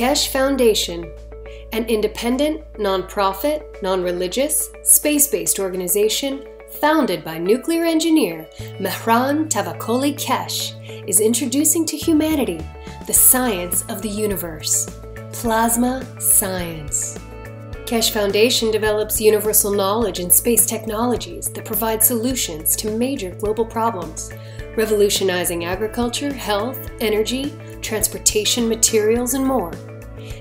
Keshe Foundation, an independent, non-profit, non-religious, space-based organization founded by nuclear engineer Mehran Tavakoli Keshe, is introducing to humanity the science of the universe, plasma science. Keshe Foundation develops universal knowledge in space technologies that provide solutions to major global problems, revolutionizing agriculture, health, energy, transportation, materials, and more.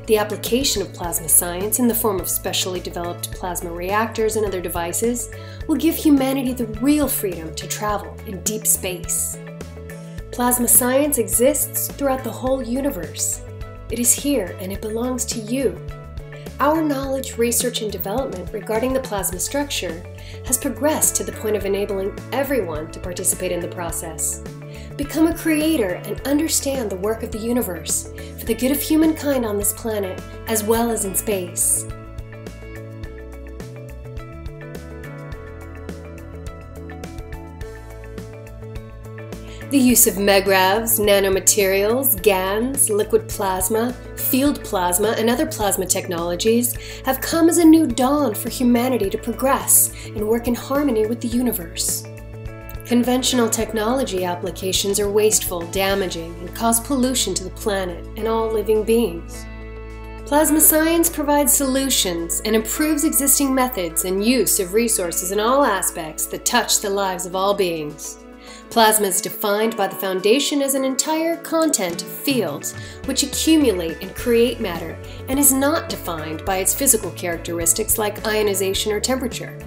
The application of plasma science in the form of specially developed plasma reactors and other devices will give humanity the real freedom to travel in deep space. Plasma science exists throughout the whole universe. It is here and it belongs to you. Our knowledge, research, and development regarding the plasma structure has progressed to the point of enabling everyone to participate in the process. Become a creator and understand the work of the universe for the good of humankind on this planet as well as in space. The use of megravs, nanomaterials, GANs, liquid plasma, field plasma, and other plasma technologies have come as a new dawn for humanity to progress and work in harmony with the universe. Conventional technology applications are wasteful, damaging, and cause pollution to the planet and all living beings. Plasma science provides solutions and improves existing methods and use of resources in all aspects that touch the lives of all beings. Plasma is defined by the Foundation as an entire content of fields which accumulate and create matter and is not defined by its physical characteristics like ionization or temperature.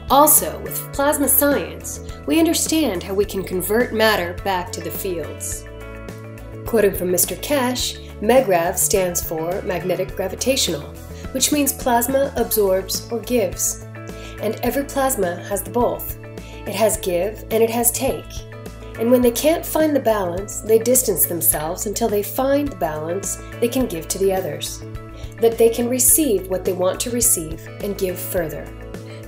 Also, with plasma science, we understand how we can convert matter back to the fields. Quoting from Mr. Keshe, MEGRAV stands for magnetic gravitational, which means plasma absorbs or gives. And every plasma has the both. It has give and it has take. And when they can't find the balance, they distance themselves until they find the balance they can give to the others. That they can receive what they want to receive and give further.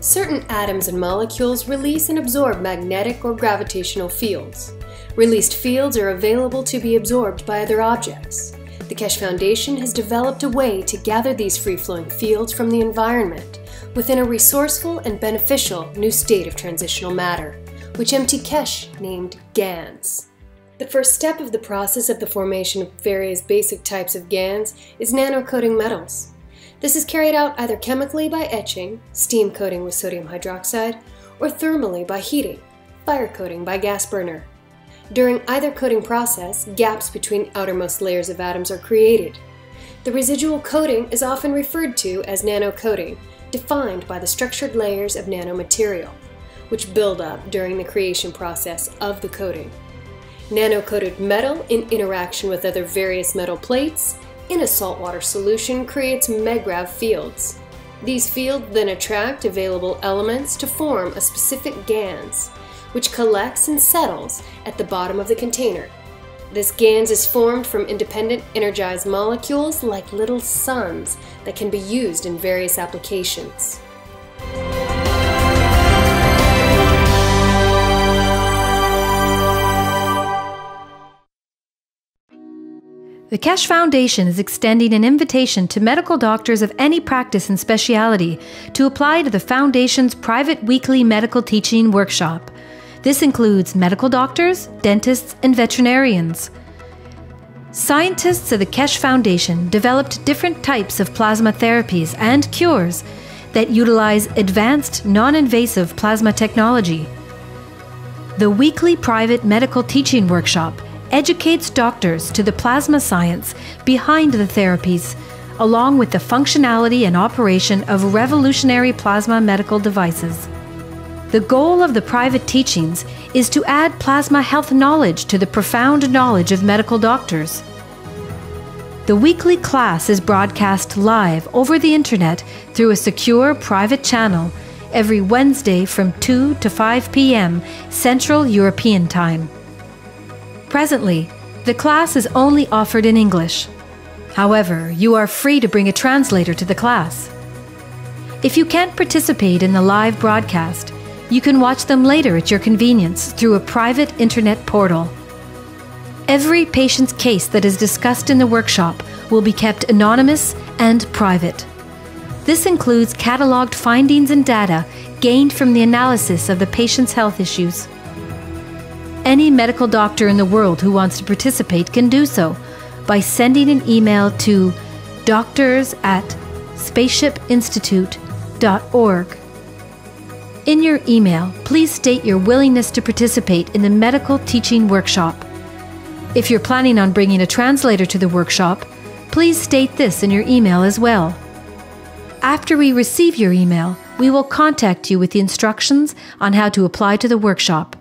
Certain atoms and molecules release and absorb magnetic or gravitational fields. Released fields are available to be absorbed by other objects. The Keshe Foundation has developed a way to gather these free-flowing fields from the environment within a resourceful and beneficial new state of transitional matter, which M.T. Keshe named GANs. The first step of the process of the formation of various basic types of GANs is nano-coating metals. This is carried out either chemically by etching, steam coating with sodium hydroxide, or thermally by heating, fire coating by gas burner. During either coating process, gaps between outermost layers of atoms are created. The residual coating is often referred to as nano-coating, defined by the structured layers of nanomaterial, which build up during the creation process of the coating. Nano-coated metal in interaction with other various metal plates in a saltwater solution creates megrav fields. These fields then attract available elements to form a specific GANs, which collects and settles at the bottom of the container. This GANs is formed from independent energized molecules like little suns that can be used in various applications. The Keshe Foundation is extending an invitation to medical doctors of any practice and specialty to apply to the Foundation's private weekly medical teaching workshop. This includes medical doctors, dentists, and veterinarians. Scientists of the Keshe Foundation developed different types of plasma therapies and cures that utilize advanced, non-invasive plasma technology. The weekly private medical teaching workshop educates doctors to the plasma science behind the therapies, along with the functionality and operation of revolutionary plasma medical devices. The goal of the private teachings is to add plasma health knowledge to the profound knowledge of medical doctors. The weekly class is broadcast live over the internet through a secure private channel every Wednesday from 2 to 5 p.m. Central European Time. Presently, the class is only offered in English. However, you are free to bring a translator to the class. If you can't participate in the live broadcast, you can watch them later at your convenience through a private internet portal. Every patient's case that is discussed in the workshop will be kept anonymous and private. This includes catalogued findings and data gained from the analysis of the patient's health issues. Any medical doctor in the world who wants to participate can do so by sending an email to doctors@spaceshipinstitute.org. In your email, please state your willingness to participate in the medical teaching workshop. If you're planning on bringing a translator to the workshop, please state this in your email as well. After we receive your email, we will contact you with the instructions on how to apply to the workshop.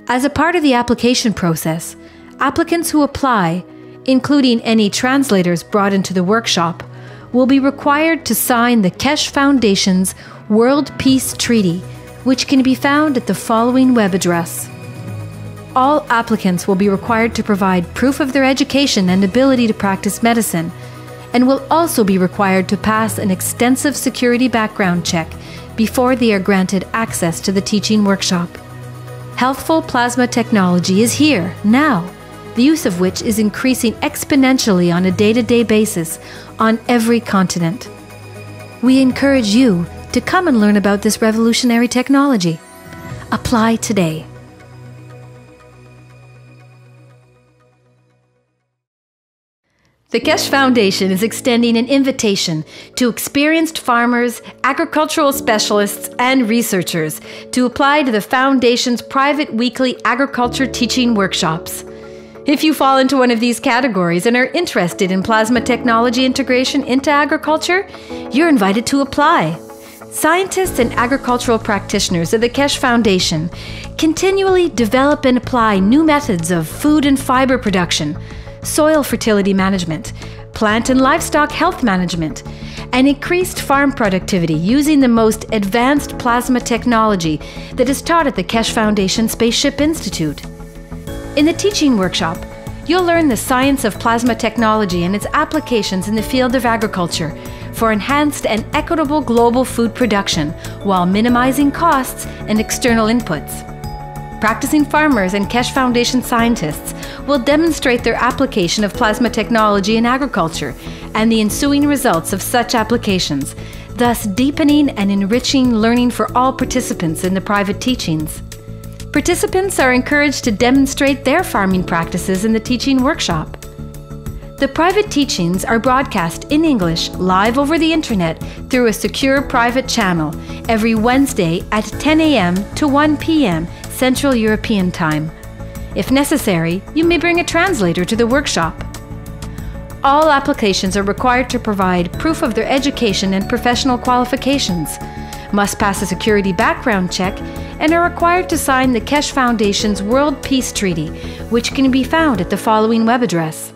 As a part of the application process, applicants who apply, including any translators brought into the workshop, will be required to sign the Keshe Foundation's World Peace Treaty, which can be found at the following web address. All applicants will be required to provide proof of their education and ability to practice medicine, and will also be required to pass an extensive security background check before they are granted access to the teaching workshop. Healthful plasma technology is here, now, the use of which is increasing exponentially on a day-to-day basis on every continent. We encourage you to come and learn about this revolutionary technology. Apply today. The Keshe Foundation is extending an invitation to experienced farmers, agricultural specialists, and researchers to apply to the Foundation's private weekly agriculture teaching workshops. If you fall into one of these categories and are interested in plasma technology integration into agriculture, you're invited to apply. Scientists and agricultural practitioners of the Keshe Foundation continually develop and apply new methods of food and fiber production, soil fertility management, plant and livestock health management, and increased farm productivity using the most advanced plasma technology that is taught at the Keshe Foundation Spaceship Institute. In the teaching workshop, you'll learn the science of plasma technology and its applications in the field of agriculture for enhanced and equitable global food production while minimizing costs and external inputs. Practicing farmers and Keshe Foundation scientists will demonstrate their application of plasma technology in agriculture and the ensuing results of such applications, thus deepening and enriching learning for all participants in the private teachings. Participants are encouraged to demonstrate their farming practices in the teaching workshop. The private teachings are broadcast in English live over the internet through a secure private channel every Wednesday at 10 a.m. to 1 p.m. Central European Time. If necessary, you may bring a translator to the workshop. All applications are required to provide proof of their education and professional qualifications, must pass a security background check, and are required to sign the Keshe Foundation's World Peace Treaty, which can be found at the following web address.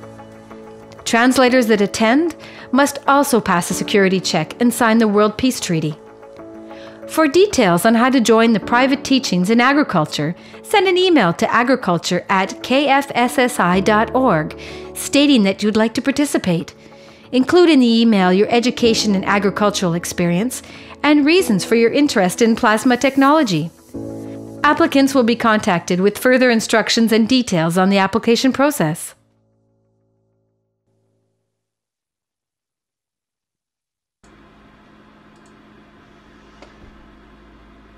Translators that attend must also pass a security check and sign the World Peace Treaty. For details on how to join the private teachings in agriculture, send an email to agriculture@kfssi.org stating that you'd like to participate. Include in the email your education and agricultural experience and reasons for your interest in plasma technology. Applicants will be contacted with further instructions and details on the application process.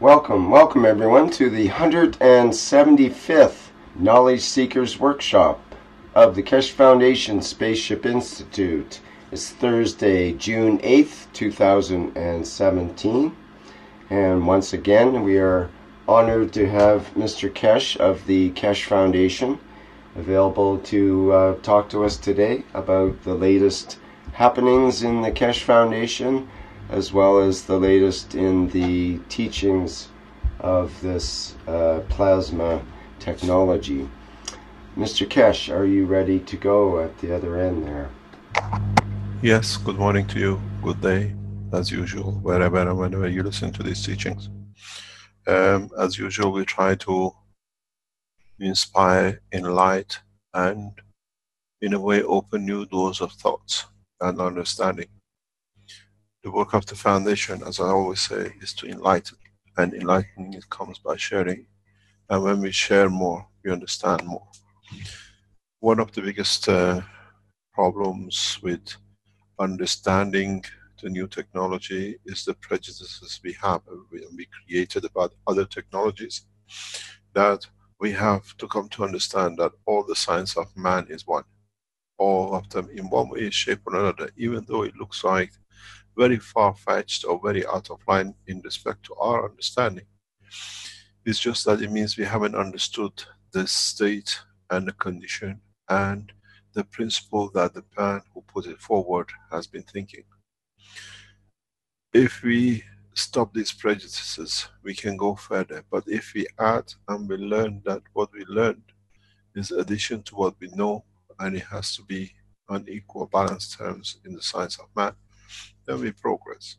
Welcome everyone to the 175th Knowledge Seekers Workshop of the Keshe Foundation Spaceship Institute. It's Thursday, June 8th, 2017. And once again, we are honored to have Mr. Keshe of the Keshe Foundation available to talk to us today about the latest happenings in the Keshe Foundation, as well as the latest in the teachings of this plasma technology. Mr. Keshe, are you ready to go at the other end there? Yes, good morning to you. Good day, as usual, wherever and whenever you listen to these teachings. As usual, we try to inspire, enlighten, and in a way open new doors of thoughts and understanding. The work of the foundation, as I always say, is to enlighten, and enlightening it comes by sharing. And when we share more, we understand more. One of the biggest problems with understanding the new technology is the prejudices we have and we created about other technologies, that we have to come to understand that all the science of man is one. All of them in one way, shape or another, even though it looks like very far-fetched or very out of line in respect to our understanding. It's just that it means we haven't understood the state and the condition and the principle that the man who put it forward has been thinking. If we stop these prejudices, we can go further. But if we add and we learn that what we learned is addition to what we know, and it has to be on equal balance terms in the science of man, then we progress.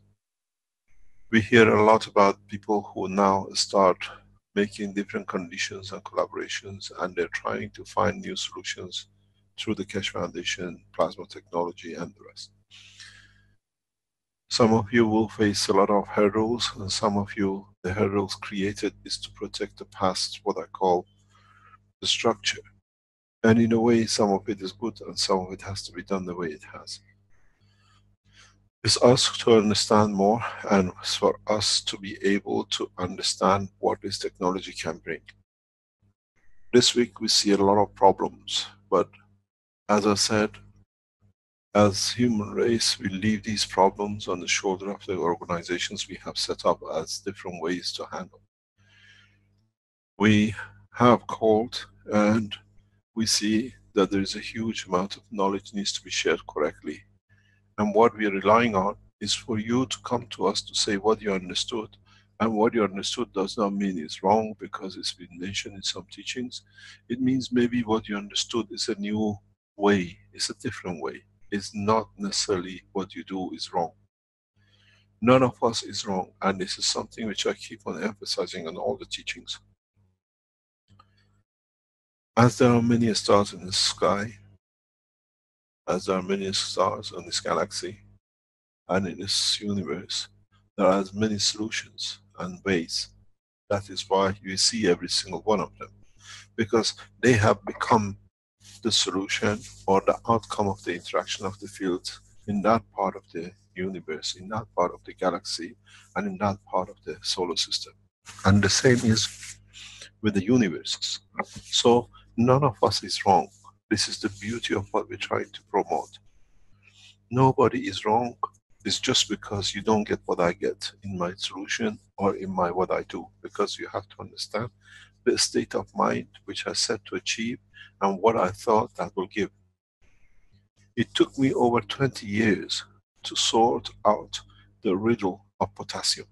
We hear a lot about people who now start making different conditions and collaborations, and they're trying to find new solutions through the Keshe Foundation, plasma technology, and the rest. Some of you will face a lot of hurdles, and some of you, the hurdles created is to protect the past, what I call the structure. And in a way, some of it is good, and some of it has to be done the way it has. It's us to understand more, and it's for us to be able to understand what this technology can bring. This week we see a lot of problems, but as I said, as human race, we leave these problems on the shoulder of the organizations we have set up as different ways to handle. We have called and we see that there is a huge amount of knowledge needs to be shared correctly. And what we are relying on is for you to come to us to say what you understood. And what you understood does not mean it's wrong because it's been mentioned in some teachings. It means maybe what you understood is a new way, it's a different way. It's not necessarily what you do is wrong. None of us is wrong, and this is something which I keep on emphasizing on all the teachings. As there are many stars in the sky, as there are many stars in this galaxy, and in this universe, there are as many solutions and ways. That is why you see every single one of them, because they have become the solution or the outcome of the interaction of the fields in that part of the universe, in that part of the galaxy, and in that part of the solar system. And the same is with the universes. So none of us is wrong. This is the beauty of what we're trying to promote. Nobody is wrong. It's just because you don't get what I get in my solution or in my what I do, because you have to understand the state of mind which I set to achieve and what I thought that will give. It took me over 20 years to sort out the riddle of potassium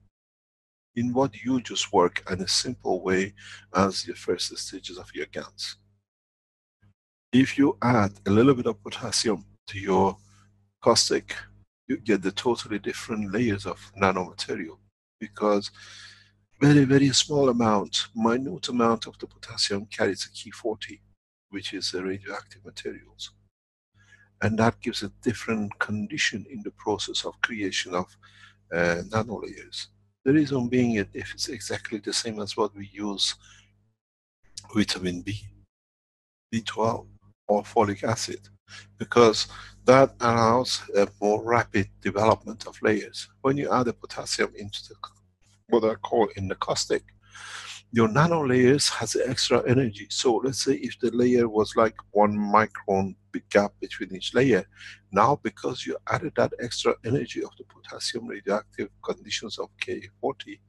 in what you just work in a simple way as the first stages of your GANs. If you add a little bit of potassium to your caustic, you get the totally different layers of nanomaterial, because very, very small amount, minute amount of the potassium carries a key 40, which is the radioactive materials. And that gives a different condition in the process of creation of nanolayers. The reason being if it's exactly the same as what we use vitamin B, B12 or folic acid, because that allows a more rapid development of layers. When you add the potassium into the, what I call in the caustic, your nano layers has extra energy. So let's say if the layer was like 1 micron big gap between each layer, now because you added that extra energy of the potassium radioactive conditions of K40,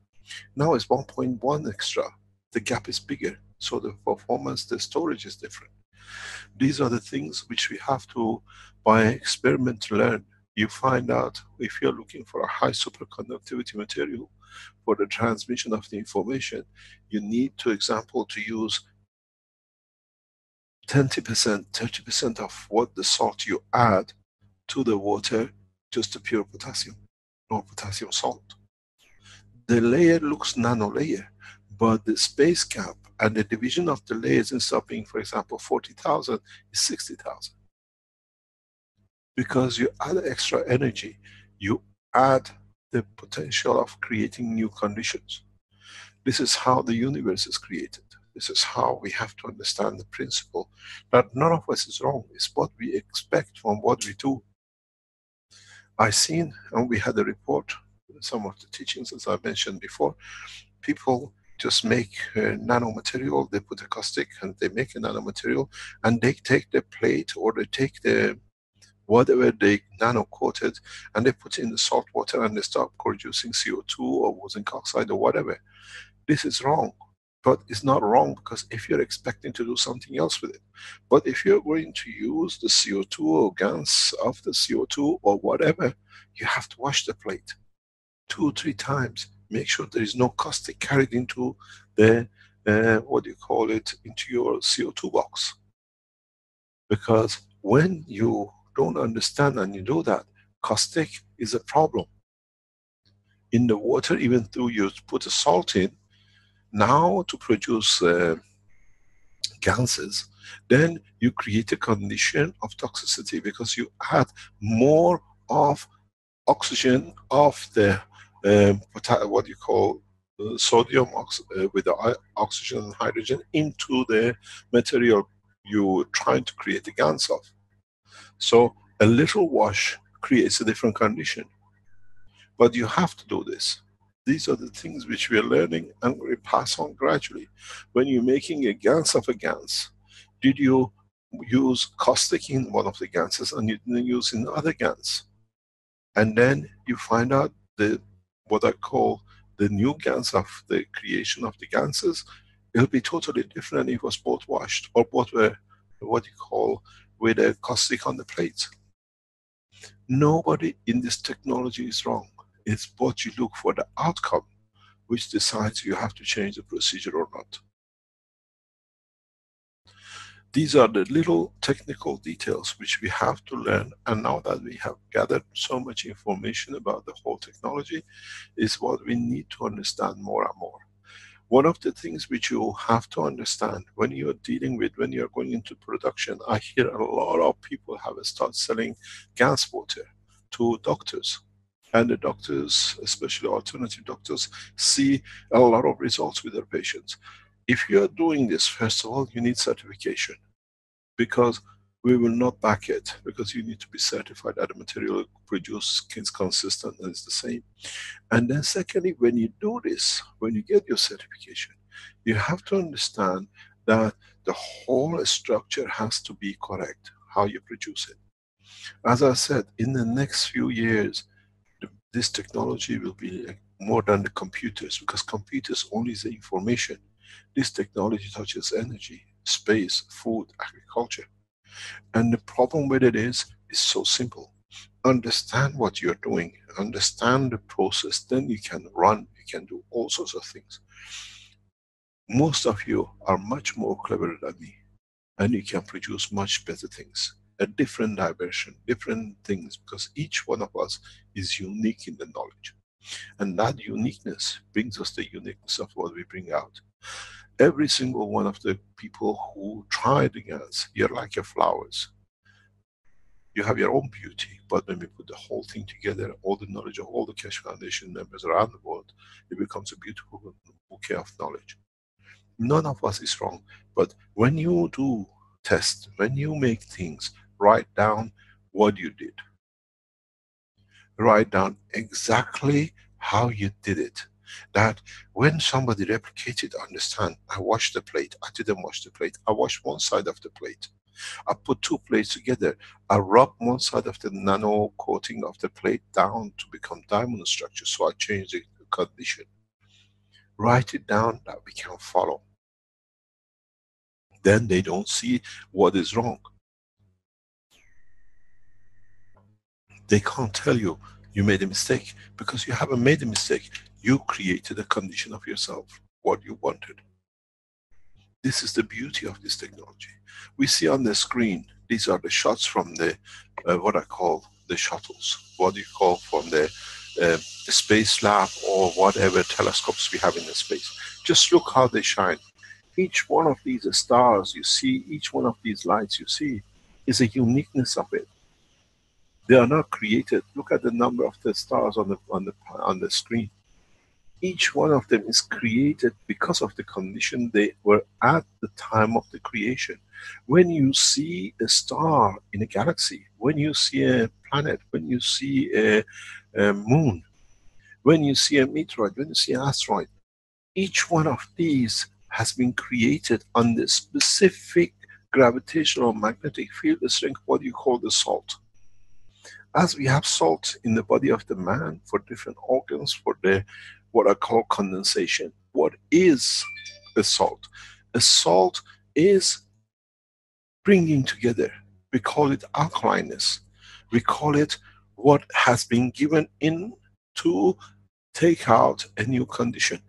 now it's 1.1 extra. The gap is bigger, so the performance, the storage is different. These are the things which we have to, by experiment, learn. You find out if you're looking for a high superconductivity material for the transmission of the information, you need, to example, to use 20%, 30% of what the salt you add to the water, just the pure potassium or potassium salt. The layer looks nano layer, but the space gap and the division of the layers instead of being, for example, 40,000 is 60,000. Because you add extra energy, you add the potential of creating new conditions. This is how the universe is created. This is how we have to understand the principle that none of us is wrong. It's what we expect from what we do. I seen, and we had a report, some of the teachings, as I mentioned before, people just make nanomaterial, they put a caustic and they make a nanomaterial, and they take the plate or they take the whatever they nano coated and they put it in the salt water and they start producing CO2 or zinc oxide or whatever. This is wrong. But it's not wrong because if you're expecting to do something else with it. But if you're going to use the CO2 or gas of the CO2 or whatever, you have to wash the plate 2-3 times. Make sure there is no caustic carried into the, what do you call it, into your CO2 box. Because when you don't understand and you do that, caustic is a problem. In the water, even though you put the salt in, now to produce gases, then you create a condition of toxicity because you add more of oxygen of the what you call sodium with the oxygen and hydrogen into the material you're trying to create a gas of. So a little wash creates a different condition. But you have to do this. These are the things which we are learning and we pass on gradually. When you're making a gas of a gas, did you use caustic in one of the gases and you didn't use in other gas? And then you find out the, what I call the new gas of the creation of the gases, it'll be totally different if it was both washed or both were, what you call, with a caustic on the plate. Nobody in this technology is wrong. It's what you look for, the outcome, which decides you have to change the procedure or not. These are the little technical details which we have to learn, and now that we have gathered so much information about the whole technology, is what we need to understand more and more. One of the things which you have to understand when you're dealing with, when you're going into production, I hear a lot of people have started selling gas water to doctors. And the doctors, especially alternative doctors, see a lot of results with their patients. If you're doing this, first of all, you need certification. Because we will not back it, because you need to be certified that the material produced is consistent and is the same. And then secondly, when you do this, when you get your certification, you have to understand that the whole structure has to be correct, how you produce it. As I said, in the next few years, this technology will be more than the computers, because computers only is the information. This technology touches energy, space, food, agriculture. And the problem with it is so simple. Understand what you're doing, understand the process, then you can run, you can do all sorts of things. Most of you are much more clever than me, and you can produce much better things. A different diversion, different things, because each one of us is unique in the knowledge. And that uniqueness brings us the uniqueness of what we bring out. Every single one of the people who try the gas, you're like your flowers. You have your own beauty, but when we put the whole thing together, all the knowledge of all the Keshe Foundation members around the world, it becomes a beautiful bouquet of knowledge. None of us is wrong, but when you do test, when you make things, write down what you did. Write down exactly how you did it. That when somebody replicated, understand, I washed the plate, I didn't wash the plate, I washed one side of the plate. I put two plates together, I rubbed one side of the nano coating of the plate down to become diamond structure, so I changed the condition. Write it down that we can follow. Then they don't see what is wrong. They can't tell you, you made a mistake, because you haven't made a mistake. You created a condition of yourself, what you wanted. This is the beauty of this technology. We see on the screen, these are the shots from the, what I call the shuttles, what you call from the space lab or whatever telescopes we have in the space. Just look how they shine. Each one of these stars you see, each one of these lights you see, is a uniqueness of it. They are not created. Look at the number of the stars on the screen. Each one of them is created because of the condition they were at the time of the creation. When you see a star in a galaxy, when you see a planet, when you see a moon, when you see a meteoroid, when you see an asteroid, each one of these has been created on the specific gravitational magnetic field strength, what you call the salt. As we have salt in the body of the man for different organs, for the what I call condensation. What is a salt? A salt is bringing together. We call it alkalineness. We call it what has been given in to take out a new condition.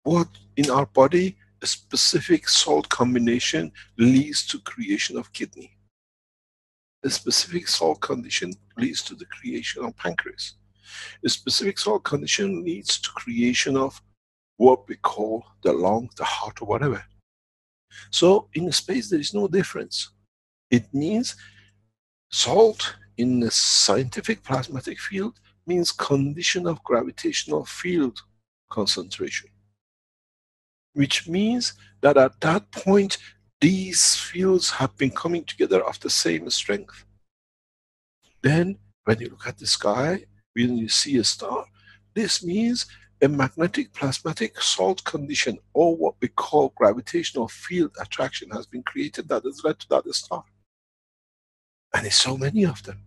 What in our body, a specific salt combination leads to creation of kidney. A specific salt condition leads to the creation of pancreas. A specific salt condition leads to creation of what we call the lung, the heart, or whatever. So in space there is no difference. It means salt in the scientific plasmatic field means condition of gravitational field concentration. Which means that at that point these fields have been coming together of the same strength. Then when you look at the sky, when you see a star, this means a magnetic plasmatic salt condition, or what we call gravitational field attraction, has been created that has led to that star. And there's so many of them.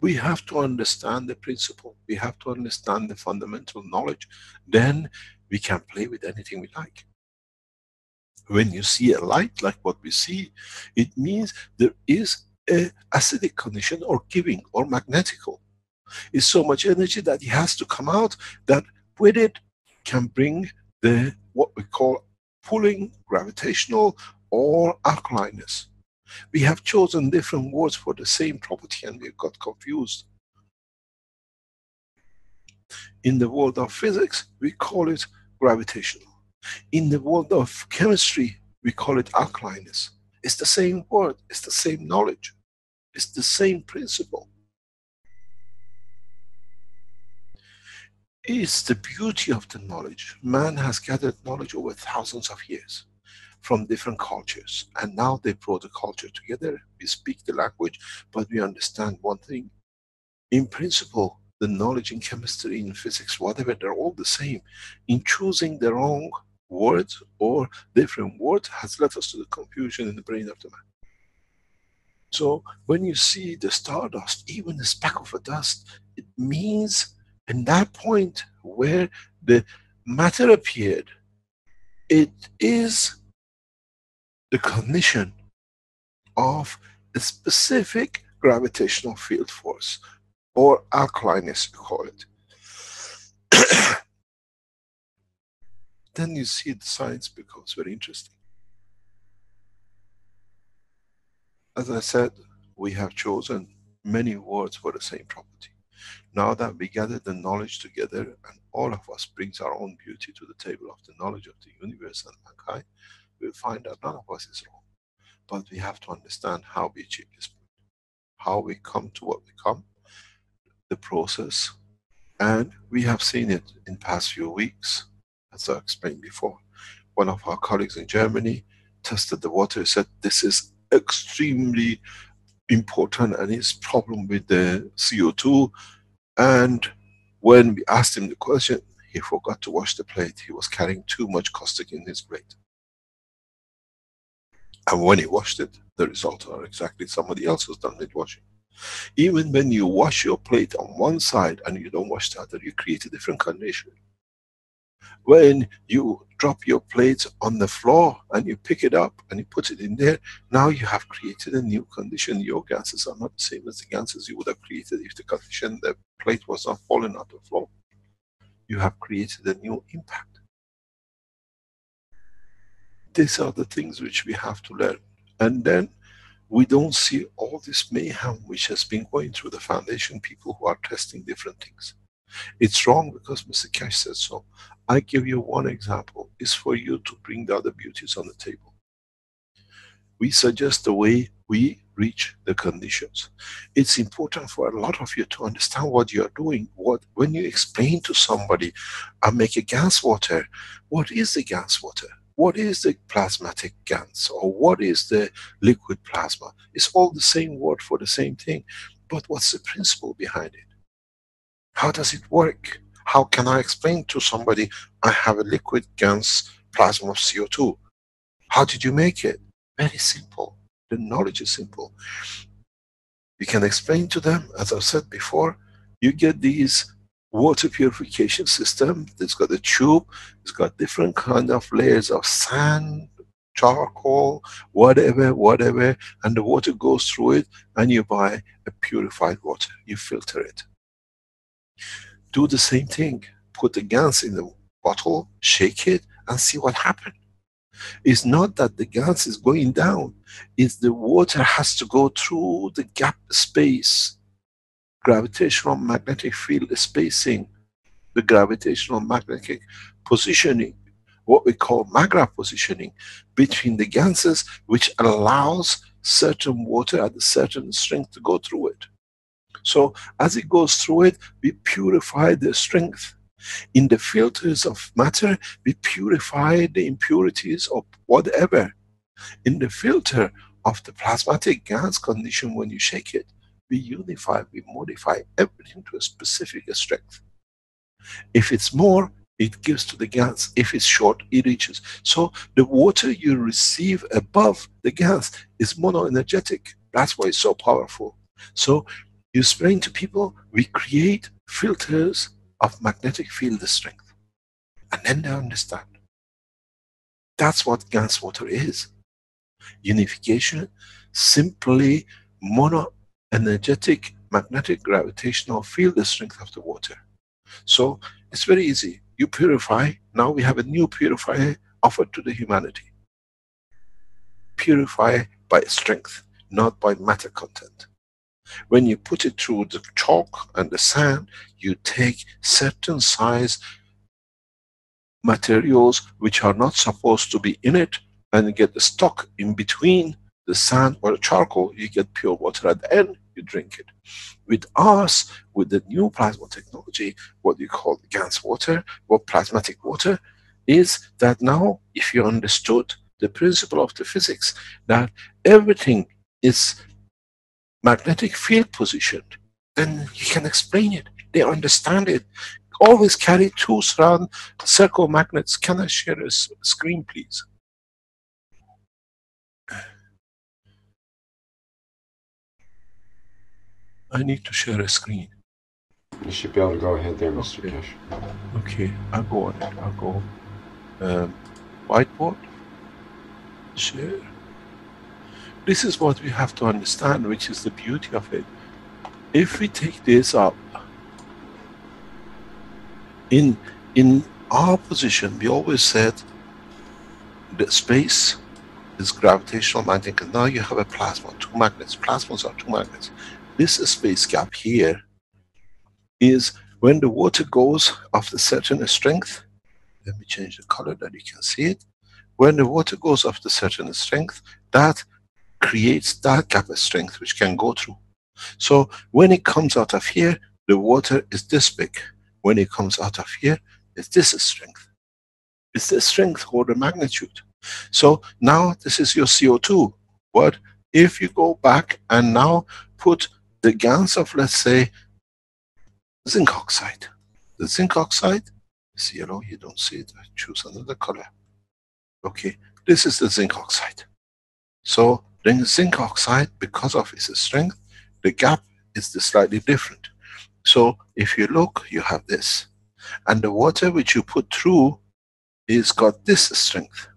We have to understand the principle. We have to understand the fundamental knowledge. Then we can play with anything we like. When you see a light like what we see, it means there is a acidic condition or giving or magnetical. It's so much energy that it has to come out, that with it can bring the what we call pulling, gravitational, or alkalineness. We have chosen different words for the same property and we got confused. In the world of physics, we call it gravitational. In the world of chemistry, we call it alkalineness. It's the same word, it's the same knowledge, it's the same principle. It's the beauty of the knowledge. Man has gathered knowledge over thousands of years from different cultures, and now they brought the culture together. We speak the language, but we understand one thing. In principle, the knowledge in chemistry, in physics, whatever, they're all the same. In choosing the wrong words or different words has led us to the confusion in the brain of the man. So when you see the stardust, even a speck of a dust, it means in that point where the matter appeared, it is the condition of a specific gravitational field force, or alkalineness we call it. Then you see the science becomes very interesting. As I said, we have chosen many words for the same property. Now that we gather the knowledge together and all of us brings our own beauty to the table of the knowledge of the universe and mankind, we'll find that none of us is wrong. But we have to understand how we achieve this point, how we come to what we come, the process, and we have seen it in past few weeks, as I explained before. One of our colleagues in Germany tested the water, said this is extremely important and his problem with the CO2, and when we asked him the question, he forgot to wash the plate. He was carrying too much caustic in his plate. And when he washed it, the results are exactly somebody else has done it washing. Even when you wash your plate on one side and you don't wash the other, you create a different condition. When you drop your plate on the floor and you pick it up and you put it in there, now you have created a new condition. Your gases are not the same as the gases you would have created if the condition, the plate was not falling on the floor. You have created a new impact. These are the things which we have to learn. And then we don't see all this mayhem which has been going through the foundation, people who are testing different things. It's wrong because Mr. Keshe said so. I give you one example. It's for you to bring the other beauties on the table. We suggest the way we reach the conditions. It's important for a lot of you to understand what you're doing. When you explain to somebody, I make a gas water, what is the gas water? What is the plasmatic gas? Or what is the liquid plasma? It's all the same word for the same thing. But what's the principle behind it? How does it work? How can I explain to somebody, I have a liquid gas plasma of CO2? How did you make it? Very simple. The knowledge is simple. You can explain to them, as I've said before, you get these water purification system, it's got a tube, it's got different kind of layers of sand, charcoal, whatever, and the water goes through it, and you buy a purified water, you filter it. Do the same thing, put the gas in the bottle, shake it, and see what happens. It's not that the gas is going down, it's the water has to go through the gap space, gravitational magnetic field spacing, the gravitational magnetic positioning, what we call MAGRA positioning, between the gases, which allows certain water at a certain strength to go through it. So as it goes through it, we purify the strength. In the filters of matter, we purify the impurities of whatever. In the filter of the plasmatic gas condition, when you shake it, we unify, we modify everything to a specific strength. If it's more, it gives to the gas. If it's short, it reaches. So the water you receive above the gas is mono-energetic. That's why it's so powerful. So you explain to people, we create filters of magnetic field strength. And then they understand. That's what gas water is. Unification, simply mono-energetic magnetic gravitational field strength of the water. So it's very easy. You purify, now we have a new purifier offered to the humanity. Purify by strength, not by matter content. When you put it through the chalk and the sand, you take certain size materials which are not supposed to be in it, and you get stuck in between the sand or the charcoal, you get pure water at the end, you drink it. With us, with the new plasma technology, what you call the gas water or plasmatic water, is that now, if you understood the principle of the physics, that everything is magnetic field positioned, then you can explain it. They understand it. Always carry two surround circle magnets. Can I share a screen, please? I need to share a screen. You should be able to go ahead there, Mr. Okay. Keshe. Okay, I'll go on it. I'll go whiteboard, share. This is what we have to understand, which is the beauty of it. If we take this up, in our position, we always said the space is gravitational magnetic. Now you have a plasma, two magnets. Plasmas are two magnets. This space gap here is when the water goes of the certain strength. Let me change the color that you can see it. When the water goes of the certain strength, that creates that gap of strength which can go through. So when it comes out of here, the water is this big. When it comes out of here, it's this strength. It's the strength or the magnitude. So now this is your CO2. But if you go back and now put the gas of, let's say, zinc oxide. The zinc oxide is yellow, you don't see it. I choose another color. Okay, this is the zinc oxide. So then zinc oxide, because of its strength, the gap is slightly different. So if you look, you have this. And the water which you put through is got this strength.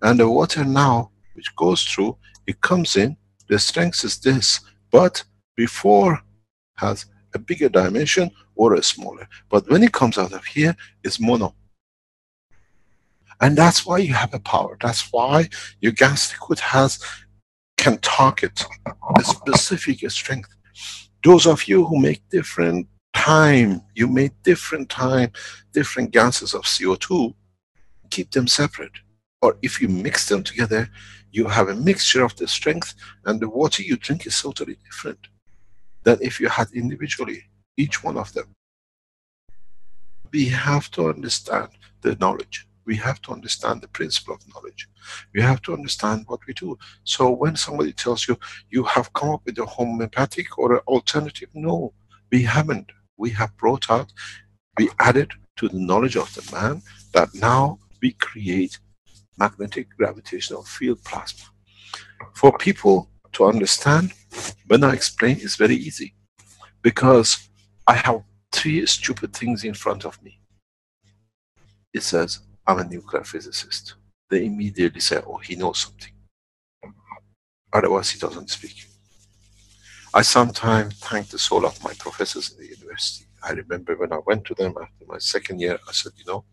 And the water now, which goes through, it comes in, the strength is this. But before has a bigger dimension or a smaller. But when it comes out of here, it's mono. And that's why you have a power. That's why your gas liquid can target a specific strength. Those of you who make different time, you make different gases of CO2, keep them separate. Or if you mix them together, you have a mixture of the strength, and the water you drink is totally different than if you had individually each one of them. We have to understand the knowledge. We have to understand the principle of knowledge. We have to understand what we do. So when somebody tells you, you have come up with a homeopathic or an alternative, no, we haven't. We have brought out, we added to the knowledge of the man that now we create magnetic gravitational field plasma. For people to understand, when I explain, it's very easy. Because I have three stupid things in front of me. It says, I'm a nuclear physicist. They immediately say, oh, he knows something. Otherwise, he doesn't speak. I sometimes thank the soul of my professors in the university. I remember when I went to them after my second year, I said, you know,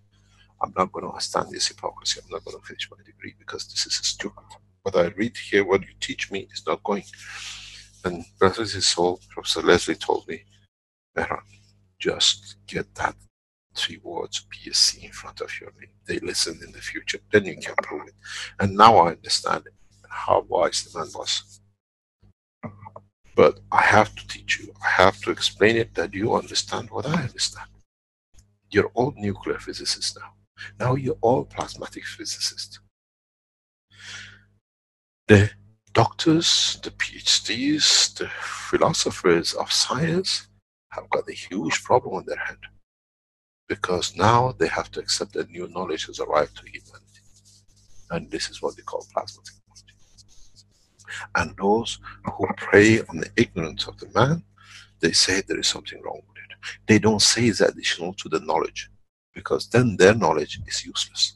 I'm not going to stand this hypocrisy. I'm not going to finish my degree because this is stupid. What I read here, what you teach me is not going. And bless his soul, Professor Leslie told me, Mehran, just get that 3 words BSc in front of your name. They listen in the future, then you can prove it. And now I understand it, how wise the man was. But I have to teach you, I have to explain it that you understand what I understand. You're all nuclear physicists now. Now you're all plasmatic physicists. The doctors, the PhDs, the philosophers of science have got a huge problem on their hand. Because now they have to accept that new knowledge has arrived to humanity. And this is what they call plasma technology. And those who prey on the ignorance of the man, they say there is something wrong with it. They don't say it's additional to the knowledge, because then their knowledge is useless.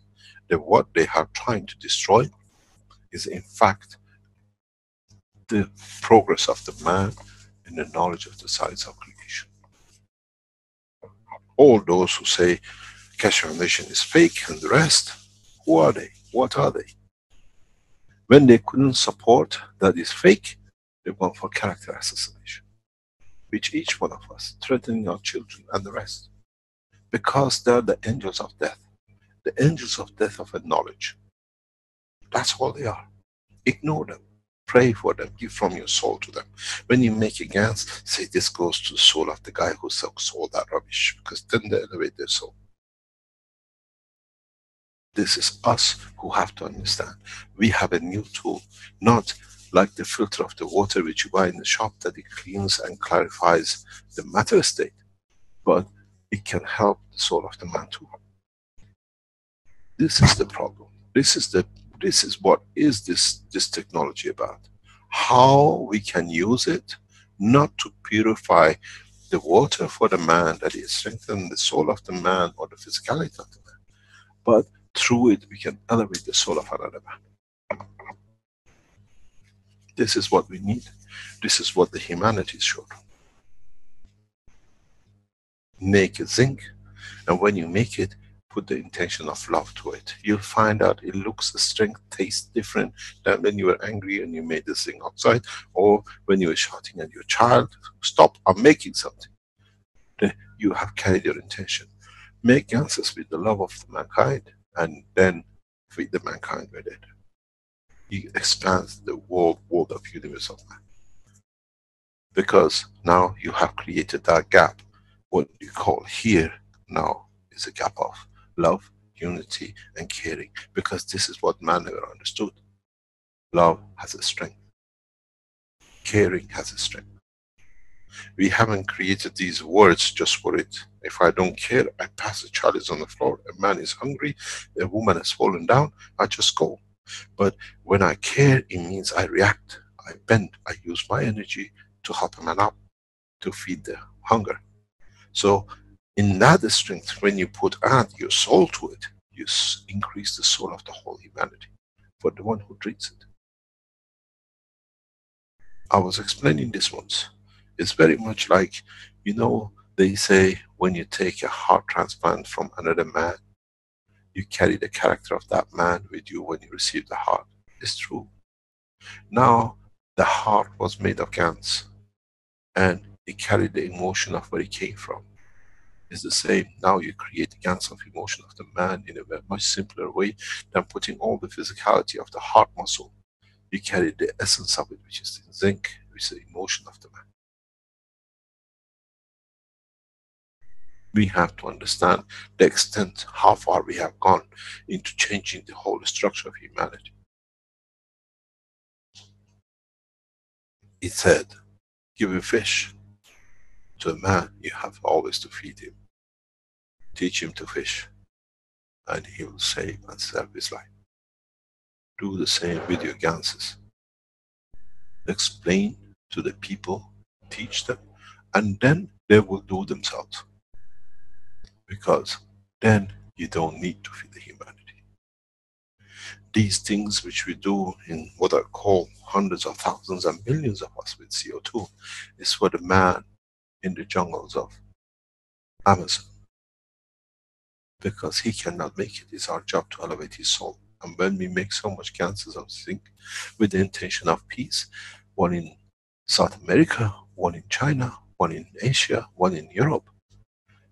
What they are trying to destroy is in fact the progress of the man in the knowledge of the science of creation. All those who say Keshe Foundation is fake and the rest, who are they? What are they? When they couldn't support that is fake, they went for character assassination. Which each one of us, threatening our children and the rest. Because they're the angels of death. The angels of death of a knowledge. That's all they are. Ignore them. Pray for them. Give from your soul to them. When you make a gans, say this goes to the soul of the guy who sold that rubbish. Because then they elevate their soul. This is us who have to understand. We have a new tool, not like the filter of the water which you buy in the shop that it cleans and clarifies the matter state, but it can help the soul of the man too. This is the problem. This is what is this technology about. How we can use it, not to purify the water for the man, that is strengthen the soul of the man or the physicality of the man, but through it we can elevate the soul of another man. This is what we need. This is what the humanity showed. Make a zinc, and when you make it, put the intention of love to it. You'll find out it looks, the strength tastes different than when you were angry and you made the zinc oxide, or when you were shouting at your child, stop, I'm making something. You have carried your intention. Make ganses with the love of the mankind, and then feed the mankind with it. You expand the world of universe of man. Because now you have created that gap. What you call here now is a gap of love, unity and caring. Because this is what man never understood. Love has a strength. Caring has a strength. We haven't created these words just for it. If I don't care, I pass a chalice on the floor, a man is hungry, a woman has fallen down, I just go. But when I care, it means I react, I bend, I use my energy to help a man up, to feed the hunger. So in that strength, when you add your soul to it, you increase the soul of the whole humanity for the one who drinks it. I was explaining this once. It's very much like, you know, they say when you take a heart transplant from another man, you carry the character of that man with you when you receive the heart. It's true. Now, the heart was made of gans, and it carried the emotion of where it came from. It's the same. Now you create the gangs of emotion of the man in a much simpler way than putting all the physicality of the heart muscle. You carry the essence of it, which is the zinc, which is the emotion of the man. We have to understand the extent, how far we have gone into changing the whole structure of humanity. It said, give a fish to a man, you have always to feed him. Teach him to fish, and he will save and serve his life. Do the same with your ganses. Explain to the people, teach them, and then they will do themselves. Because then you don't need to feed the humanity. These things which we do in what I call hundreds of thousands and millions of us with CO2 is for the man in the jungles of Amazon. Because he cannot make it. It's our job to elevate his soul. And when we make so much ganses of zinc with the intention of peace, one in South America, one in China, one in Asia, one in Europe,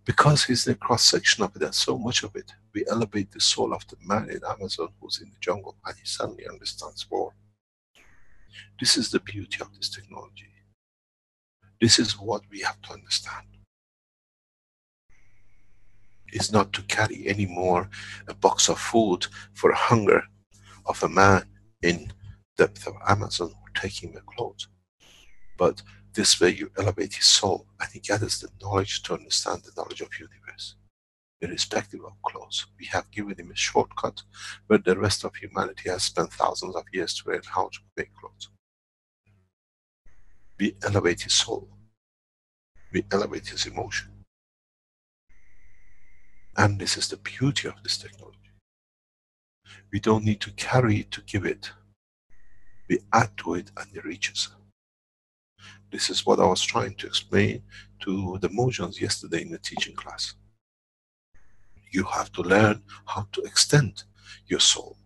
because he's the cross section of it and so much of it, we elevate the soul of the man in Amazon who's in the jungle, and he suddenly understands war. This is the beauty of this technology. This is what we have to understand. It's not to carry anymore a box of food for hunger of a man in depth of Amazon or taking the clothes. But this way you elevate his soul and he gathers the knowledge to understand the knowledge of universe. Irrespective of clothes, we have given him a shortcut where the rest of humanity has spent thousands of years to learn how to make clothes. We elevate his soul. We elevate his emotion. And this is the beauty of this technology. We don't need to carry it to give it. We add to it and it reaches. This is what I was trying to explain to the Mojans yesterday in the teaching class. You have to learn how to extend your soul.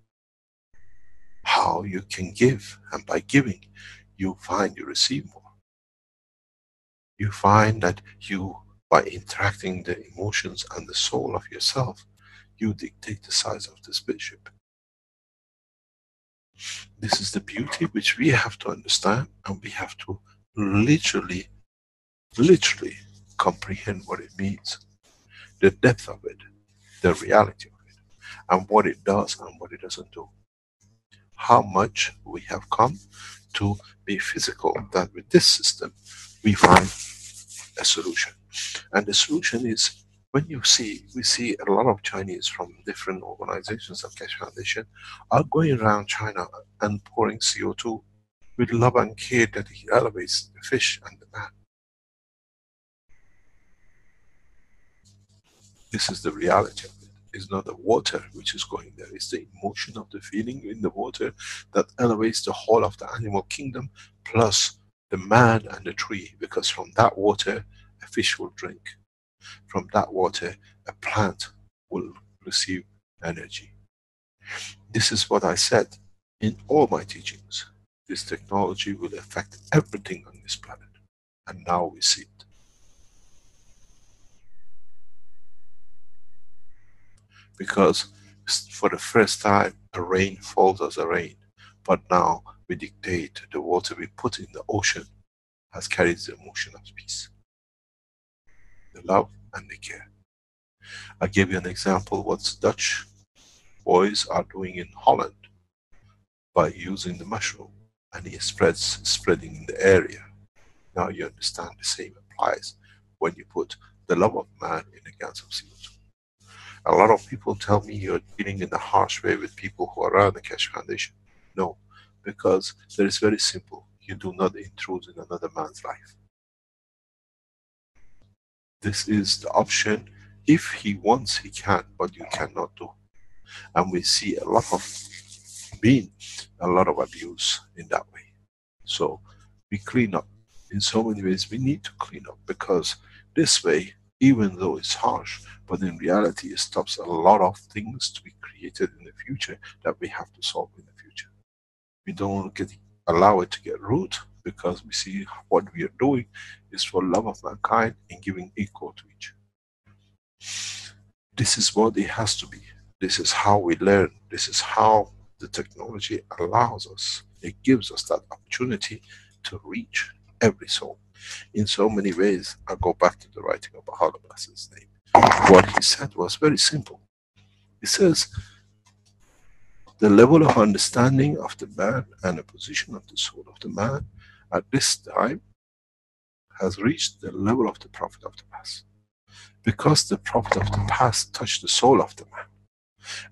How you can give, and by giving, you find you receive more. You find that you, by interacting the emotions and the soul of yourself, you dictate the size of the spaceship. This is the beauty which we have to understand, and we have to literally comprehend what it means. The depth of it, the reality of it, and what it does and what it doesn't do. How much we have come to be physical, that with this system we find a solution. And the solution is, when we see a lot of Chinese from different organizations of Keshe Foundation are going around China and pouring CO2 with love and care that he elevates the fish and the man. This is the reality of it. It's not the water which is going there, it's the emotion of the feeling in the water that elevates the whole of the animal kingdom, plus the man and the tree, because from that water a fish will drink. From that water a plant will receive energy. This is what I said in all my teachings. This technology will affect everything on this planet. And now we see it. Because for the first time a rain falls as a rain, but now we dictate the water we put in the ocean has carried the emotion of peace, the love and the care. I gave you an example what Dutch boys are doing in Holland by using the mushroom, and it spreading in the area. Now you understand the same applies when you put the love of man in the gans of CO2. A lot of people tell me you're dealing in a harsh way with people who are around the Keshe Foundation. No, because there is very simple. You do not intrude in another man's life. This is the option. If he wants, he can, but you cannot do. And we see a lot of abuse in that way. So we clean up. In so many ways we need to clean up, because this way, even though it's harsh, but in reality it stops a lot of things to be created in the future that we have to solve in the future. We don't allow it to get root, because we see what we are doing is for love of mankind and giving equal to each. This is what it has to be. This is how we learn. This is how the technology allows us. It gives us that opportunity to reach every soul. In so many ways, I go back to the writing of Baha'u'llah Blessed's name. What he said was very simple. He says, the level of understanding of the man and the position of the soul of the man at this time has reached the level of the Prophet of the past. Because the Prophet of the past touched the soul of the man.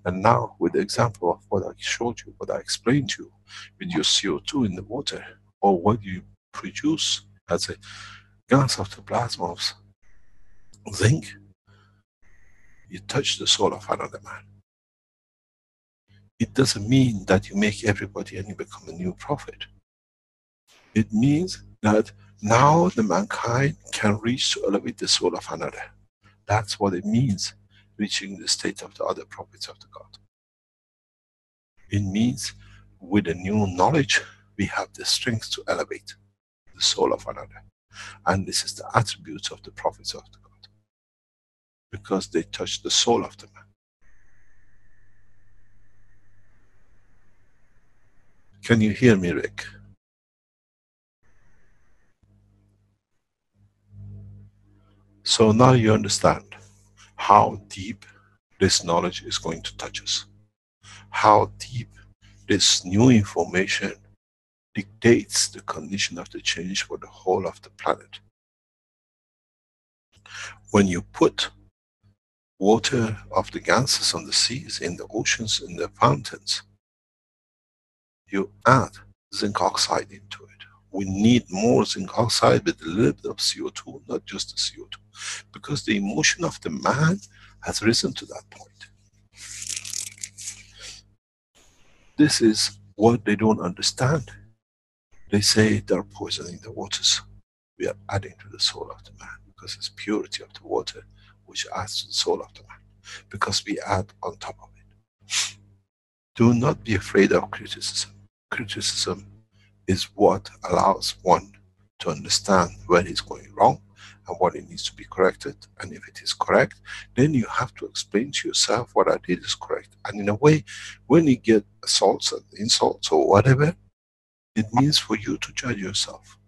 And now, with the example of what I showed you, what I explained to you, with your CO2 in the water, or what you produce as a gas of the plasma of zinc, you touch the soul of another man. It doesn't mean that you make everybody and you become a new prophet. It means that now the mankind can reach to elevate the soul of another. That's what it means, reaching the state of the other prophets of the God. It means with a new knowledge, we have the strength to elevate the soul of another. And this is the attributes of the prophets of the God. Because they touch the soul of the man. Can you hear me, Rick? So now you understand how deep this knowledge is going to touch us. How deep this new information dictates the condition of the change for the whole of the planet. When you put water of the ganses on the seas, in the oceans, in the fountains, you add zinc oxide into it. We need more zinc oxide with a little bit of CO2, not just the CO2. Because the emotion of the man has risen to that point. This is what they don't understand. They say they're poisoning the waters. We are adding to the soul of the man, because it's purity of the water which adds to the soul of the man. Because we add on top of it. Do not be afraid of criticism. Criticism is what allows one to understand where he's going wrong and what it needs to be corrected. And if it is correct, then you have to explain to yourself what I did is correct. And in a way, when you get assaults and insults or whatever, it means for you to judge yourself.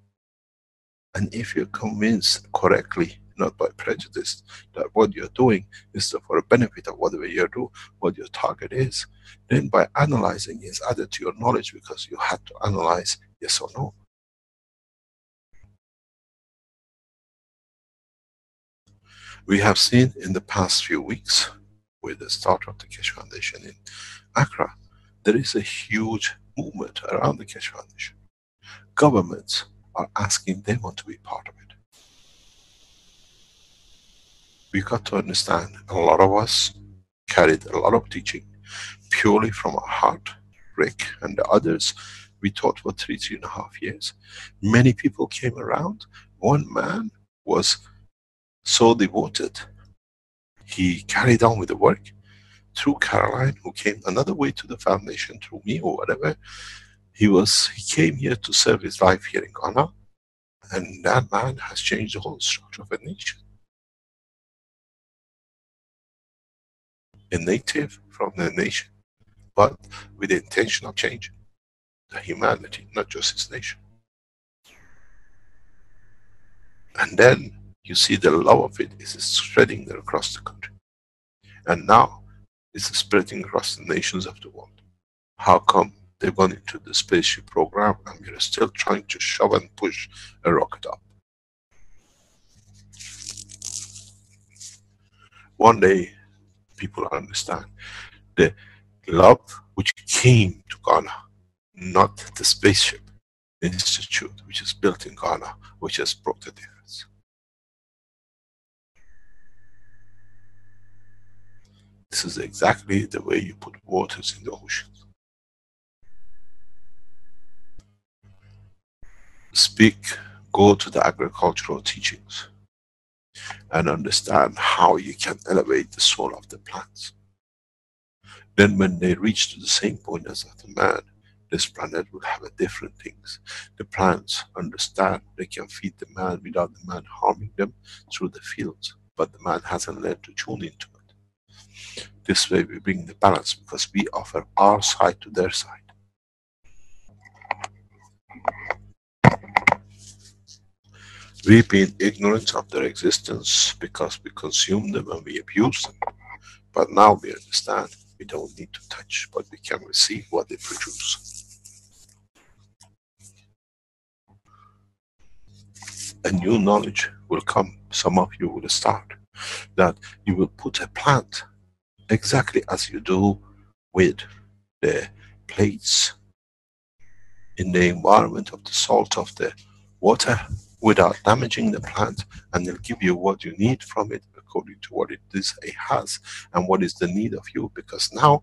And if you're convinced correctly, not by prejudice, that what you're doing is for the benefit of whatever you do, what your target is, then by analyzing is added to your knowledge, because you had to analyze yes or no. We have seen in the past few weeks, with the start of the Keshe Foundation in Accra, there is a huge movement around the Keshe Foundation. Governments are asking, they want to be part of it. We got to understand, a lot of us carried a lot of teaching purely from our heart. Rick and the others, we taught for 3.5 years. Many people came around. One man was so devoted, he carried on with the work. Through Caroline, who came another way to the foundation, through me or whatever, he came here to serve his life here in Ghana, and that man has changed the whole structure of a nation. A native from the nation, but with the intention of change the humanity, not just its nation. And then you see the love of it is spreading across the country. And now it's spreading across the nations of the world. How come they've gone into the spaceship program and we're still trying to shove and push a rocket up? One day people understand the love which came to Ghana, not the spaceship institute which is built in Ghana, which has brought the difference. This is exactly the way you put waters in the oceans. Go to the agricultural teachings and understand how you can elevate the soul of the plants. Then when they reach to the same point as the man, this planet will have a different things. The plants understand they can feed the man without the man harming them through the fields, but the man hasn't learned to tune into it. This way we bring the balance, because we offer our side to their side. We've been ignorant of their existence because we consume them and we abuse them. But now we understand we don't need to touch, but we can receive what they produce. A new knowledge will come. Some of you will start that you will put a plant exactly as you do with the plates in the environment of the salt of the water, without damaging the plant, and they'll give you what you need from it according to what it is it has and what is the need of you. Because now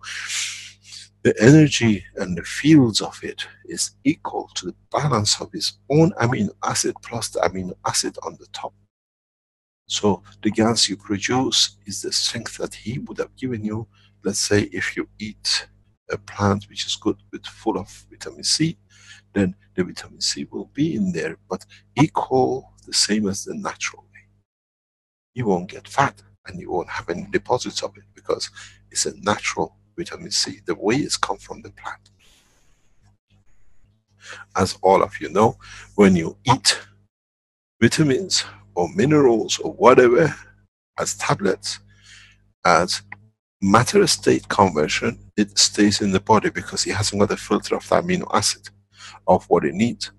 the energy and the fields of it is equal to the balance of its own amino acid plus the amino acid on the top. So the gas you produce is the strength that he would have given you. Let's say if you eat a plant which is good with full of vitamin C, then the vitamin C will be in there, but equal, the same as the natural way. You won't get fat and you won't have any deposits of it, because it's a natural vitamin C. The way it's come from the plant. As all of you know, when you eat vitamins or minerals or whatever as tablets, as matter state conversion, it stays in the body because it hasn't got a filter of the amino acid of what it needs.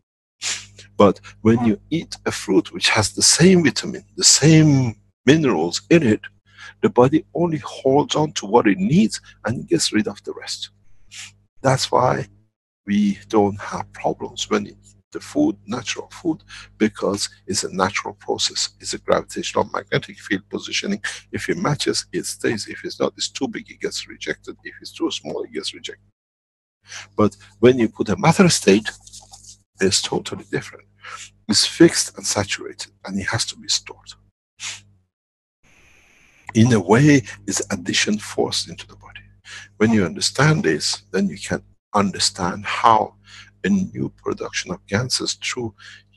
But when you eat a fruit which has the same vitamin, the same minerals in it, the body only holds on to what it needs and gets rid of the rest. That's why we don't have problems when it, the food, natural food, because it's a natural process. It's a gravitational magnetic field positioning. If it matches, it stays. If it's not, it's too big, it gets rejected. If it's too small, it gets rejected. But when you put a matter state, it's totally different. It's fixed and saturated, and it has to be stored. In a way, it's addition forced into the body. When you understand this, then you can understand how a new production of gases through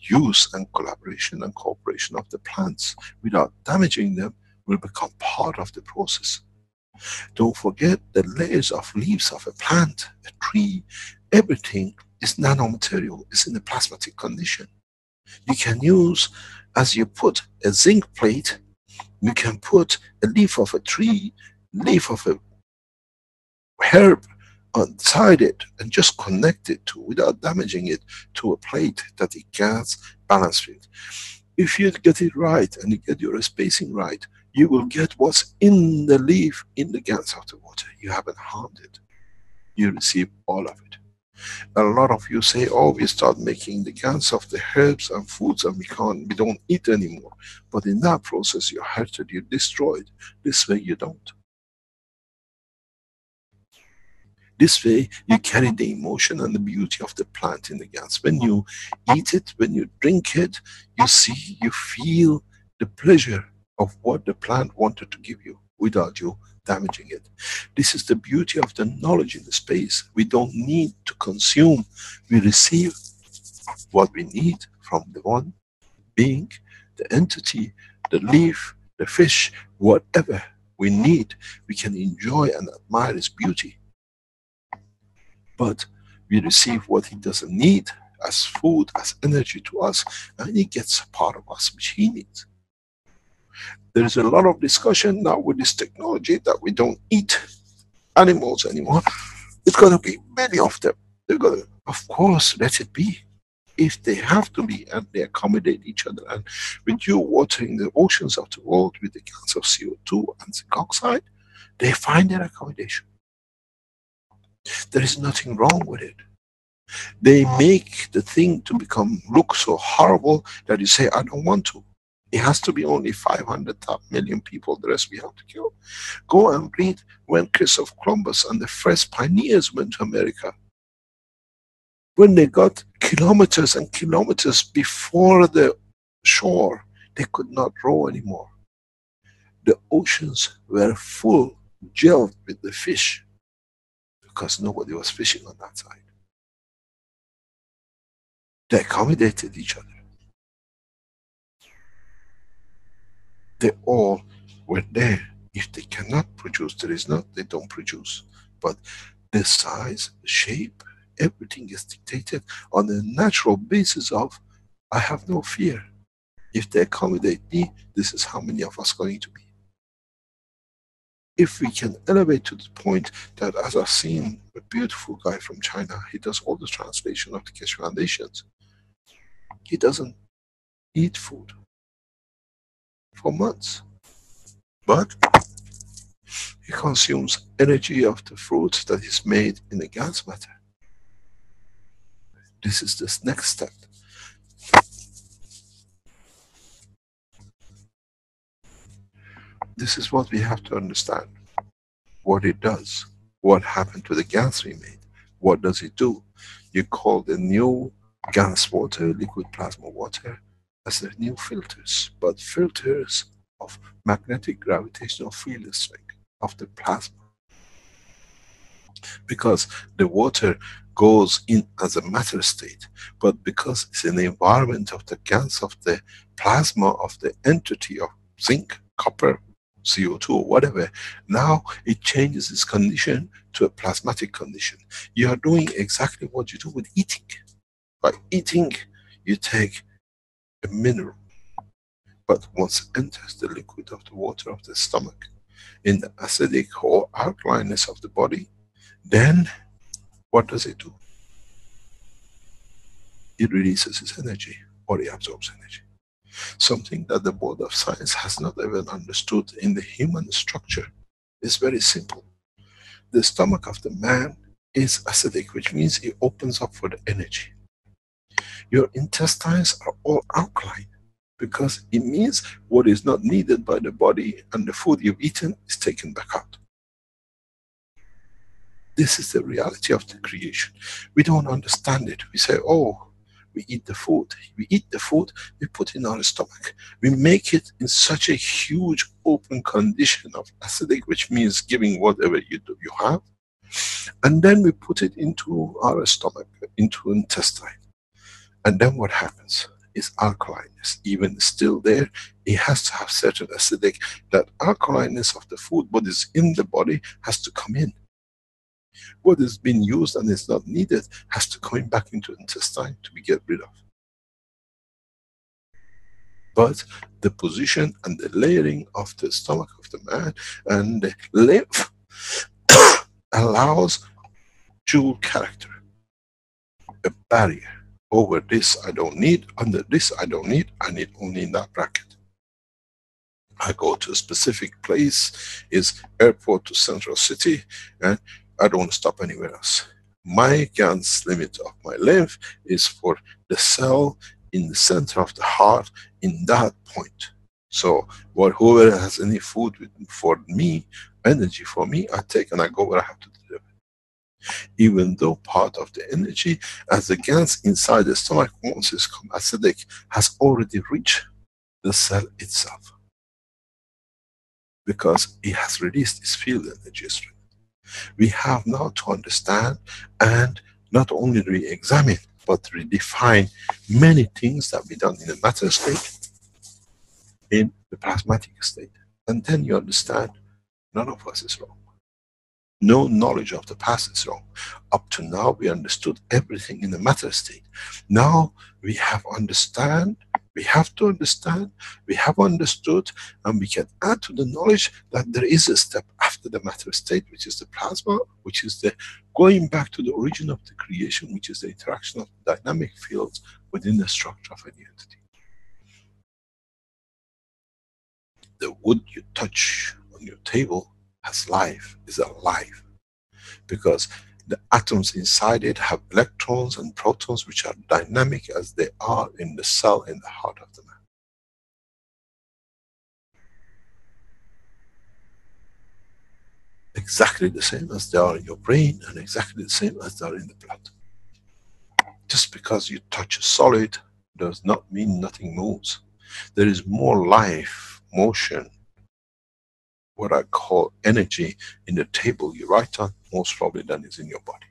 use and collaboration and cooperation of the plants without damaging them will become part of the process. Don't forget the layers of leaves of a plant, a tree, everything is nanomaterial, is in a plasmatic condition. You can use, as you put a zinc plate, you can put a leaf of a tree, leaf of a herb inside it and just connect it to, without damaging it, to a plate that it gets balance with. If you get it right and you get your spacing right, you will get what's in the leaf in the gans of the water. You haven't harmed it. You receive all of it. A lot of you say, oh, we start making the gans of the herbs and foods and we don't eat anymore. But in that process you hurted, you destroyed. This way you don't. This way you carry the emotion and the beauty of the plant in the gans. When you eat it, when you drink it, you see, you feel the pleasure of what the plant wanted to give you without you damaging it. This is the beauty of the knowledge in the space. We don't need to consume. We receive what we need from the one being, the entity, the leaf, the fish, whatever we need, we can enjoy and admire its beauty. But we receive what he doesn't need as food, as energy to us, and he gets a part of us which he needs. There is a lot of discussion now with this technology that we don't eat animals anymore. It's going to be many of them. They're going to, of course, let it be. If they have to be and they accommodate each other, and with you watering the oceans of the world with the gans of CO2 and zinc oxide, they find their accommodation. There is nothing wrong with it. They make the thing to become look so horrible that you say, I don't want to. It has to be only 500 million people, the rest we have to kill. Go and read when Christopher Columbus and the first pioneers went to America. When they got kilometers and kilometers before the shore, they could not row anymore. The oceans were full, gelled with the fish, because nobody was fishing on that side. They accommodated each other. They all were there If they cannot produce, they don't produce. But the size, the shape, everything is dictated on a natural basis of, I have no fear. If they accommodate me, this is how many of us going to be. If we can elevate to the point that, as I've seen a beautiful guy from China, he does all the translation of the Keshe Foundations. He doesn't eat food for months, but he consumes energy of the fruit that is made in the gans matter. This is the next step. This is what we have to understand. What it does. What happened to the gas we made. What does it do? You call the new gas water, liquid plasma water, as the new filters. But filters of magnetic gravitational field strength of the plasma. Because the water goes in as a matter state, but because it's in the environment of the gas of the plasma of the entity of zinc, copper, CO2 or whatever, now it changes its condition to a plasmatic condition. You are doing exactly what you do with eating. By eating, you take a mineral, but once it enters the liquid of the water of the stomach, in the acidic or alkalineness of the body, then what does it do? It releases its energy, or it absorbs energy. Something that the world of science has not even understood in the human structure is very simple. The stomach of the man is acidic, which means it opens up for the energy. Your intestines are all alkaline, because it means what is not needed by the body and the food you've eaten is taken back out. This is the reality of the creation. We don't understand it. We say, oh, we eat the food. We eat the food, we put it in our stomach. We make it in such a huge open condition of acidic, which means giving whatever you do, you have. And then we put it into our stomach, into intestine. And then what happens is alkalineness. Even still there, it has to have certain acidic, that alkalineness of the food, what is in the body, has to come in. What has been used and is not needed has to come back into the intestine to be get rid of. But the position and the layering of the stomach of the man and the lymph allows dual character, a barrier. Over this I don't need, under this I don't need, I need only in that bracket. I go to a specific place, is airport to central city, and I don't want to stop anywhere else. My Gans limit of my lymph is for the cell in the center of the heart, in that point. So whoever has any food for me, energy for me, I take and I go where I have to deliver. Even though part of the energy, as the Gans inside the stomach, once it's become acidic, has already reached the cell itself. Because it has released its field energy strength. We have now to understand and not only re-examine, but redefine many things that we done in the matter state, in the plasmatic state. And then you understand, none of us is wrong. No knowledge of the past is wrong. Up to now we understood everything in the matter state. Now we have understand, we have to understand, we have understood, and we can add to the knowledge that there is a step after the matter state, which is the plasma, which is the going back to the origin of the creation, which is the interaction of dynamic fields within the structure of any entity. The wood you touch on your table has life, is alive, because the atoms inside it have electrons and protons which are dynamic as they are in the cell in the heart of the man. Exactly the same as they are in your brain, and exactly the same as they are in the blood. Just because you touch a solid does not mean nothing moves. There is more life, motion, what I call energy in the table you write on, most probably than is in your body.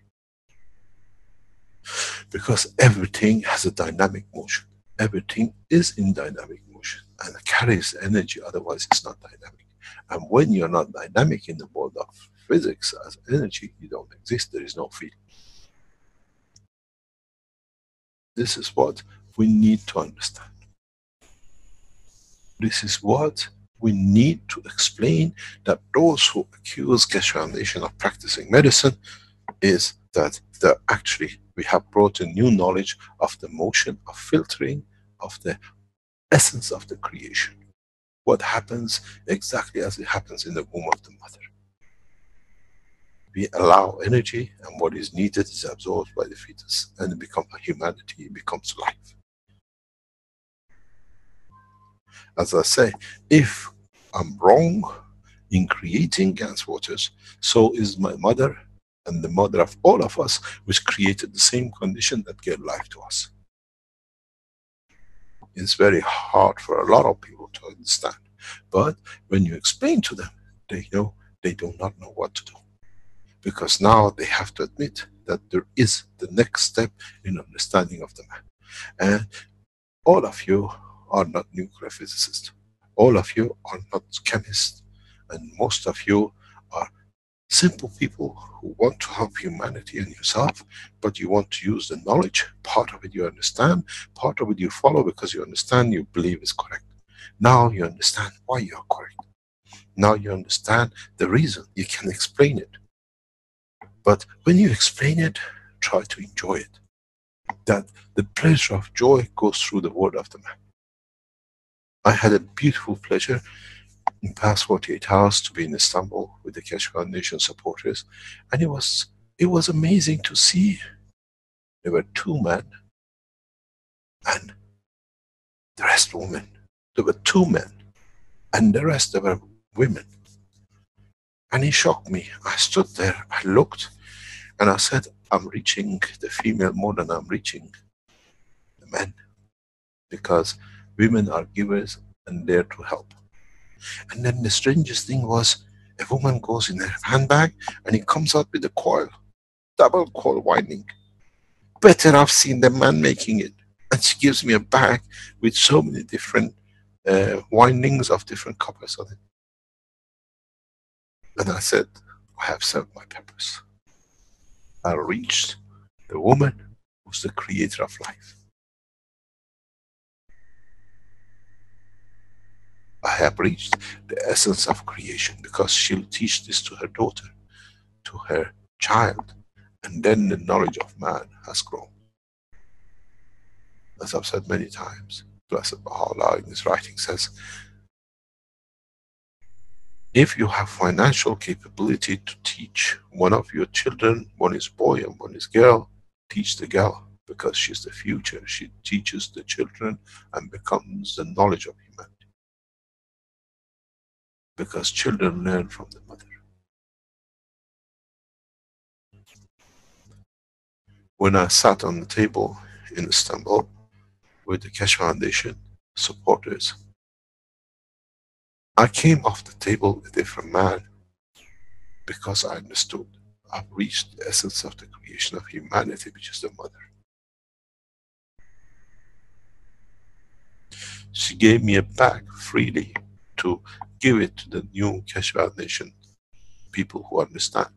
Because everything has a dynamic motion. Everything is in dynamic motion and carries energy, otherwise it's not dynamic. And when you're not dynamic in the world of physics as energy, you don't exist, there is no feeling. This is what we need to understand. This is what we need to explain, that those who accuse Keshe Foundation of practicing medicine is that actually we have brought a new knowledge of the motion of filtering of the essence of the creation. What happens exactly as it happens in the womb of the mother. We allow energy, and what is needed is absorbed by the fetus, and it becomes a humanity, it becomes life. As I say, if I'm wrong in creating Gans waters, so is my mother and the mother of all of us, which created the same condition that gave life to us. It's very hard for a lot of people to understand. But when you explain to them, they know they do not know what to do. Because now they have to admit that there is the next step in understanding of the man. And all of you are not nuclear physicists. All of you are not chemists. And most of you are simple people who want to help humanity and yourself, but you want to use the knowledge. Part of it you understand, part of it you follow because you understand, you believe is correct. Now you understand why you are correct. Now you understand the reason, you can explain it. But when you explain it, try to enjoy it. That the pleasure of joy goes through the word of the man. I had a beautiful pleasure in the past 48 hours to be in Istanbul with the Keshe Foundation supporters, and it was amazing to see. There were 2 men and the rest women. There were 2 men and the rest were women. And it shocked me. I stood there, I looked, and I said, I'm reaching the female more than I'm reaching the men. Because women are givers and there to help. And then the strangest thing was, a woman goes in her handbag and it comes out with a coil, double coil winding. Better I've seen the man making it. And she gives me a bag with so many different windings of different coppers on it. And I said, I have served my purpose. I reached the woman who's the creator of life. I have reached the essence of creation, because she'll teach this to her daughter, to her child, and then the knowledge of man has grown. As I've said many times, Blessed Baha'u'llah in his writing says, if you have financial capability to teach one of your children, one is boy and one is girl, teach the girl, because she's the future. She teaches the children and becomes the knowledge of humanity. Because children learn from the mother. When I sat on the table in Istanbul with the Keshe Foundation supporters, I came off the table a different man, because I understood I've reached the essence of the creation of humanity, which is the mother. She gave me a bag freely to give it to the new Keshe Foundation people who understand.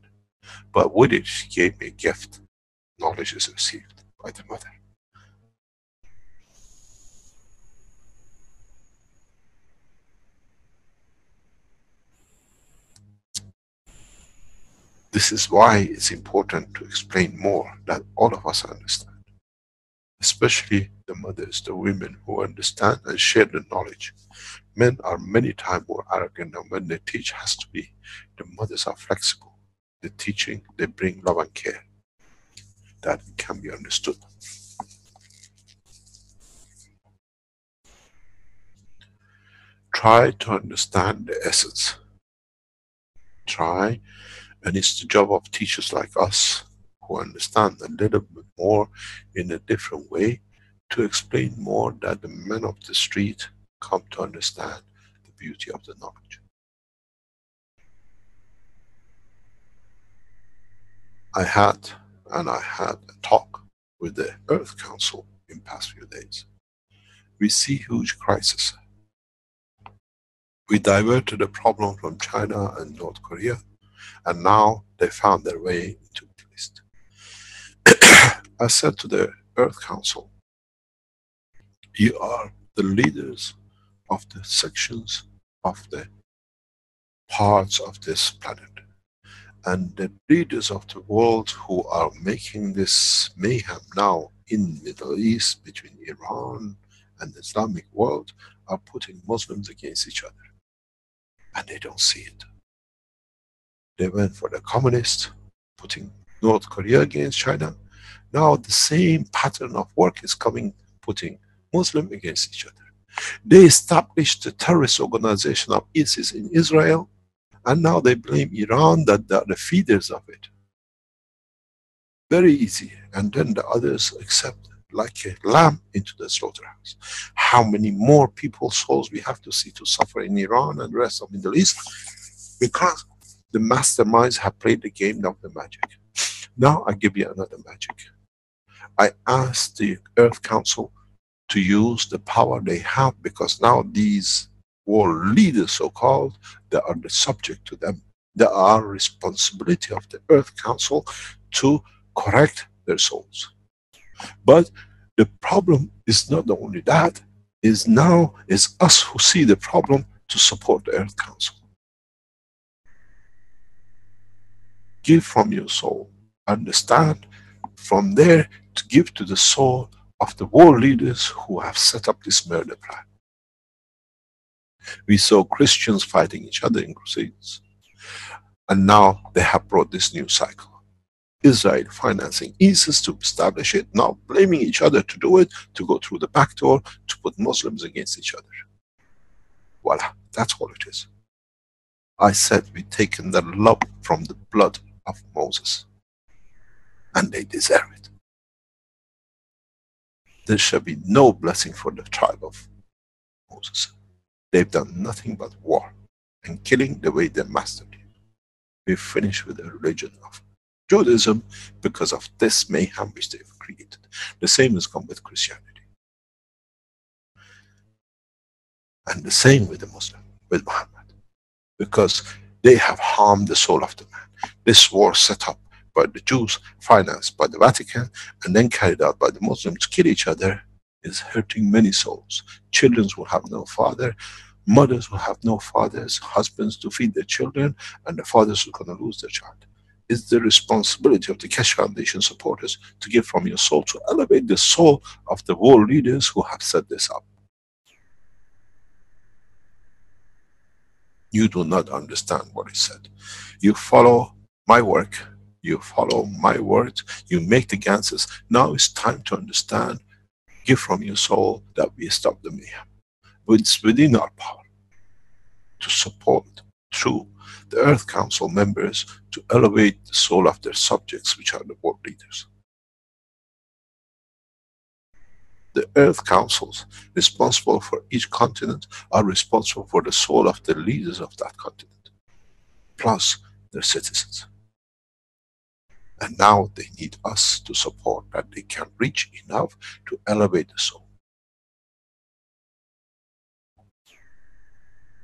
But with it, she gave me a gift. Knowledge is received by the mother. This is why it's important to explain more, that all of us understand. Especially the mothers, the women who understand and share the knowledge. Men are many times more arrogant, and when they teach has to be. The mothers are flexible. The teaching, they bring love and care. That can be understood. Try to understand the essence. Try, and it's the job of teachers like us, who understand a little bit more in a different way, to explain more, that the men of the street come to understand the beauty of the knowledge. I had a talk with the Earth Council in past few days. We see huge crisis. We diverted the problem from China and North Korea, and now they found their way into the Middle East. I said to the Earth Council, you are the leaders of the sections of the parts of this planet, and the leaders of the world who are making this mayhem now in Middle East between Iran and the Islamic world are putting Muslims against each other, and they don't see it. They went for the communists, putting North Korea against China. Now the same pattern of work is coming, putting Muslim against each other. They established the terrorist organization of ISIS in Israel, and now they blame Iran that they are the feeders of it. Very easy. And then the others accept like a lamb into the slaughterhouse. How many more people's souls we have to see to suffer in Iran and the rest of the Middle East? Because the masterminds have played the game of the magic. Now I give you another magic. I asked the Earth Council to use the power they have, because now these world leaders, so-called, they are the subject to them. They are responsibility of the Earth Council to correct their souls. But the problem is not only that, is now is us who see the problem to support the Earth Council. Give from your soul. Understand from there to give to the soul of the world leaders who have set up this murder plan. We saw Christians fighting each other in crusades, and now they have brought this new cycle. Israel financing ISIS to establish it, now blaming each other to do it, to go through the back door, to put Muslims against each other. Voila, that's all it is. I said we've taken the love from the blood of Moses, and they deserve it. There shall be no blessing for the tribe of Moses. They've done nothing but war and killing the way their master did. We finished with the religion of Judaism because of this mayhem which they've created. The same has come with Christianity. And the same with the Muslim, with Muhammad. Because they have harmed the soul of the man. This war set up by the Jews, financed by the Vatican, and then carried out by the Muslims to kill each other, is hurting many souls. Children will have no father, mothers will have no fathers, husbands to feed their children, and the fathers are going to lose their child. It's the responsibility of the Keshe Foundation supporters to give from your soul, to elevate the soul of the world leaders who have set this up. You do not understand what is said. You follow my work, you follow my words, you make the ganses. Now it's time to understand, give from your soul, that we stop the mayhem. It's within our power to support through the Earth Council members to elevate the soul of their subjects, which are the world leaders. The Earth Councils responsible for each continent are responsible for the soul of the leaders of that continent, plus their citizens. And now they need us to support that they can reach enough to elevate the soul.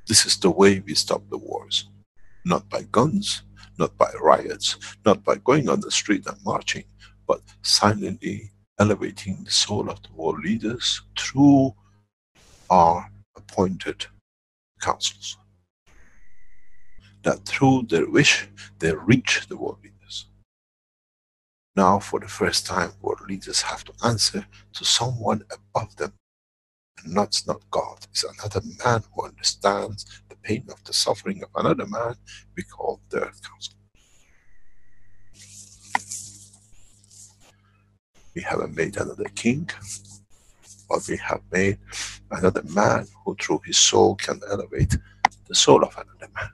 This is the way we stop the wars. Not by guns, not by riots, not by going on the street and marching, but silently elevating the soul of the world leaders through our appointed councils. That through their wish, they reach the world leaders. Now for the first time, world leaders have to answer to someone above them. And that's not God, it's another man who understands the pain of the suffering of another man, we call the Earth Council. We haven't made another king, but we have made another man who through his soul can elevate the soul of another man.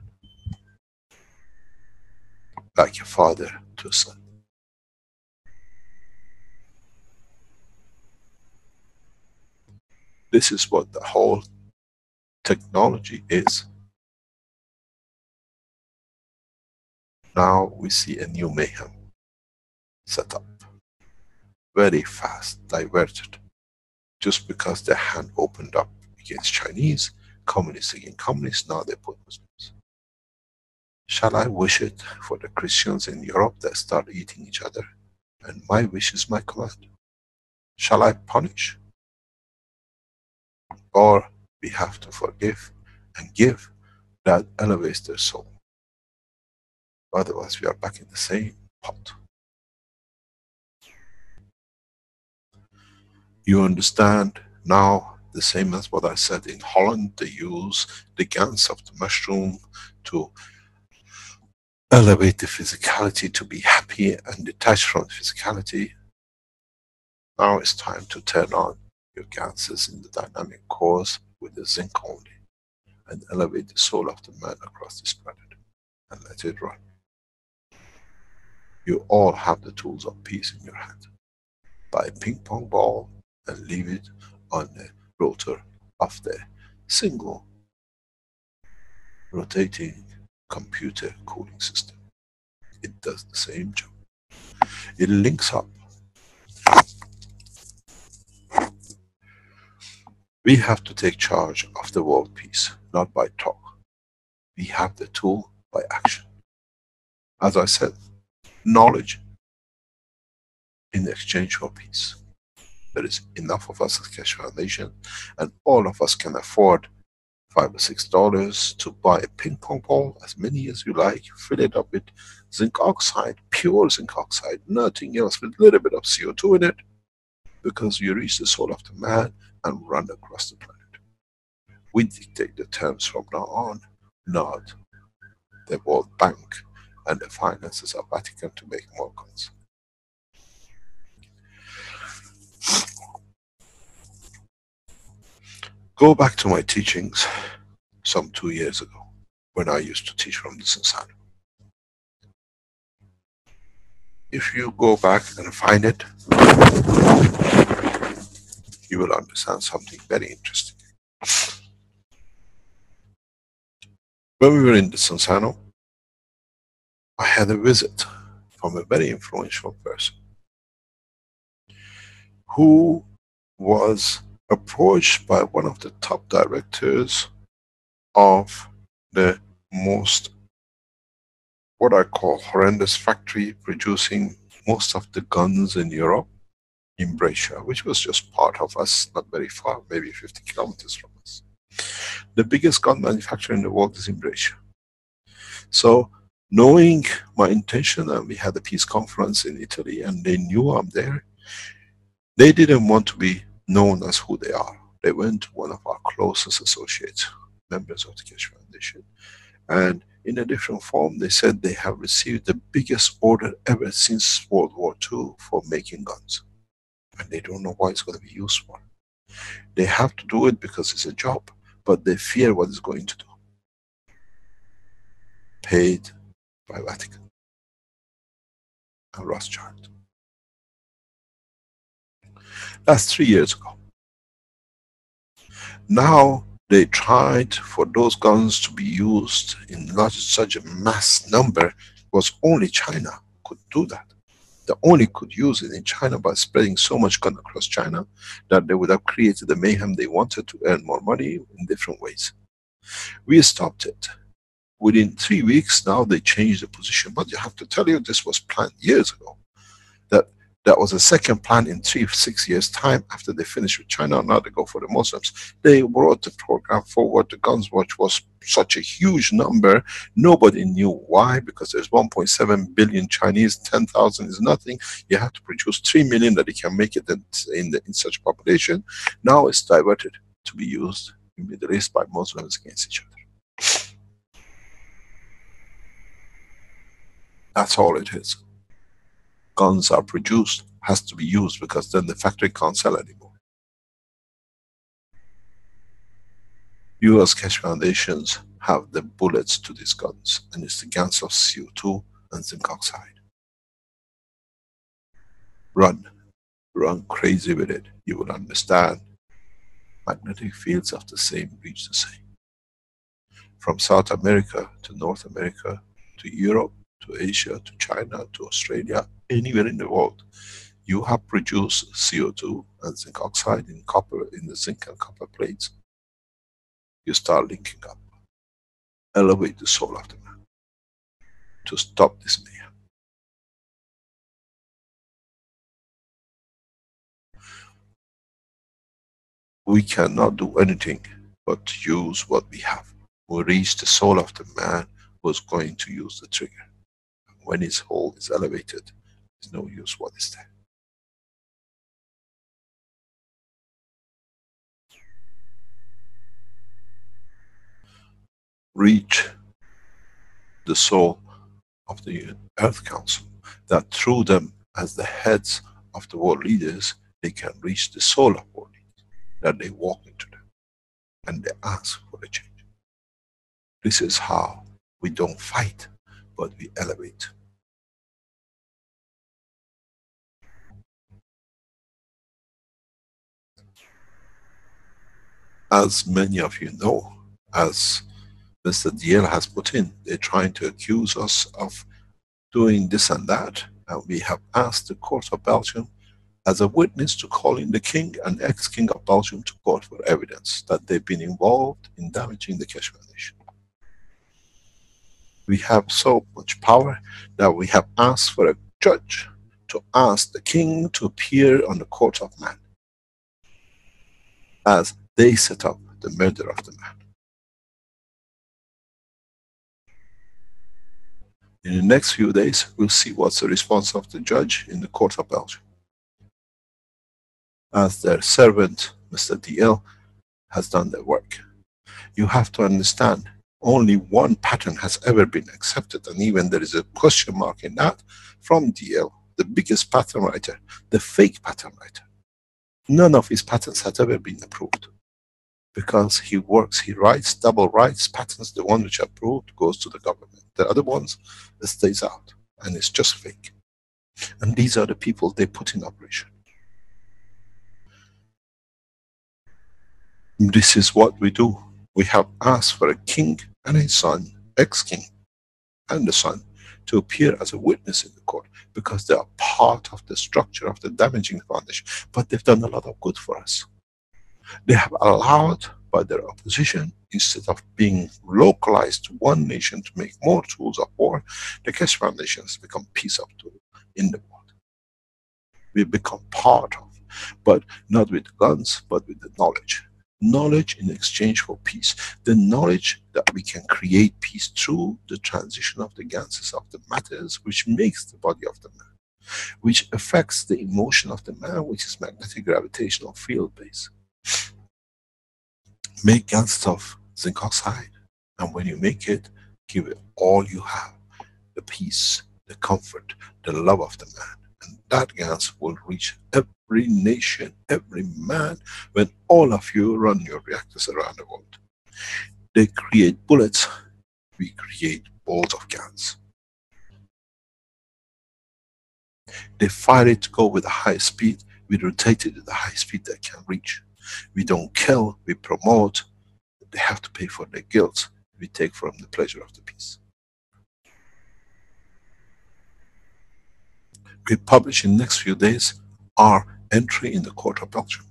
Like a father to a son. This is what the whole technology is. Now we see a new mayhem set up. Very fast, diverted. Just because their hand opened up against Chinese, communists again communists, now they put Muslims. Shall I wish it for the Christians in Europe that start eating each other? And my wish is my command. Shall I punish? Or we have to forgive and give, that elevates their soul. Otherwise we are back in the same pot. You understand now, the same as what I said in Holland, they use the gans of the mushroom to elevate the physicality, to be happy and detached from physicality. Now it's time to turn on your ganses in the dynamic cores with the zinc only, and elevate the soul of the man across this planet and let it run. You all have the tools of peace in your hand. Buy a ping pong ball and leave it on the rotor of the single rotating computer cooling system. It does the same job. It links up. We have to take charge of the world peace, not by talk. We have the tool by action. As I said, knowledge in exchange for peace. There is enough of us at Keshe Foundation, and all of us can afford $5 or $6 to buy a ping pong ball, as many as you like, fill it up with zinc oxide, pure zinc oxide, nothing else, with a little bit of CO2 in it, because you reach the soul of the man and run across the planet. We dictate the terms from now on, not the World Bank and the finances of Vatican to make more guns. Go back to my teachings some 2 years ago, when I used to teach from the Sansana. If you go back and find it, you will understand something very interesting. When we were in the Sansano, I had a visit from a very influential person who was approached by one of the top directors of the most, what I call, horrendous factory producing most of the guns in Europe, in Brescia, which was just part of us, not very far, maybe 50 kilometers from us. The biggest gun manufacturer in the world is in Brescia. So, knowing my intention, and we had a peace conference in Italy, and they knew I'm there, they didn't want to be known as who they are. They went to one of our closest associates, members of the Keshe Foundation, and in a different form, they said they have received the biggest order ever since World War II for making guns. And they don't know why it's going to be used for. They have to do it because it's a job, but they fear what it's going to do. Paid by Vatican and Rothschild. That's 3 years ago. Now they tried for those guns to be used in such a mass number. Was only China could do that. They only could use it in China by spreading so much gun across China that they would have created the mayhem they wanted to earn more money in different ways. We stopped it. Within 3 weeks now they changed the position, but you have to tell you this was planned years ago. That was a second plan in 6 years time after they finished with China. Now they go for the Muslims. They brought the program forward, the guns, which was such a huge number. Nobody knew why, because there's 1.7 billion Chinese, 10,000 is nothing. You have to produce 3 million that you can make it in such population. Now it's diverted to be used in the Middle East by Muslims against each other. That's all it is. Guns are produced, has to be used, because then the factory can't sell anymore. You as Keshe Foundations have the bullets to these guns, and it's the gans of CO2 and zinc oxide. Run crazy with it. You will understand. Magnetic fields of the same reach the same. From South America to North America to Europe to Asia to China to Australia, anywhere in the world, you have produced CO2 and zinc oxide in copper, in the zinc and copper plates. you start linking up. Elevate the soul of the man to stop this mayhem. We cannot do anything but use what we have. We reach the soul of the man who's going to use the trigger. When his soul is elevated, there's no use what is there. Reach the soul of the Earth Council, that through them, as the heads of the world leaders, they can reach the soul of world leaders, that they walk into them and they ask for a change. This is how we don't fight, but we elevate. As many of you know, as Mr. DL has put in, they're trying to accuse us of doing this and that, and we have asked the court of Belgium as a witness to call in the king and ex-king of Belgium to court for evidence that they've been involved in damaging the Keshe Foundation. We have so much power that we have asked for a judge to ask the king to appear on the court of man, as they set up the murder of the man. In the next few days, we'll see what's the response of the judge in the court of Belgium. As their servant, Mr. DL, has done their work. You have to understand, only one pattern has ever been accepted, and even there is a question mark in that, from DL, the biggest pattern writer, the fake pattern writer. None of his patterns has ever been approved. Because he works, he writes, double writes patterns, the one which approved goes to the government. The other ones, it stays out, and it's just fake. And these are the people they put in operation. This is what we do. We have asked for a king and his son, ex-king, and the son, to appear as a witness in the court, because they are part of the structure of the damaging foundation. But they've done a lot of good for us. They have allowed, by their opposition, instead of being localized to one nation to make more tools of war, the Keshe Foundation has become peace of tool in the world. We've become part of, but not with guns, but with the knowledge. Knowledge in exchange for peace. The knowledge that we can create peace through the transition of the ganses of the matters which makes the body of the man, which affects the emotion of the man, which is magnetic gravitational field base. Make gans of zinc oxide, and when you make it, give it all you have, the peace, the comfort, the love of the man, and that gans will reach every nation, every man, when all of you run your reactors around the world. They create bullets, we create balls of gans. They fire it to go with a high speed, we rotate it at the high speed they can reach. We don't kill, we promote. They have to pay for their guilt. We take from the pleasure of the peace. We publish in the next few days our entry in the court of Belgium.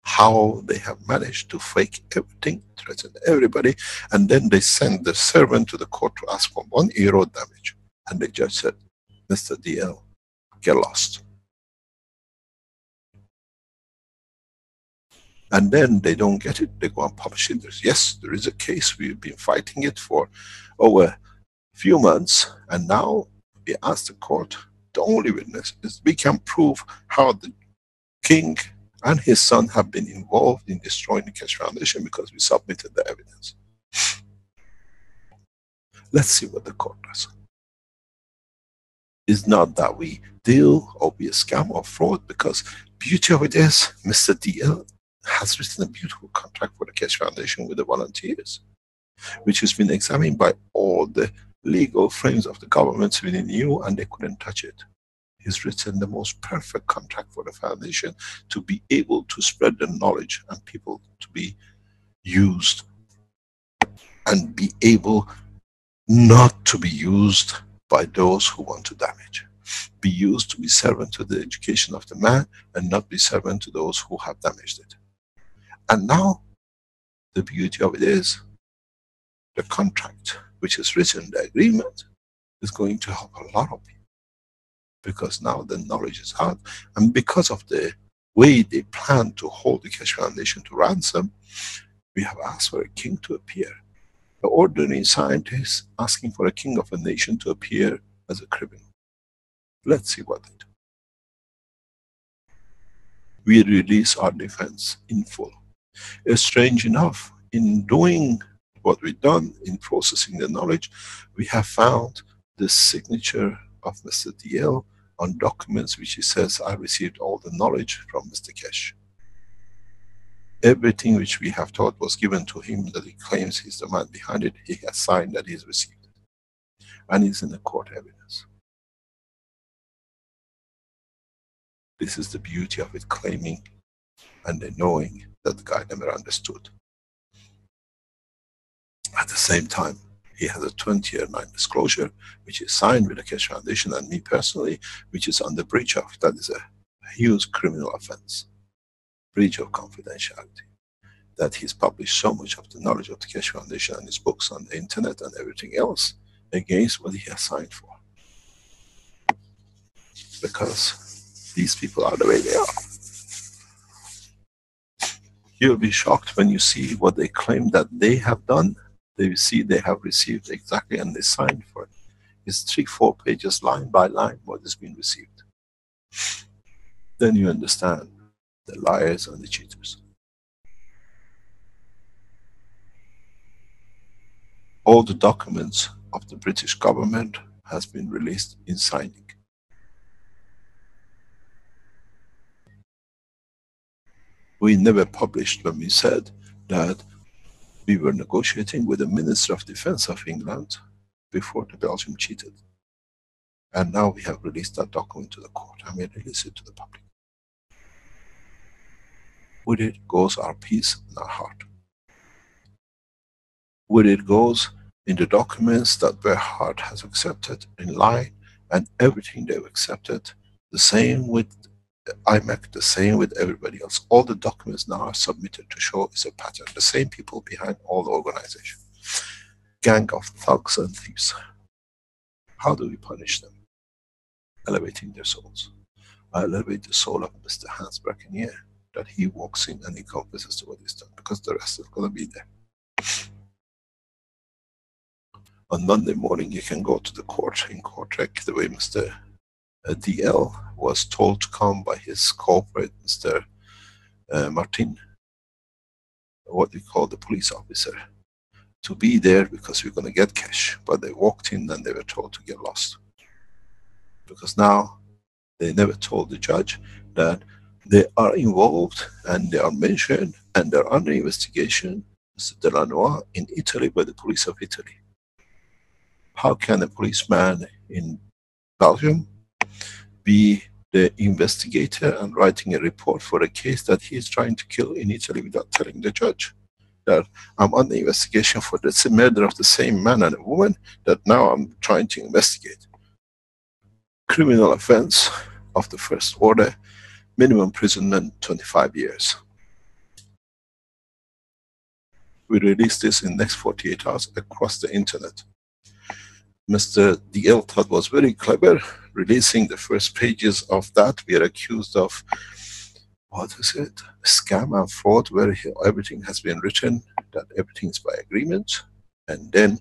How they have managed to fake everything, threaten everybody, and then they send the servant to the court to ask for €1 damage. And the judge said, Mr. DL, get lost. And then they don't get it, they go and publish it. Yes, there is a case, we've been fighting it for over a few months, and now we ask the court, the only witness is we can prove how the king and his son have been involved in destroying the Keshe Foundation, because we submitted the evidence. Let's see what the court does. It's not that we deal or be a scam or fraud, because beauty of it is, Mr. DL has written a beautiful contract for the Keshe Foundation with the volunteers, which has been examined by all the legal frames of the governments within EU, and they couldn't touch it. He's written the most perfect contract for the foundation to be able to spread the knowledge and people to be used and be able not to be used by those who want to damage. Be used to be servant to the education of the man, and not be servant to those who have damaged it. And now the beauty of it is, the contract which is written, the agreement, is going to help a lot of people. Because now the knowledge is out, and because of the way they plan to hold the Keshe Foundation to ransom, we have asked for a king to appear. The ordinary scientist asking for a king of a nation to appear as a criminal. Let's see what they do. We release our defense in full. It's strange enough, in doing what we've done, in processing the knowledge, we have found the signature of Mr. DL on documents which he says, I received all the knowledge from Mr. Keshe. Everything which we have taught was given to him, that he claims he's the man behind it, he has signed that he's received it. And it's in the court evidence. This is the beauty of it, claiming and the knowing that the guy never understood. At the same time, he has a 20-year non-disclosure, which is signed with the Keshe Foundation and me personally, which is on the breach of, that is a huge criminal offense. Breach of confidentiality. That he's published so much of the knowledge of the Keshe Foundation and his books on the internet and everything else against what he has signed for. Because these people are the way they are. You'll be shocked when you see what they claim that they have done. They see they have received exactly, and they signed for it. It's 3-4 pages, line by line, what has been received. Then you understand the liars and the cheaters. All the documents of the British government has been released in signing. We never published when we said that we were negotiating with the Minister of Defense of England before the Belgium cheated. And now we have released that document to the court and we release it to the public. With it goes our peace and our heart. With it goes in the documents that Berhard has accepted in line, and everything they've accepted, the same with IMEC, the same with everybody else. All the documents now are submitted to show it's a pattern. The same people behind all the organization. Gang of thugs and thieves. How do we punish them? Elevating their souls. I elevate the soul of Mr. Hans Brackenier, that he walks in and he confesses to what he's done, because the rest is going to be there. On Monday morning you can go to the court in Kortrijk, the way Mr. DL was told to come by his corporate, Mr. Martin, what we call the police officer, to be there because we're going to get cash. But they walked in and they were told to get lost. Because now they never told the judge that they are involved and they are mentioned and they're under investigation, Mr. Delanois, in Italy by the police of Italy. How can a policeman in Belgium be the investigator and writing a report for a case that he is trying to kill in Italy without telling the judge that I'm on the investigation for the murder of the same man and a woman that now I'm trying to investigate? Criminal offense of the first order, minimum imprisonment 25 years. We release this in the next 48 hours across the internet. Mr. DL thought was very clever, releasing the first pages of that. We are accused of, what is it, scam and fraud, where everything has been written, that everything is by agreement, and then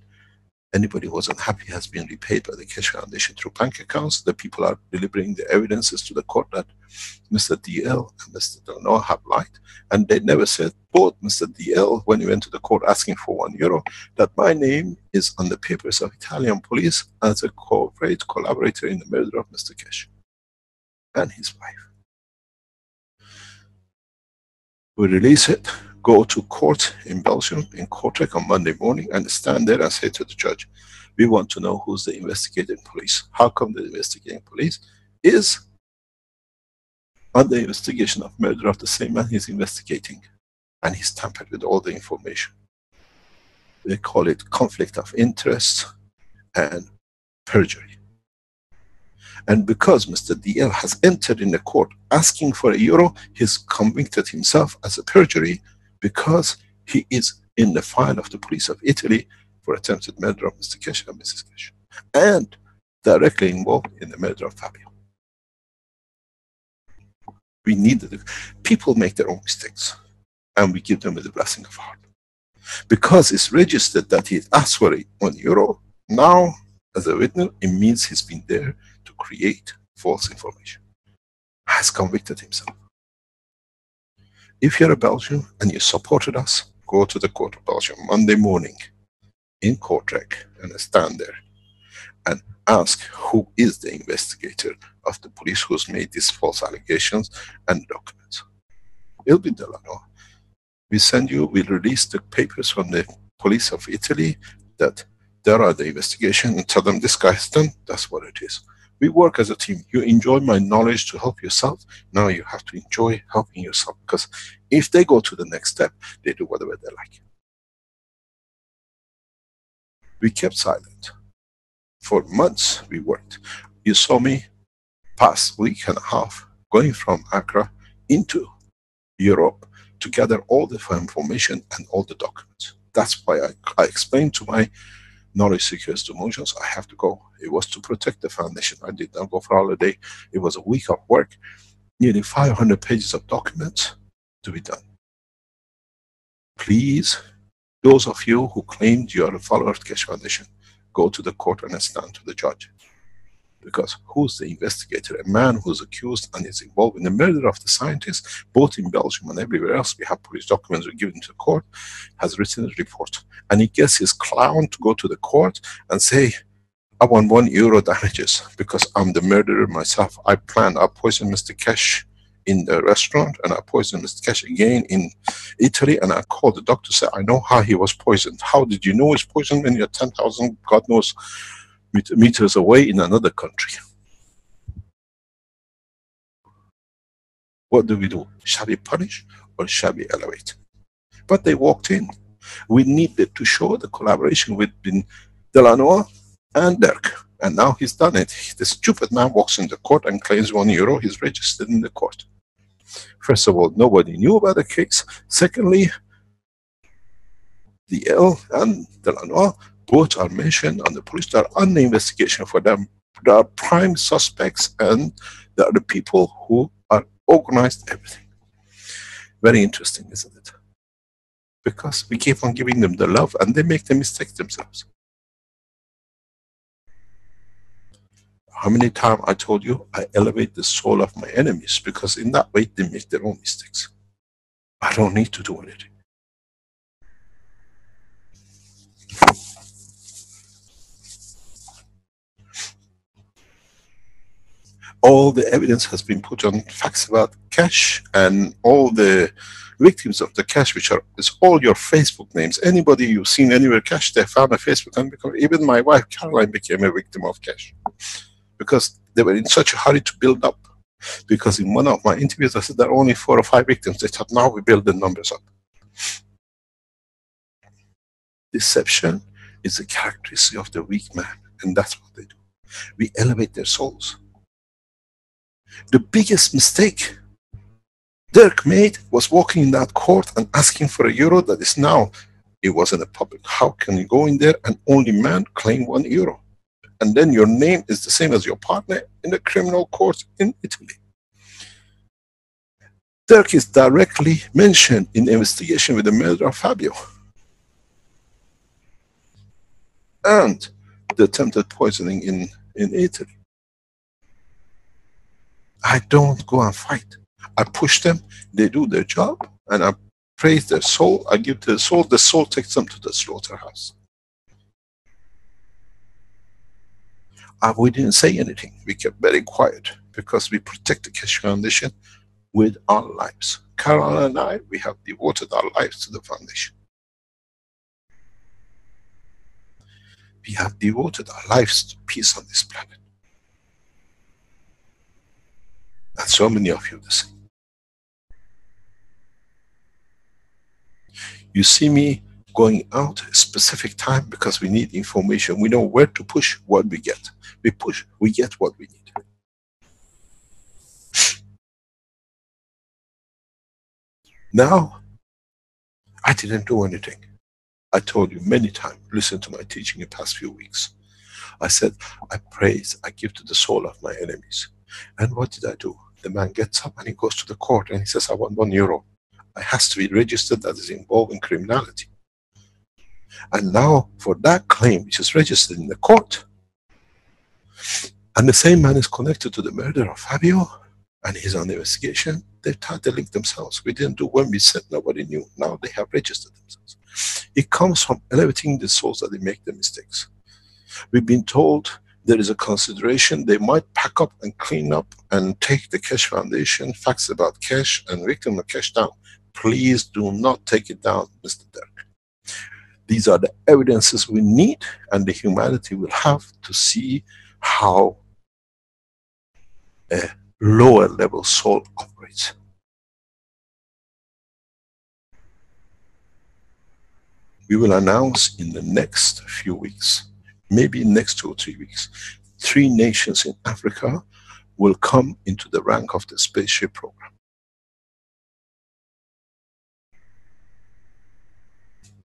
anybody who was unhappy has been repaid by the Keshe Foundation through bank accounts. The people are delivering the evidences to the court that Mr. DL and Mr. Delanois have lied, and they never said, both Mr. DL, when he went to the court asking for €1, that my name is on the papers of Italian police as a corporate collaborator in the murder of Mr. Keshe and his wife. We release it, go to court in Belgium, in Kortrijk on Monday morning, and stand there and say to the judge, we want to know who's the investigating police. How come the investigating police is on the investigation of murder of the same man he's investigating, and he's tampered with all the information. They call it conflict of interest and perjury. And because Mr. DL has entered in the court asking for €1, he's convicted himself as a perjury, because he is in the file of the police of Italy for attempted murder of Mr. Keshe and Mrs. Keshe, and directly involved in the murder of Fabio. We need it. People make their own mistakes, and we give them with the blessing of heart. Because it's registered that he asked for €1, now, as a witness, it means he's been there to create false information. Has convicted himself. If you're a Belgian and you supported us, go to the court of Belgium Monday morning in Kortrijk and stand there and ask who is the investigator of the police who's made these false allegations and documents. It'll be Delano. We send you, we release the papers from the police of Italy that there are the investigation, and tell them this guy's done, that's what it is. We work as a team. You enjoy my knowledge to help yourself, now you have to enjoy helping yourself, because if they go to the next step, they do whatever they like. We kept silent. For months we worked. You saw me past week and a half going from Accra into Europe to gather all the information and all the documents. That's why I explained to my knowledge seekers, to Mojans, I have to go. It was to protect the foundation. I did not go for holiday. It was a week of work, nearly 500 pages of documents to be done. Please, those of you who claimed you are a follower of Keshe Foundation, go to the court and stand to the judge. Because who's the investigator? A man who's accused and is involved in the murder of the scientists, both in Belgium and everywhere else. We have police documents we given to the court, has written a report. And he gets his clown to go to the court and say, I want €1 damages because I'm the murderer myself. I poisoned Mr. Keshe in the restaurant, and I poisoned Mr. Keshe again in Italy, and I called the doctor, say, I know how he was poisoned. How did you know he's poisoned when you're 10,000, God knows, meters away in another country? What do? Shall we punish or shall we elevate? But they walked in. We needed to show the collaboration between Delano and Dirk, and now he's done it. The stupid man walks in the court and claims €1. He's registered in the court. First of all, nobody knew about the case. Secondly, DL and Delano both are mentioned on the police. They are under investigation for them. They are prime suspects, and they are the people who are organized everything. Very interesting, isn't it? Because we keep on giving them the love and they make the mistakes themselves. How many times I told you I elevate the soul of my enemies, because in that way they make their own mistakes. I don't need to do anything. All the evidence has been put on facts about Keshe, and all the victims of the Keshe, which are, it's all your Facebook names. Anybody you've seen anywhere Keshe, they found a Facebook, and because even my wife Caroline became a victim of Keshe, because they were in such a hurry to build up. Because in one of my interviews I said there are only 4 or 5 victims. They thought now we build the numbers up. Deception is a characteristic of the weak man, and that's what they do. We elevate their souls. The biggest mistake Dirk made was walking in that court and asking for €1 that is now, it wasn't a public. How can you go in there and only man claim €1? And then your name is the same as your partner in the criminal court in Italy. Dirk is directly mentioned in the investigation with the murder of Fabio. And the attempted poisoning in Italy. I don't go and fight. I push them, they do their job, and I praise their soul. I give the soul takes them to the slaughterhouse. We didn't say anything. We kept very quiet because we protect the Keshe Foundation with our lives. Carol and I, we have devoted our lives to the foundation. We have devoted our lives to peace on this planet. And so many of you the same. You see me going out a specific time because we need information. We know where to push, what we get. We push, we get what we need. Now, I didn't do anything. I told you many times, listen to my teaching in the past few weeks. I said, I praise, I give to the soul of my enemies. And what did I do? The man gets up and he goes to the court and he says, I want €1. It has to be registered that is involved in criminality. And now for that claim, which is registered in the court, and the same man is connected to the murder of Fabio, and he's on the investigation, they've tried to link themselves. We didn't do when we said nobody knew. Now they have registered themselves. It comes from elevating the souls that they make the mistakes. We've been told there is a consideration, they might pack up and clean up and take the Keshe Foundation facts about Keshe and victim of Keshe down. Please do not take it down, Mr. Dirk. These are the evidences we need and the humanity will have to see how a lower level soul operates. We will announce in the next few weeks, maybe next 2 or 3 weeks, 3 nations in Africa will come into the rank of the spaceship program.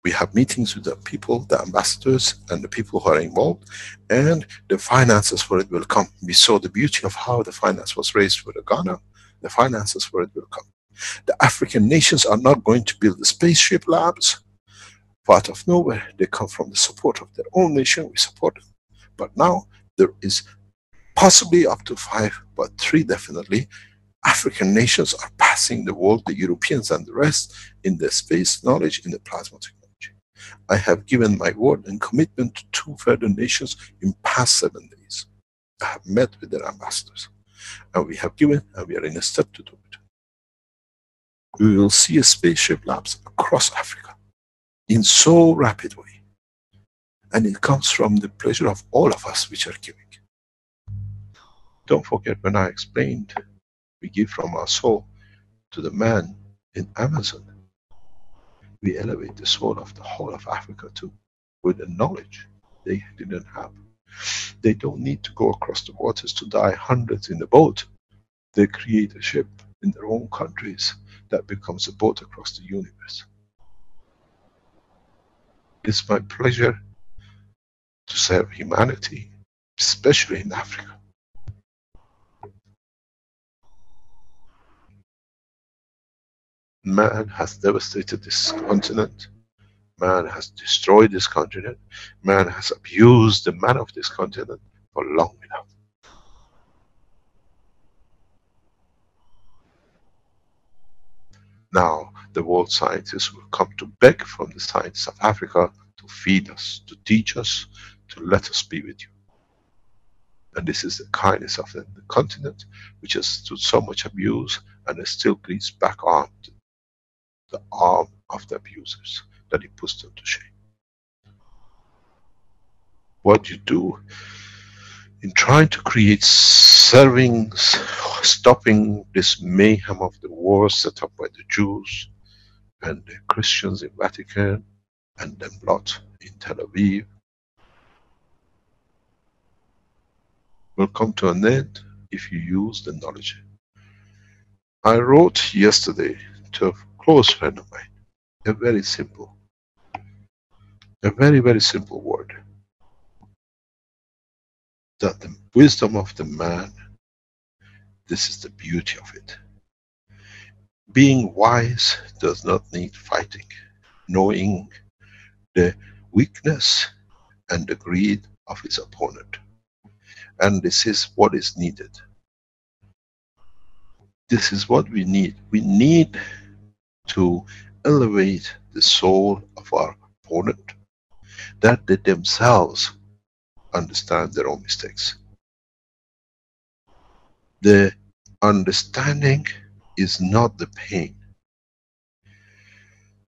We have meetings with the people, the ambassadors and the people who are involved, and the finances for it will come. We saw the beauty of how the finance was raised for the Ghana. The finances for it will come. The African nations are not going to build the spaceship labs out of nowhere. They come from the support of their own nation. We support them. But now there is possibly up to 5, but 3 definitely. African nations are passing the world, the Europeans and the rest, in the space knowledge, in the plasma technology. I have given my word and commitment to 2 further nations in past 7 days. I have met with their ambassadors. And we have given, and we are in a step to do it. We will see a spaceship labs across Africa in so rapid way. And it comes from the pleasure of all of us which are giving. Don't forget when I explained, we give from our soul to the man in Amazon. We elevate the soul of the whole of Africa too, with the knowledge they didn't have. They don't need to go across the waters to die hundreds in the boat. They create a ship in their own countries that becomes a boat across the universe. It's my pleasure to serve humanity, especially in Africa. Man has devastated this continent. Man has destroyed this continent. Man has abused the man of this continent for long enough. Now the world scientists will come to beg from the scientists of Africa to feed us, to teach us, to let us be with you. And this is the kindness of the continent, which has stood so much abuse and it still bleeds back on the arm of the abusers, that he puts them to shame. What you do in trying to create servings, stopping this mayhem of the war set up by the Jews and the Christians in Vatican and then blood in Tel Aviv, will come to an end if you use the knowledge. I wrote yesterday to a close friend of mine, a very simple, a very, very simple word. That the wisdom of the man, this is the beauty of it. Being wise does not need fighting, knowing the weakness and the greed of his opponent. And this is what is needed. This is what we need. We need to elevate the soul of our opponent, that they themselves understand their own mistakes. The understanding is not the pain.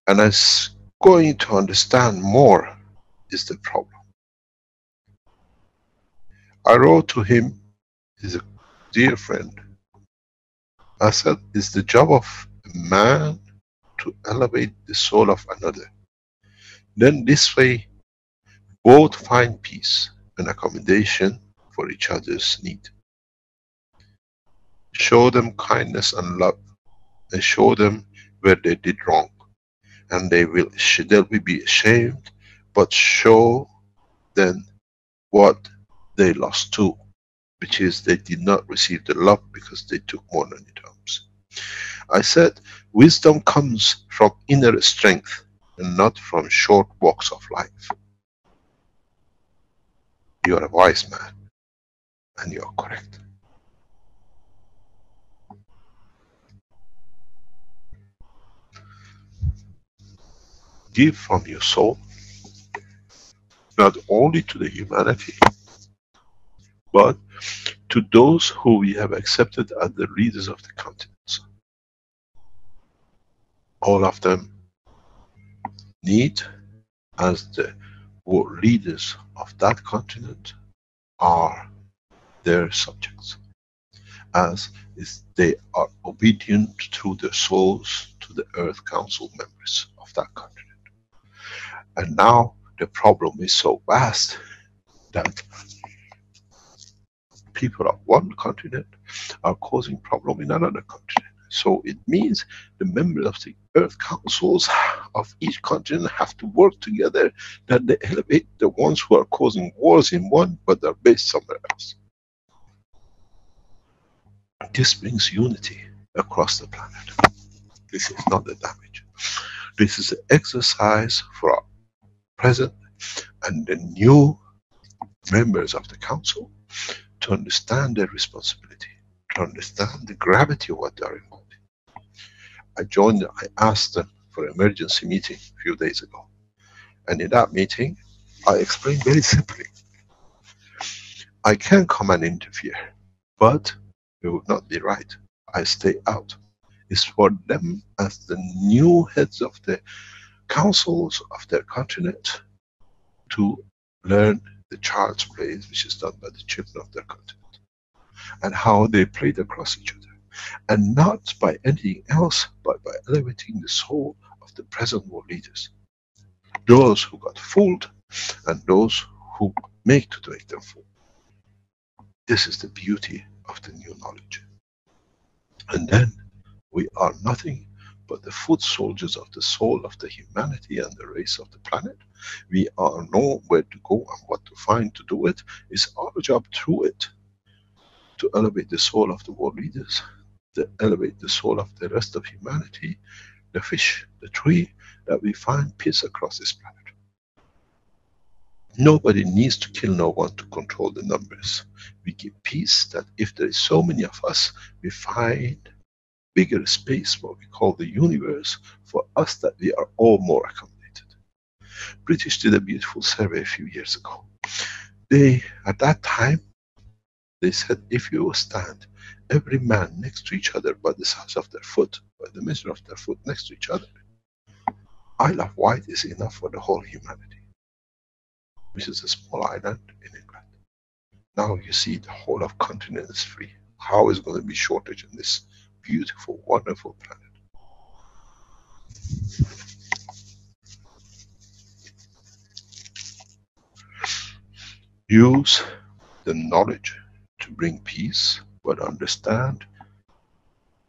And as going to understand more is the problem. I wrote to him, he's a dear friend. I said, it's the job of a man to elevate the soul of another. Then this way, both find peace and accommodation for each other's need. Show them kindness and love, and show them where they did wrong. and they'll be ashamed, but show then what they lost too, which is they did not receive the love because they took more than it comes. I said, wisdom comes from inner strength and not from short walks of life. You are a wise man, and you are correct. Give from your soul, not only to the humanity, but to those who we have accepted as the leaders of the continents. All of them need, as the world leaders of that continent, are their subjects, as is they are obedient through their souls to the Earth Council members of that continent. And now the problem is so vast that people of one continent are causing problem in another continent. So it means the members of the Earth Councils of each continent have to work together, that they elevate the ones who are causing wars in one, but are based somewhere else. This brings unity across the planet. This is not the damage. This is an exercise for our present and the new members of the Council to understand their responsibility, to understand the gravity of what they are involved in. I asked them for an emergency meeting a few days ago. And in that meeting, I explained very simply, I can come and interfere, but it would not be right. I stay out. It's for them as the new heads of the councils of their continent to learn the child's play, which is done by the children of their continent, and how they played across each other. And not by anything else, but by elevating the soul of the present world leaders. Those who got fooled, and those who make them fool. This is the beauty of the new knowledge. And then we are nothing but the foot soldiers of the soul of the humanity and the race of the planet. We are know where to go and what to find to do it. It's our job through it to elevate the soul of the world leaders, to elevate the soul of the rest of humanity, the fish, the tree, that we find peace across this planet. Nobody needs to kill no one to control the numbers. We give peace that if there is so many of us, we find bigger space, what we call the universe, for us, that we are all more accommodated. British did a beautiful survey a few years ago. They, at that time, they said, if you stand every man next to each other by the size of their foot, by the measure of their foot next to each other, Isle of Wight is enough for the whole humanity, which is a small island in England. Now you see the whole of continent is free. How is going to be shortage in this beautiful, wonderful planet? Use the knowledge to bring peace, but understand,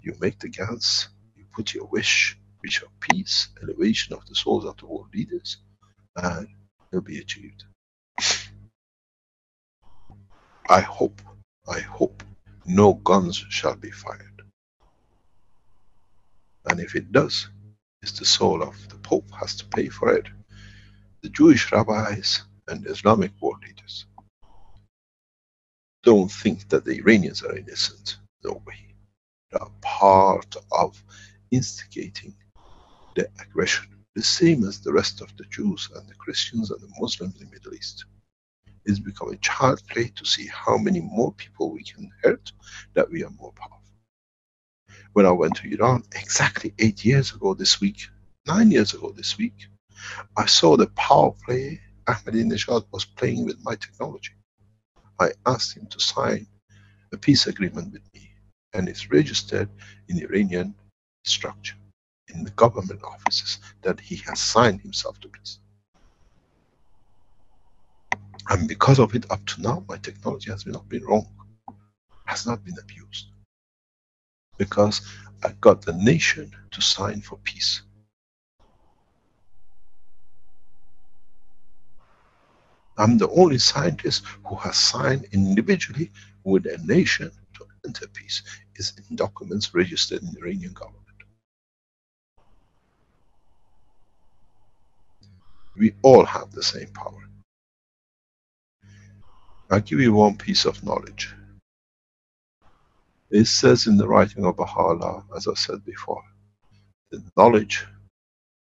you make the Gans, you put your wish of peace, elevation of the souls of the world leaders, and it'll be achieved. I hope no guns shall be fired. And if it does, it's the soul of the Pope has to pay for it. The Jewish rabbis and the Islamic world leaders. Don't think that the Iranians are innocent. No way. They are part of instigating the aggression. The same as the rest of the Jews and the Christians and the Muslims in the Middle East. It's become a child play to see how many more people we can hurt, that we are more powerful. When I went to Iran, exactly 8 years ago this week, 9 years ago this week, I saw the power play Ahmadinejad was playing with my technology. I asked him to sign a peace agreement with me, and it's registered in Iranian structure, in the government offices, that he has signed himself to peace. And because of it, up to now, my technology has not been wrong, has not been abused. Because I got the nation to sign for peace. I'm the only scientist who has signed individually with a nation to enter peace. It's in documents registered in the Iranian government. We all have the same power. I'll give you one piece of knowledge. It says in the writing of Baha'u'llah, as I said before, the knowledge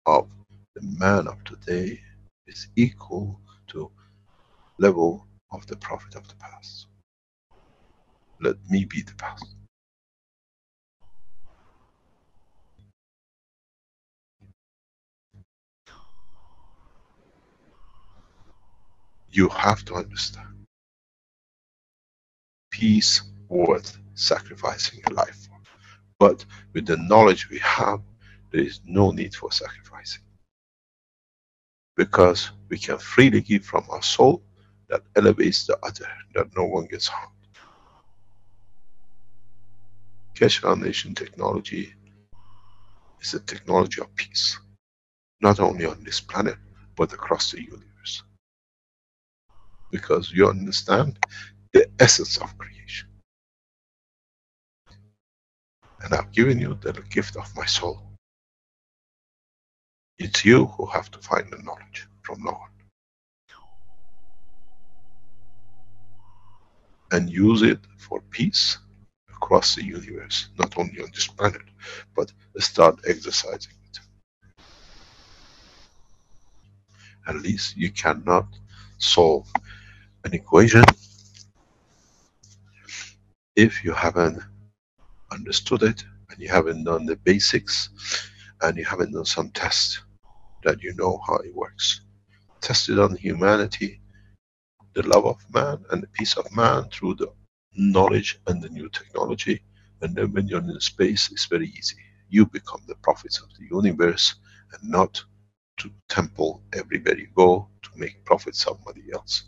of the man of today is equal to level of the Prophet of the past. Let me be the past. You have to understand. Peace worth sacrificing a life for. But with the knowledge we have, there is no need for sacrificing. Because we can freely give from our soul that elevates the other, that no one gets harmed. Keshe Foundation technology is a technology of peace. Not only on this planet, but across the universe. Because you understand the essence of creation. And I've given you the gift of my soul. It's you who have to find the knowledge from now on. And use it for peace across the universe, not only on this planet, but start exercising it. At least you cannot solve an equation if you haven't understood it, and you haven't done the basics, and you haven't done some tests that you know how it works. Test it on humanity, the love of man and the peace of man through the knowledge and the new technology, and then when you're in space, it's very easy. You become the prophets of the universe, and not to temple everywhere you go to make profit somebody else.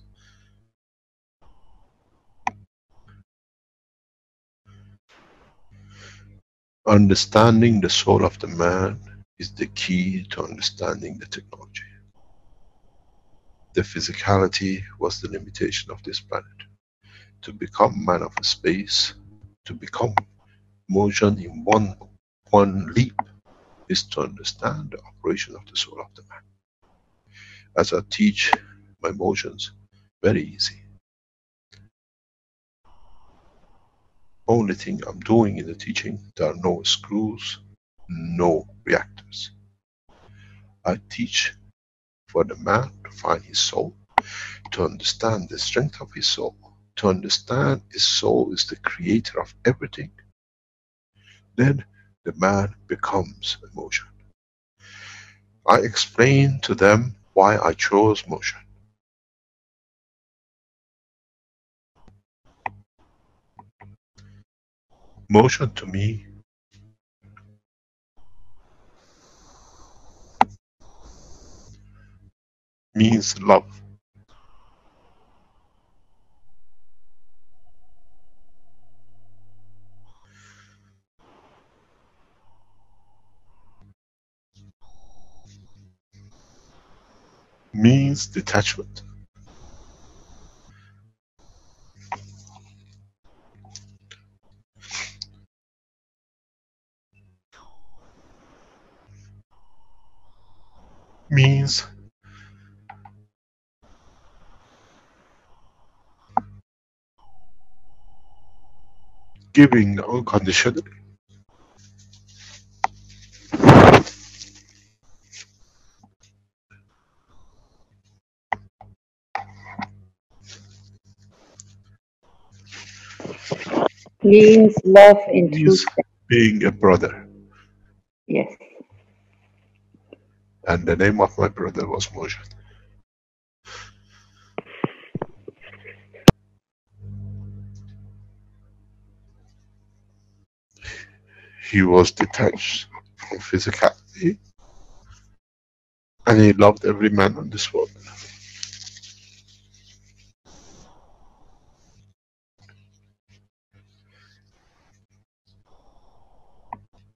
Understanding the soul of the man is the key to understanding the technology. The physicality was the limitation of this planet. To become man of space, to become motion in one leap, is to understand the operation of the soul of the man. As I teach my motions, very easy. Only thing I'm doing in the teaching, there are no screws, no reactors. I teach for the man to find his soul, to understand the strength of his soul, to understand his soul is the creator of everything. Then the man becomes emotion. I explain to them why I chose motion. Motion to me means love. Means detachment. Means giving unconditionally. Means love in Means truth. being a brother. Yes. And the name of my brother was Motion. He was detached from physicality, and he loved every man on this world.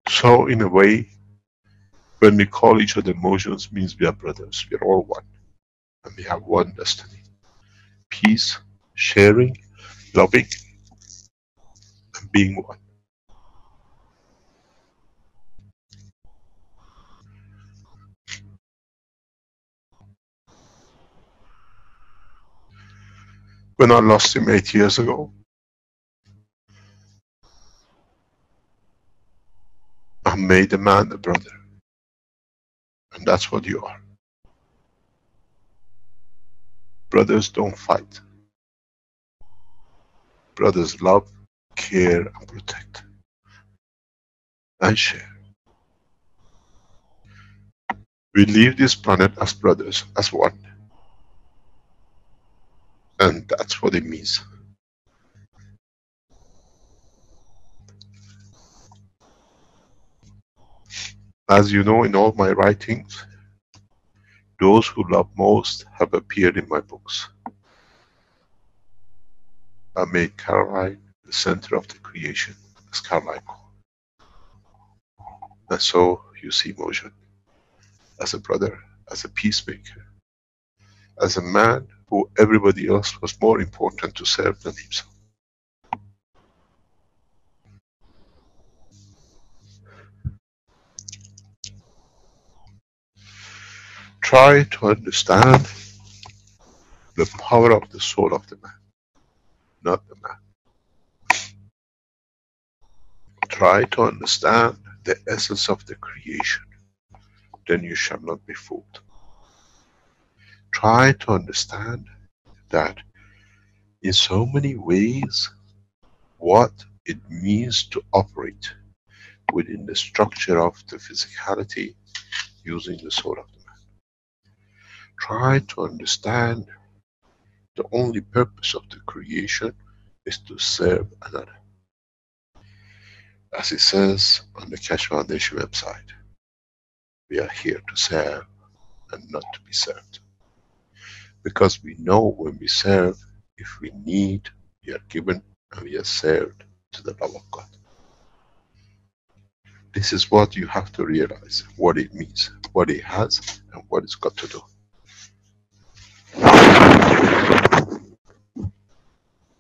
So in a way, when we call each other Motions, means we are brothers, we are all one, and we have one destiny. peace, sharing, loving, and being one. When I lost him 8 years ago, I made a man a brother. And that's what you are. Brothers don't fight. Brothers love, care, and protect. And share. We leave this planet as brothers, as one. And that's what it means. As you know, in all my writings, those who love most have appeared in my books. I made Caroline the center of the creation, as Caroline called. And so you see Mojan as a brother, as a peacemaker, as a man who everybody else was more important to serve than himself. Try to understand the power of the soul of the man, not the man. Try to understand the essence of the creation, then you shall not be fooled. Try to understand that in so many ways what it means to operate within the structure of the physicality using the soul of the man. Try to understand the only purpose of the creation is to serve another. As it says on the Keshe Foundation website, we are here to serve and not to be served. Because we know when we serve, if we need, we are given and we are served to the love of God. This is what you have to realize, what it means, what it has, and what it's got to do.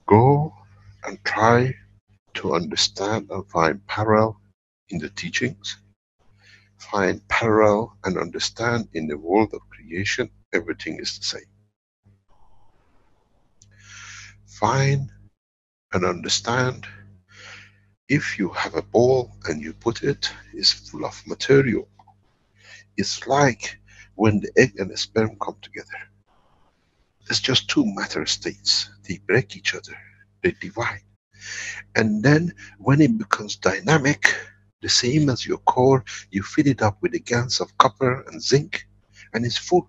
Go and try to understand and find parallel in the teachings. Find parallel and understand in the world of creation, everything is the same. Find and understand, if you have a ball and you put it's full of material. It's like when the egg and the sperm come together. It's just two matter states. They break each other, they divide. And then when it becomes dynamic, the same as your core, you fill it up with the GANs of copper and zinc, and it's full.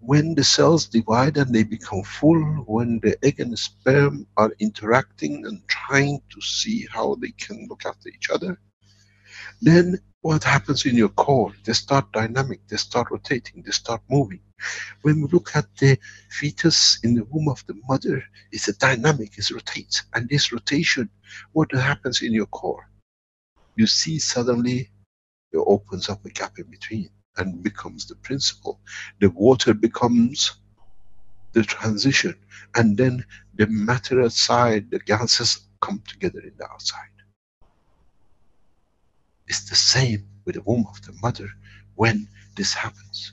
When the cells divide and they become full, when the egg and the sperm are interacting and trying to see how they can look after each other, then what happens in your core? They start dynamic, they start rotating, they start moving. When we look at the fetus in the womb of the mother, it's a dynamic, it rotates. And this rotation, what happens in your core? You see suddenly it opens up a gap in between and becomes the principle. The water becomes the transition, and then the matter outside, the gases come together in the outside. It's the same with the womb of the mother when this happens.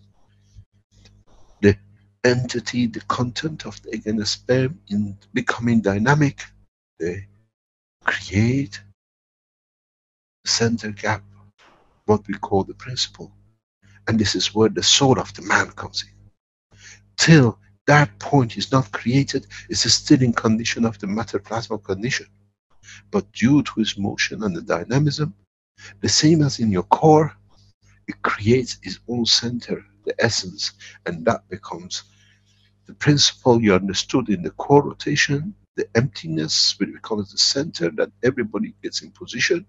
The entity, the content of the egg and the sperm in becoming dynamic, they create the center gap, what we call the principle. And this is where the soul of the man comes in. Till that point is not created, it's still in condition of the matter plasma condition. But due to its motion and the dynamism, the same as in your core, it creates its own center, the essence, and that becomes the principle you understood in the core rotation, the emptiness, which we call it the center, that everybody gets in position.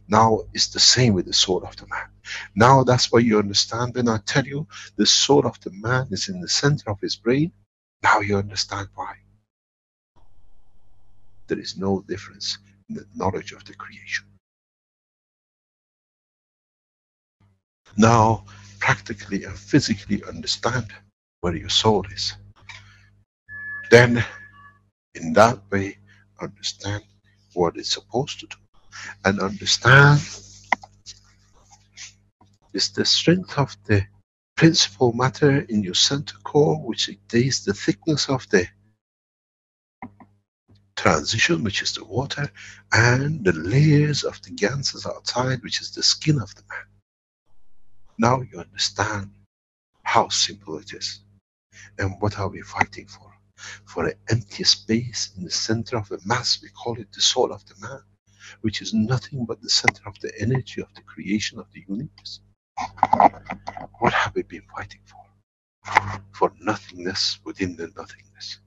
Now it's the same with the soul of the man. Now that's why you understand when I tell you the soul of the man is in the center of his brain. Now you understand why. There is no difference in the knowledge of the creation. Now practically and physically understand where your soul is. Then, in that way, understand what it's supposed to do. And understand is the strength of the principal matter in your center core, which dictates the thickness of the transition, which is the water, and the layers of the ganses outside, which is the skin of the man. Now you understand how simple it is. And what are we fighting for? For an empty space in the center of a mass, we call it the soul of the man, which is nothing but the center of the energy of the creation of the universe. What have we been fighting for? For nothingness within the nothingness.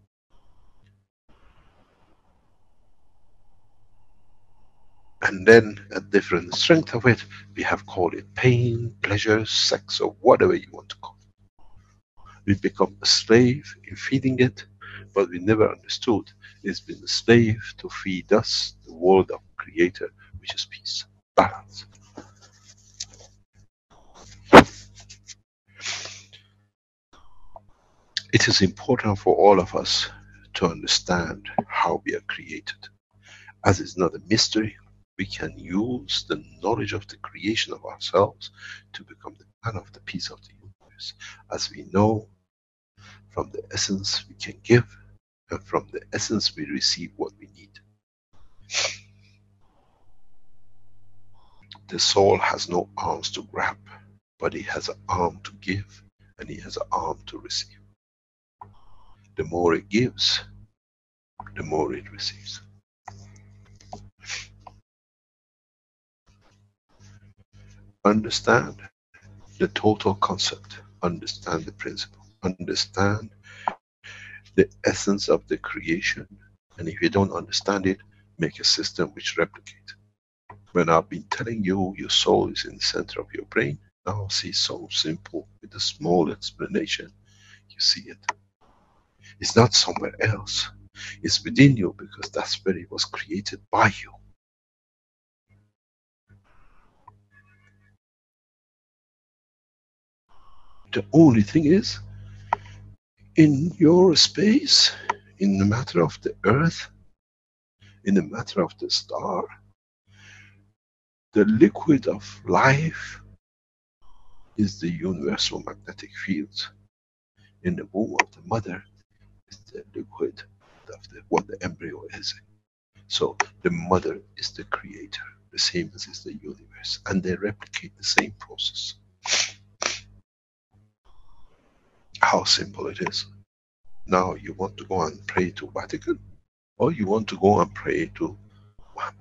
And then a different strength of it, we have called it pain, pleasure, sex, or whatever you want to call it. We become a slave in feeding it, but we never understood it's been a slave to feed us the world of Creator, which is peace, balance. It is important for all of us to understand how we are created. As it's not a mystery, we can use the knowledge of the creation of ourselves to become the man of the peace of the universe. As we know, from the essence we can give, and from the essence we receive what we need. The soul has no arms to grab, but it has an arm to give, and it has an arm to receive. The more it gives, the more it receives. Understand the total concept, understand the principle, understand the essence of the creation, and if you don't understand it, make a system which replicates. When I've been telling you your soul is in the center of your brain, now see, so simple with a small explanation, you see it. It's not somewhere else, it's within you, because that's where it was created by you. The only thing is, in your space, in the matter of the earth, in the matter of the star, the liquid of life is the universal magnetic field. In the womb of the mother is the liquid of what the embryo is. So the mother is the creator, the same as is the universe, and they replicate the same process. How simple it is. Now you want to go and pray to Vatican, or you want to go and pray to Muhammad.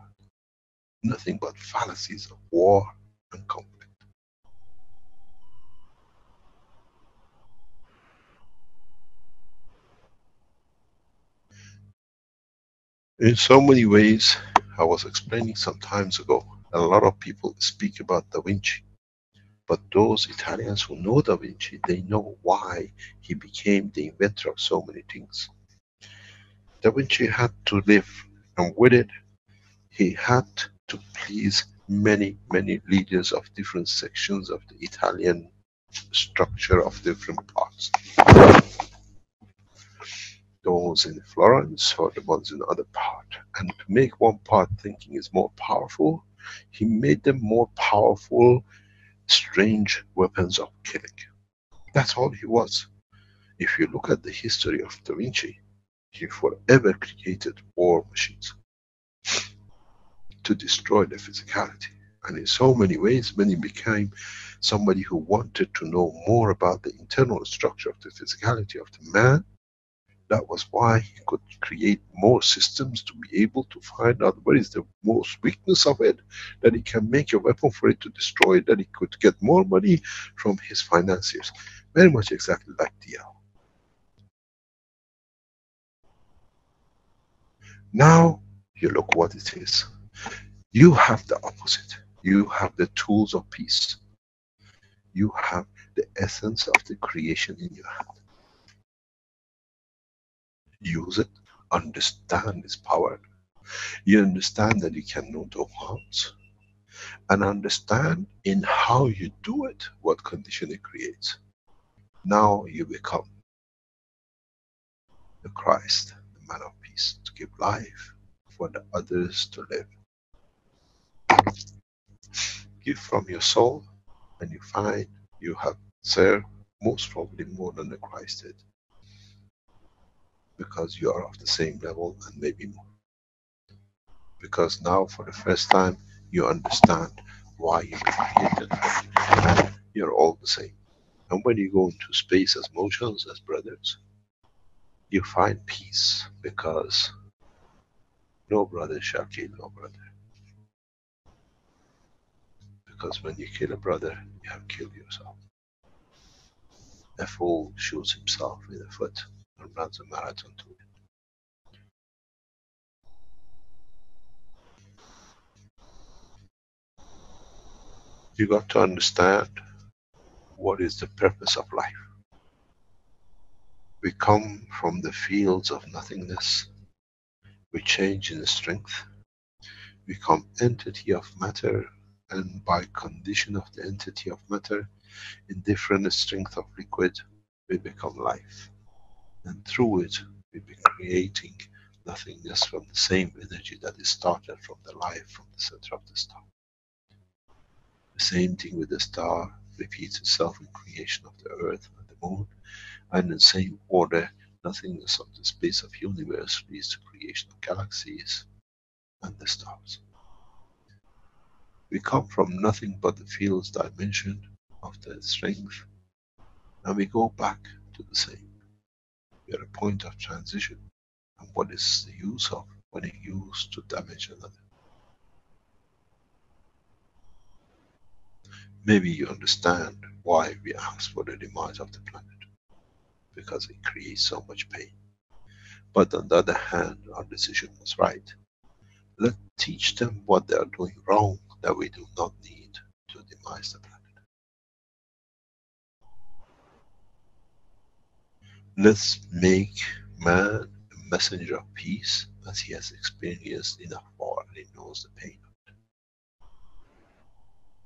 Nothing but fallacies of war and conflict. In so many ways, I was explaining some times ago, a lot of people speak about Da Vinci. But those Italians who know Da Vinci, they know why he became the inventor of so many things. Da Vinci had to live, and with it, he had to please many, many leaders of different sections of the Italian structure of different parts. The ones in Florence or the ones in the other part. And to make one part thinking is more powerful, he made them more powerful, strange weapons of killing. That's all he was. If you look at the history of Da Vinci, he forever created war machines to destroy the physicality. And in so many ways, when he became somebody who wanted to know more about the internal structure of the physicality of the man, that was why he could create more systems to be able to find out what is the most weakness of it, that he can make a weapon for it to destroy it, that he could get more money from his financiers. Very much exactly like DL. Now, you look what it is. You have the opposite. You have the tools of peace. You have the essence of the creation in your hand. Use it, understand its power. You understand that you can know no harms. And understand in how you do it, what condition it creates. Now you become the Christ, the man of peace, to give life for the others to live. Give from your soul, and you find you have served most probably more than the Christ did, because you are of the same level and maybe more. Because now for the first time you understand why you were created, and you're all the same. And when you go into space as motions, as brothers, you find peace, because no brother shall kill no brother. Because when you kill a brother, you have killed yourself. A fool shoots himself with a foot and runs a marathon to it. You got to understand what is the purpose of life. We come from the fields of nothingness. We change in strength. We become entity of matter, and by condition of the entity of matter, in different strength of liquid, we become life. And through it, we be creating nothingness from the same energy that is started from the life from the center of the star. The same thing with the star repeats itself in creation of the earth and the moon, and in the same order, nothingness of the space of universe leads to creation of galaxies and the stars. We come from nothing but the fields dimension of the strength, and we go back to the same. We are a point of transition, and what is the use of when it used to damage another? Maybe you understand why we ask for the demise of the planet, because it creates so much pain. But on the other hand, our decision was right. Let's teach them what they are doing wrong, that we do not need to demise the planet. Let's make man a messenger of peace, as he has experienced enough war and he knows the pain of it.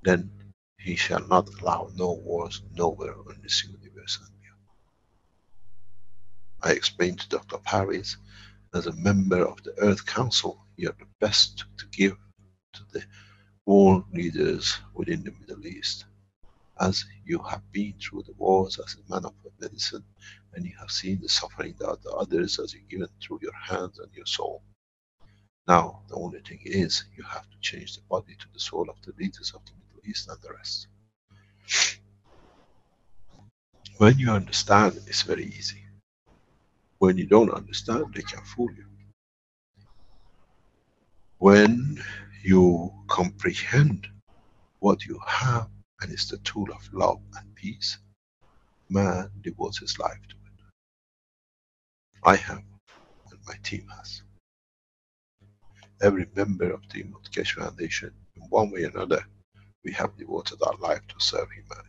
Then he shall not allow no wars nowhere on this universe and beyond. I explained to Dr. Paris, as a member of the Earth Council, you're the best to give to the world leaders within the Middle East, as you have been through the wars as a man of medicine, and you have seen the suffering that the others has given through your hands and your soul. Now the only thing is, you have to change the body to the soul of the leaders of the Middle East and the rest. When you understand, it's very easy. When you don't understand, they can fool you. When you comprehend what you have, and it's the tool of love and peace, man devotes his life to it. I have, and my team has. Every member of the Keshe Foundation, in one way or another, we have devoted our life to serve humanity.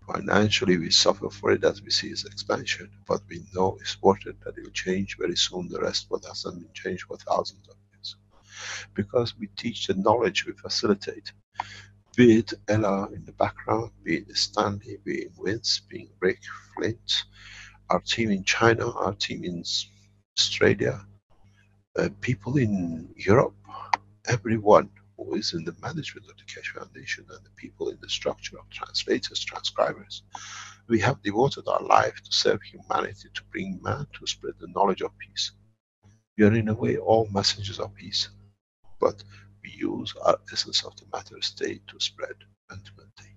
Financially we suffer for it as we see its expansion, but we know it's worth it, that it will change very soon the rest what hasn't been changed for thousands of years. Because we teach the knowledge, we facilitate. Be it Ella in the background, be it Stanley, be it Vince, being Rick, Flint, our team in China, our team in Australia, people in Europe, everyone who is in the management of the Keshe Foundation, and the people in the structure of translators, transcribers. We have devoted our life to serve humanity, to bring man to spread the knowledge of peace. We are in a way all messengers of peace, but we use our essence of the matter state to spread and to maintain.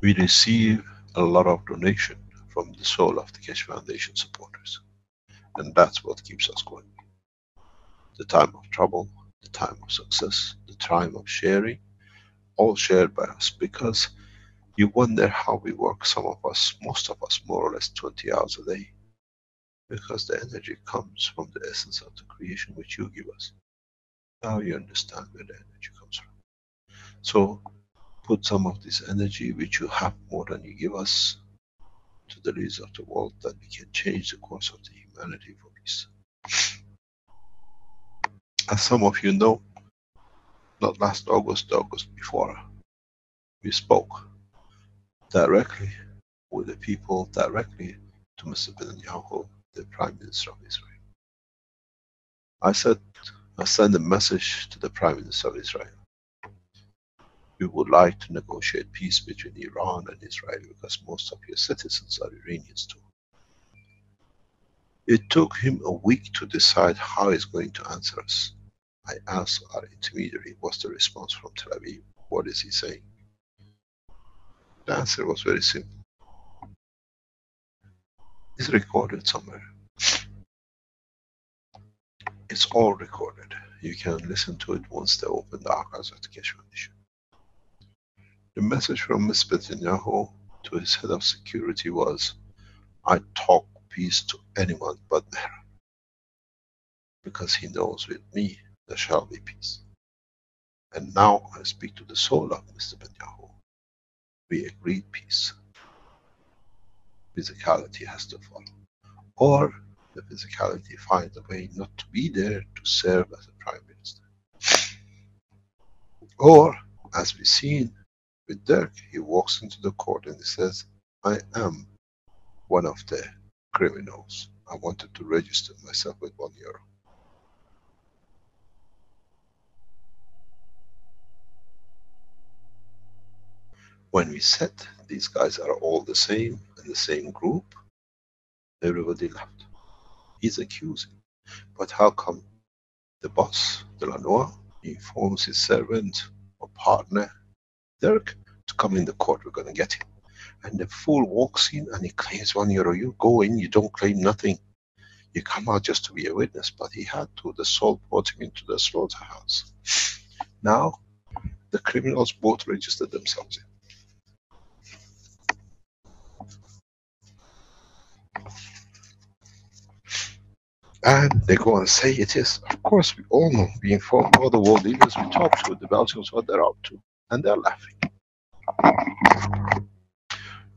We receive a lot of donation from the soul of the Keshe Foundation supporters, and that's what keeps us going. The time of trouble, the time of success, the time of sharing, all shared by us, because you wonder how we work, some of us, most of us, more or less 20 hours a day, because the energy comes from the essence of the creation which you give us. Now you understand where the energy comes from. So put some of this energy which you have more than you give us to the leaders of the world, that we can change the course of the humanity for peace. As some of you know, not last August, the August before, we spoke directly with the people, directly to Mr. Netanyahu, the Prime Minister of Israel. I said, I sent a message to the Prime Minister of Israel. We would like to negotiate peace between Iran and Israel because most of your citizens are Iranians too. It took him a week to decide how he's going to answer us. I asked our intermediary, what's the response from Tel Aviv? What is he saying? The answer was very simple. It's recorded somewhere. It's all recorded. You can listen to it once they open the archives of the Keshe Foundation. The message from Mr. Netanyahu to his head of security was, I talk peace to anyone but Meher, because he knows with me there shall be peace. And now I speak to the soul of Mr. Netanyahu. We agreed peace. Physicality has to follow. Or the physicality finds a way not to be there to serve as a Prime Minister. Or, as we've seen with Dirk, he walks into the court and he says, I am one of the criminals. I wanted to register myself with €1. When we said these guys are all the same in the same group, everybody laughed. He's accusing. But how come the boss, Delanois, informs his servant or partner, Dirk, to come in the court, we're going to get him. And the fool walks in and he claims €1. You go in, you don't claim nothing. You come out just to be a witness, but he had to. The soul brought him into the slaughterhouse. Now, the criminals both registered themselves in. And they go and say it is. Of course, we all know, we inform all the world leaders, we talk to the Belgians what they're up to. And they're laughing.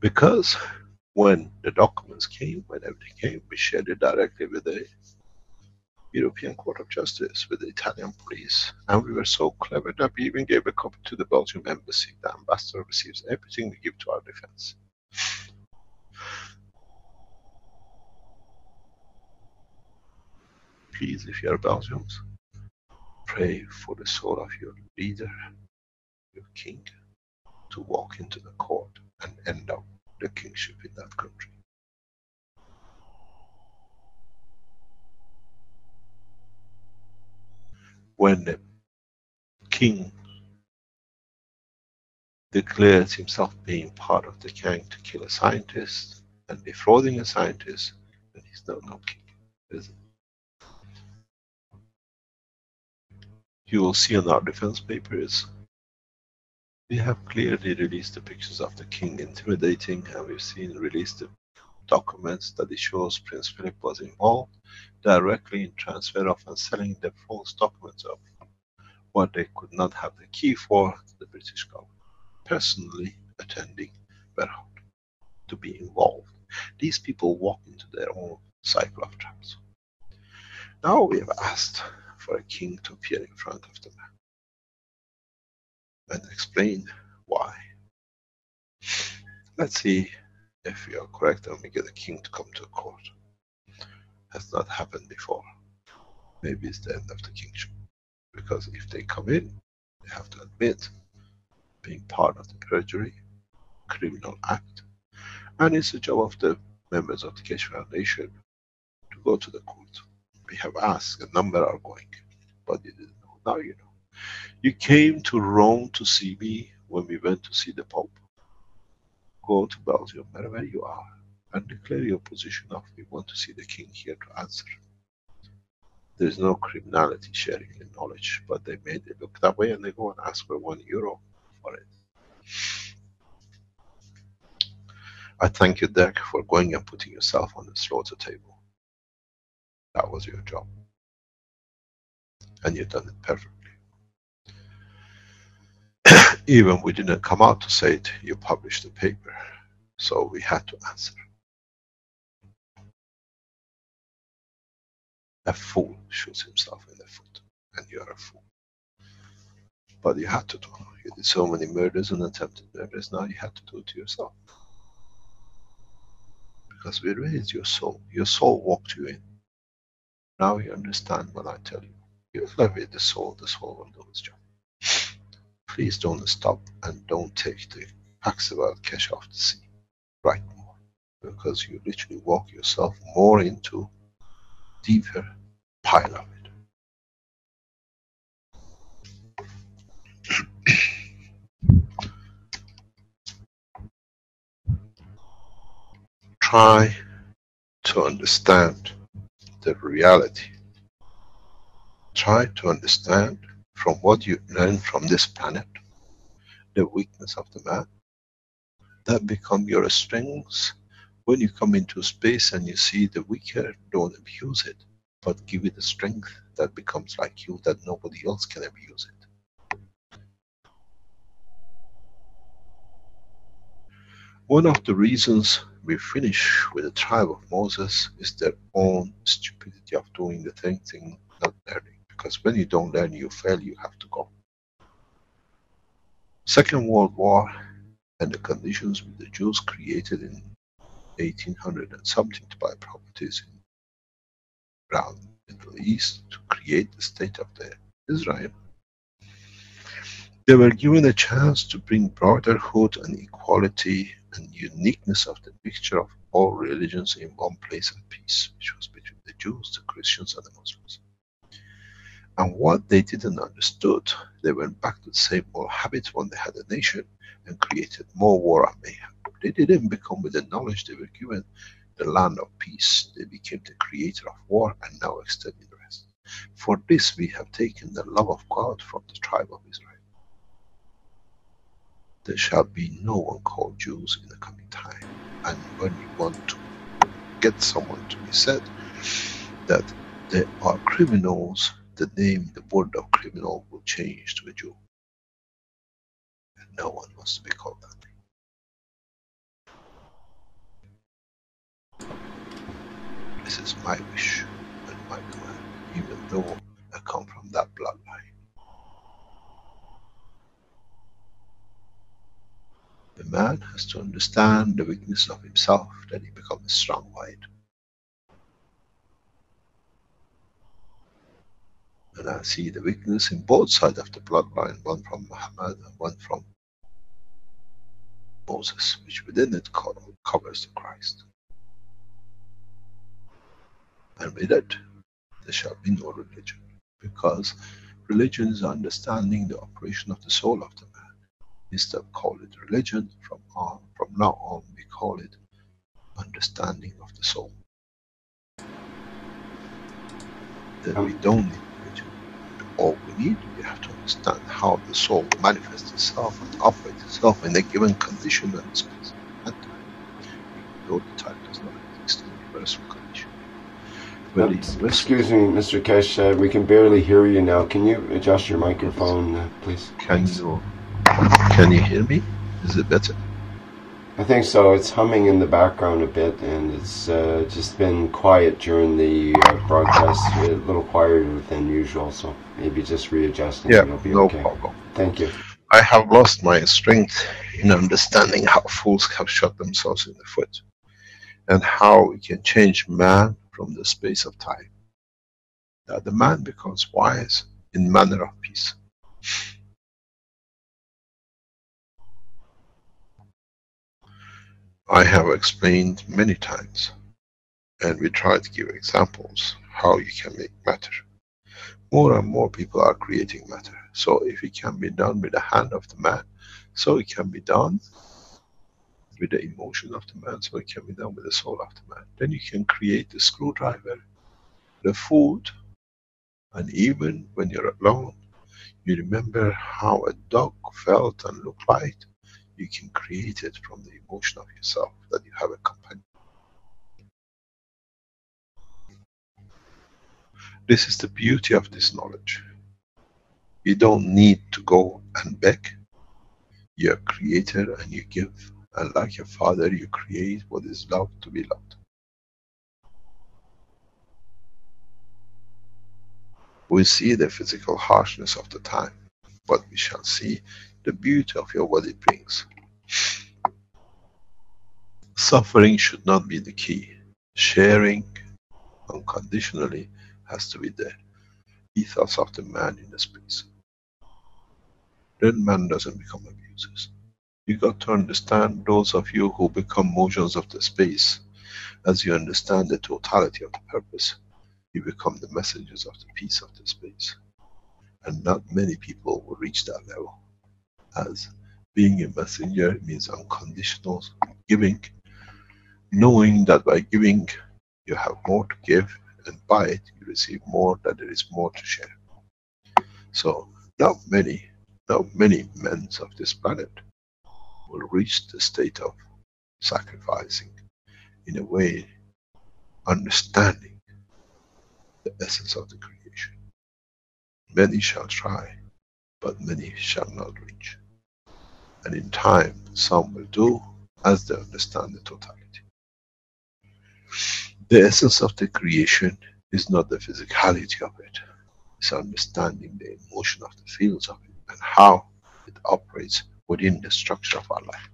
Because when the documents came, when everything came, we shared it directly with the European Court of Justice, with the Italian police. And we were so clever that we even gave a copy to the Belgian embassy. The ambassador receives everything we give to our defense. Please, if you are Belgians, pray for the soul of your leader, your king, to walk into the court and end up the kingship in that country. When the king declares himself being part of the gang to kill a scientist and defrauding a scientist, then he's no king, is it? You will see on our defense papers, we have clearly released the pictures of the king intimidating, and we've seen released the documents that it shows Prince Philip was involved directly in transfer of and selling the false documents of what they could not have the key for to the British government. Personally attending Berhout to be involved. These people walk into their own cycle of traps. Now we have asked for a king to appear in front of them and explain why. Let's see if we are correct and we get a king to come to a court. Has not happened before. Maybe it's the end of the kingship. Because if they come in, they have to admit being part of the perjury, criminal act, and it's the job of the members of the Keshe Foundation to go to the court. We have asked, a number are going, but you didn't know. Now you know. You came to Rome to see me when we went to see the Pope. Go to Belgium, wherever you are, and declare your position of we want to see the king here to answer. There is no criminality sharing in knowledge, but they made it look that way and they go and ask for €1 for it. I thank you, Dirk, for going and putting yourself on the slaughter table. That was your job. And you've done it perfectly. Even we didn't come out to say it, you published the paper. So we had to answer. A fool shoots himself in the foot, and you're a fool. But you had to do. You did so many murders and attempted murders, now you had to do it to yourself. Because we raised your soul. Your soul walked you in. Now you understand what I tell you. You elevate the soul will do its job. Please don't stop and don't take the facts about Keshe off the sea. Write more. Because you literally walk yourself more into deeper pile of it. Try to understand the reality. Try to understand from what you learn from this planet, the weakness of the man, that become your strengths. When you come into space and you see the weaker, don't abuse it, but give it the strength that becomes like you, that nobody else can abuse it. One of the reasons we finish with the tribe of Moses is their own stupidity of doing the thing, not learning. Because when you don't learn, you fail, you have to go. Second World War and the conditions with the Jews created in 1800 and something to buy properties in around Middle East to create the state of the Israel. They were given a chance to bring brotherhood and equality and uniqueness of the mixture of all religions in one place of peace, which was between the Jews, the Christians and the Muslims. And what they didn't understood, they went back to the same old habits when they had a nation and created more war and mayhem. They didn't become with the knowledge they were given the land of peace. They became the creator of war and now extending the rest. For this we have taken the love of God from the tribe of Israel. There shall be no one called Jews in the coming time. And when you want to get someone to be said that they are criminals, the name, the word of criminal will change to a Jew. And no one wants to be called that name. This is my wish and my command, even though I come from that bloodline. The man has to understand the weakness of himself, that he becomes strong by it. And I see the weakness in both sides of the bloodline, one from Muhammad and one from Moses, which within it covers the Christ. And with it, there shall be no religion. Because religion is understanding the operation of the soul of the man. Instead of call it religion, from now on we call it understanding of the soul. That we don't need religion. All we have to understand how the soul manifests itself and operates itself in a given condition and space and time. Though the time does not exist in the universal condition. Excuse me, Mr. Keshe, we can barely hear you now. Can you adjust your microphone, please? Can you hear me? Is it better? I think so. It's humming in the background a bit, and it's just been quiet during the broadcast, a little quieter than usual, so maybe just readjusting. Yeah, it'll be no okay. problem. Thank you. I have lost my strength in understanding how fools have shot themselves in the foot, and how we can change man from the space of time. That the man becomes wise in manner of peace. I have explained many times, and we try to give examples how you can make matter. More and more people are creating matter. So if it can be done with the hand of the man, so it can be done with the emotion of the man, so it can be done with the soul of the man. Then you can create the screwdriver, the food, and even when you're alone, you remember how a dog felt and looked like. You can create it from the emotion of yourself, that you have a companion. This is the beauty of this knowledge. You don't need to go and beg. You're a creator and you give. And like your father, you create what is loved to be loved. We see the physical harshness of the time. but we shall see the beauty of your what it brings. Suffering should not be the key. Sharing unconditionally has to be the ethos of the man in the space. Then man doesn't become abusers. You got to understand, those of you who become motions of the space, as you understand the totality of the purpose, you become the messengers of the peace of the space. And not many people will reach that level. As being a messenger means unconditional giving, knowing that by giving you have more to give, and by it you receive more, that there is more to share. So not many men of this planet will reach the state of sacrificing, in a way understanding the essence of the creation. Many shall try, but many shall not reach. And in time, some will do as they understand the totality. The essence of the creation is not the physicality of it. It's understanding the emotion of the fields of it and how it operates within the structure of our life.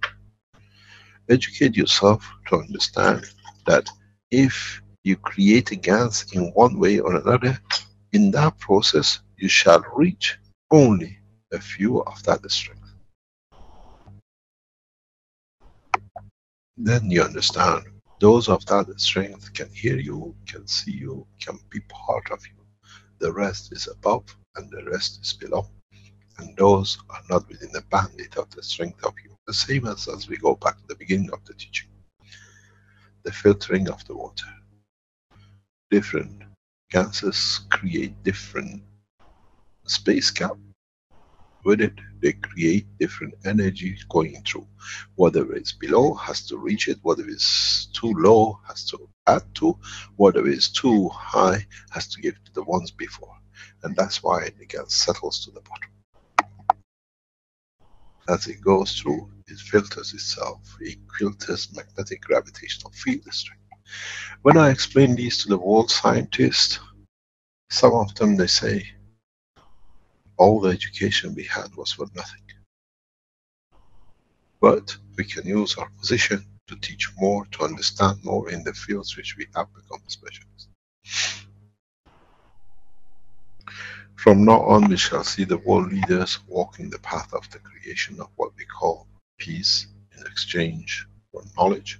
Educate yourself to understand that if you create a gas in one way or another, in that process you shall reach only a few of that strength. Then you understand those of that strength can hear you, can see you, can be part of you. The rest is above and the rest is below. And those are not within the bandwidth of the strength of you. The same as we go back to the beginning of the teaching. The filtering of the water. Different gases create different space gap. With it, they create different energy going through. Whatever is below has to reach it, whatever is too low has to add to, whatever is too high has to give to the ones before. And that's why the gas settles to the bottom. As it goes through, it filters itself, it filters magnetic gravitational field strength. When I explain these to the world scientists, some of them they say, all the education we had was for nothing. But we can use our position to teach more, to understand more in the fields which we have become specialists. From now on, we shall see the world leaders walking the path of the creation of what we call peace in exchange for knowledge.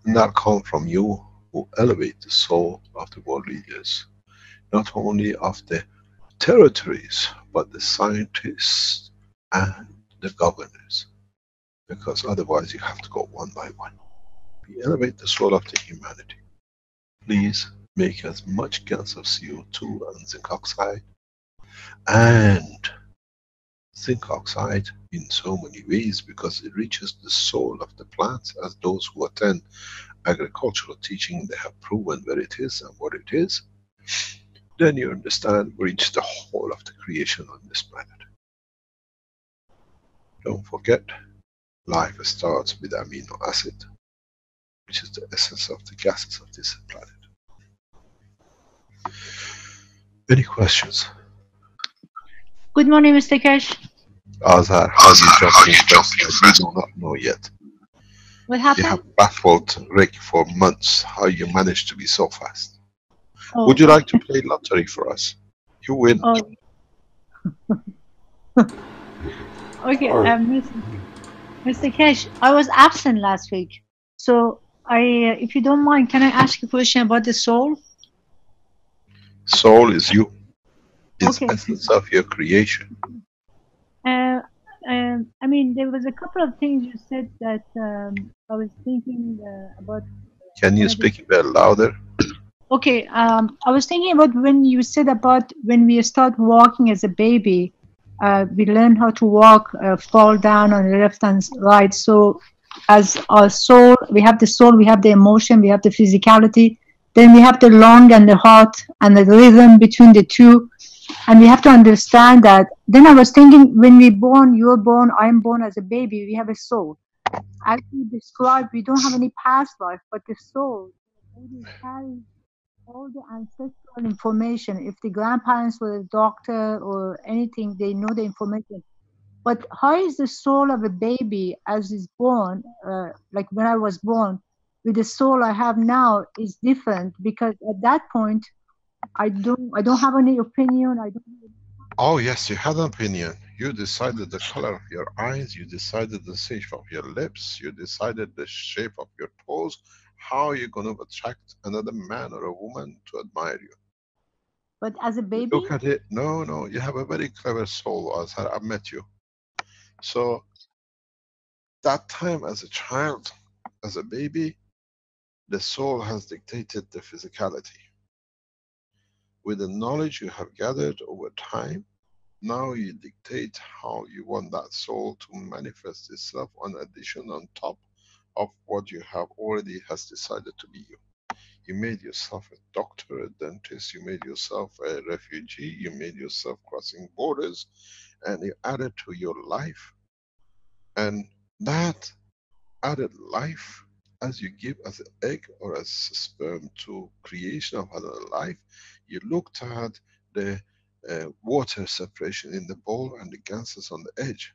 And that comes from you who elevate the soul of the world leaders, not only of the territories, but the scientists and the governors. Because otherwise you have to go one by one. We elevate the soul of the humanity. Please make as much gas of CO2 and zinc oxide, and zinc oxide in so many ways, because it reaches the soul of the plants. As those who attend agricultural teaching, they have proven where it is and what it is. Then you understand, reach the whole of the creation on this planet. Don't forget, life starts with amino acid, which is the essence of the gases of this planet. Any questions? Good morning, Mr. Keshe. Azar, how you jumped in first? I do not know yet. What happened? You have baffled Rick for months how you managed to be so fast. Oh. Would you like to play lottery for us? You win. Oh. Okay, Mr. Keshe, I was absent last week, so if you don't mind, can I ask you a question about the soul? Soul is you. It's Okay. essence of your creation. I mean, there was a couple of things you said that I was thinking about. Can you speak a bit louder? Okay, I was thinking about when you said about when we start walking as a baby, we learn how to walk, fall down on the left and right. So as our soul, we have the soul, we have the emotion, we have the physicality, then we have the lung and the heart and the rhythm between the two. And we have to understand that. Then I was thinking, when we're born, you're born, I'm born as a baby, we have a soul. As you described, we don't have any past life, but the soul, the baby carries all the ancestral information. If the grandparents were a doctor or anything, they know the information. But how is the soul of a baby as is born, like when I was born, with the soul I have now is different, because at that point I don't have any opinion. I don't. Oh yes, you had an opinion. You decided the color of your eyes, you decided the shape of your lips, you decided the shape of your toes, how you're going to attract another man or a woman to admire you. But as a You baby, look at it, no, no, you have a very clever soul as I've met you. So that time as a child, as a baby, the soul has dictated the physicality. With the knowledge you have gathered over time, now you dictate how you want that soul to manifest itself on addition on top of what you have already has decided to be you. You made yourself a doctor, a dentist, you made yourself a refugee, you made yourself crossing borders, and you added to your life. And that added life, as you give as an egg or as sperm to creation of another life, you looked at the water separation in the bowl and the gases on the edge.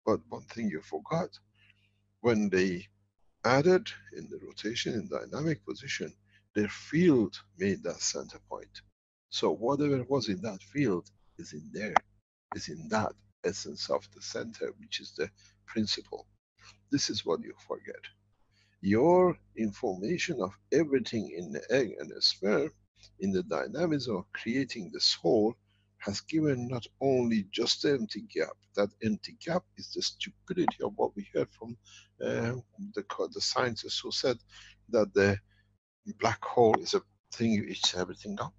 But one thing you forgot, when they added in the rotation in dynamic position, their field made that center point. So whatever was in that field is in there, is in that essence of the center, which is the principle. This is what you forget. Your information of everything in the egg and the sperm, in the dynamism of creating the soul, has given not only just the empty gap. That empty gap is the stupidity of what we heard from the scientists who said that the black hole is a thing you eats everything up.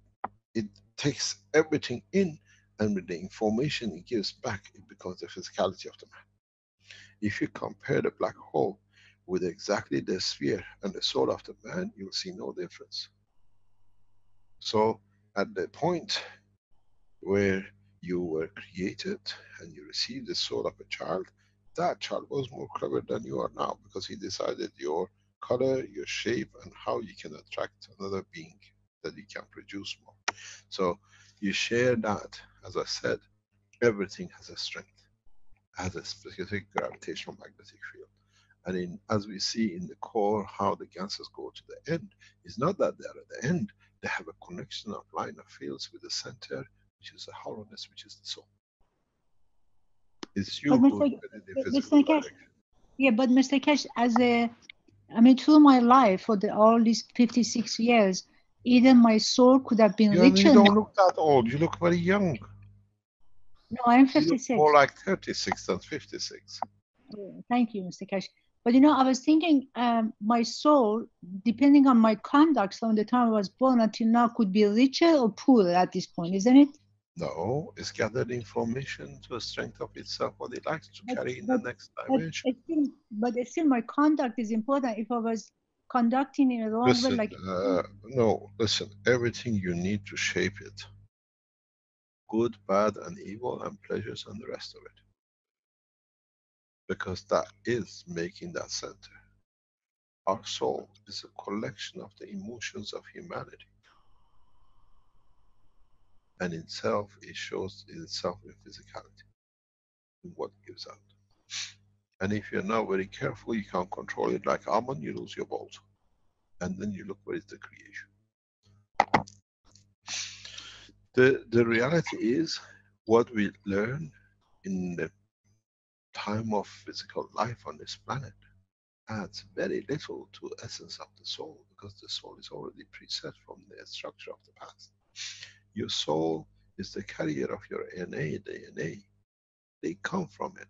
It takes everything in, and with the information it gives back, it becomes the physicality of the man. If you compare the black hole with exactly the sphere and the soul of the man, you'll see no difference. So at the point where you were created and you received the soul of a child, that child was more clever than you are now, because he decided your color, your shape, and how you can attract another being that you can produce more. So you share that. As I said, everything has a strength, has a specific gravitational magnetic field. And as we see in the core, how the gases go to the end, is not that they are at the end, they have a connection of line of fields with the center, which is the hollowness, which is the soul. It's you but who Mr. is in the physical Mr. Kesh, direction. yeah, but Mr. Kesh, through my life for all these 56 years, either my soul could have been You richer. don't look that old, you look very young. No, I'm You look 56. more like 36 than 56. Thank you, Mr. Kesh. But I was thinking my soul, depending on my conduct from the time I was born until now, could be richer or poorer at this point, isn't it? No, it's gathered information to a strength of itself, what it likes to But carry in the but next but dimension. it's still my conduct is important. If I was conducting in a wrong way, Listen, like no, listen, everything you need to shape it. Good, bad, and evil, and pleasures, and the rest of it. Because that is making that center. Our soul is a collection of the emotions of humanity. And in itself, it shows itself in physicality, in what it gives out. And if you're not very careful, you can't control it like almond, you lose your bolt. And then you look, where is the creation? The reality is, what we learn in the time of physical life on this planet adds very little to the essence of the soul, because the soul is already preset from the structure of the past. Your soul is the carrier of your DNA. They come from it.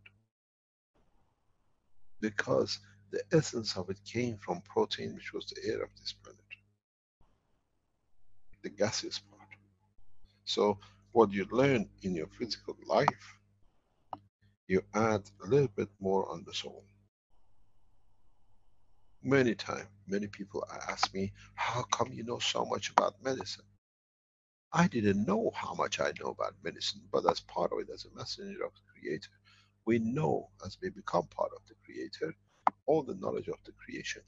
Because the essence of it came from protein, which was the air of this planet. The gaseous part. So what you learn in your physical life, you add a little bit more on the soul. Many times, many people ask me, how come you know so much about medicine? I didn't know how much I know about medicine, but as part of it, as a messenger of the Creator, we know as we become part of the Creator, all the knowledge of the creation.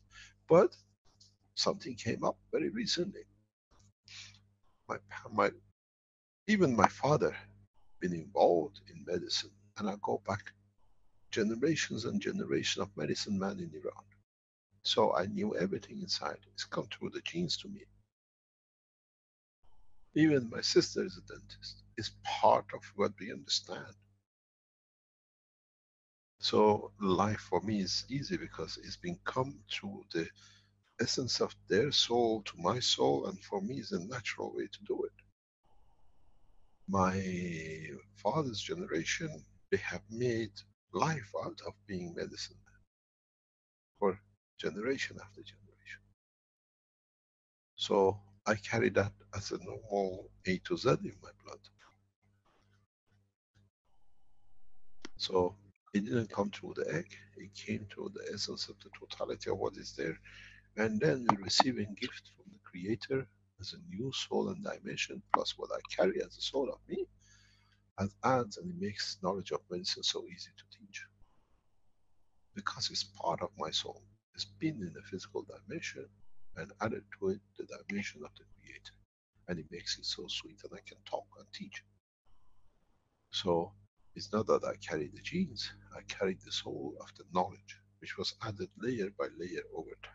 But something came up very recently. Even my father been involved in medicine, and I go back generations and generations of medicine man in Iran. So I knew everything inside. It's come through the genes to me. Even my sister is a dentist. It's part of what we understand. So life for me is easy because it's been come through the essence of their soul to my soul, and for me it's a natural way to do it. My father's generation, they have made life out of being medicine for generation after generation. So I carry that as a normal A to Z in my blood. So it didn't come through the egg, it came through the essence of the totality of what is there. And then we're receiving gift from the Creator as a new soul and dimension, plus what I carry as a soul of me, and adds, and it makes knowledge of medicine so easy to teach. Because it's part of my soul. It's been in the physical dimension and added to it the dimension of the Creator. And it makes it so sweet, and I can talk and teach. So it's not that I carry the genes, I carry the soul of the knowledge, which was added layer by layer over time.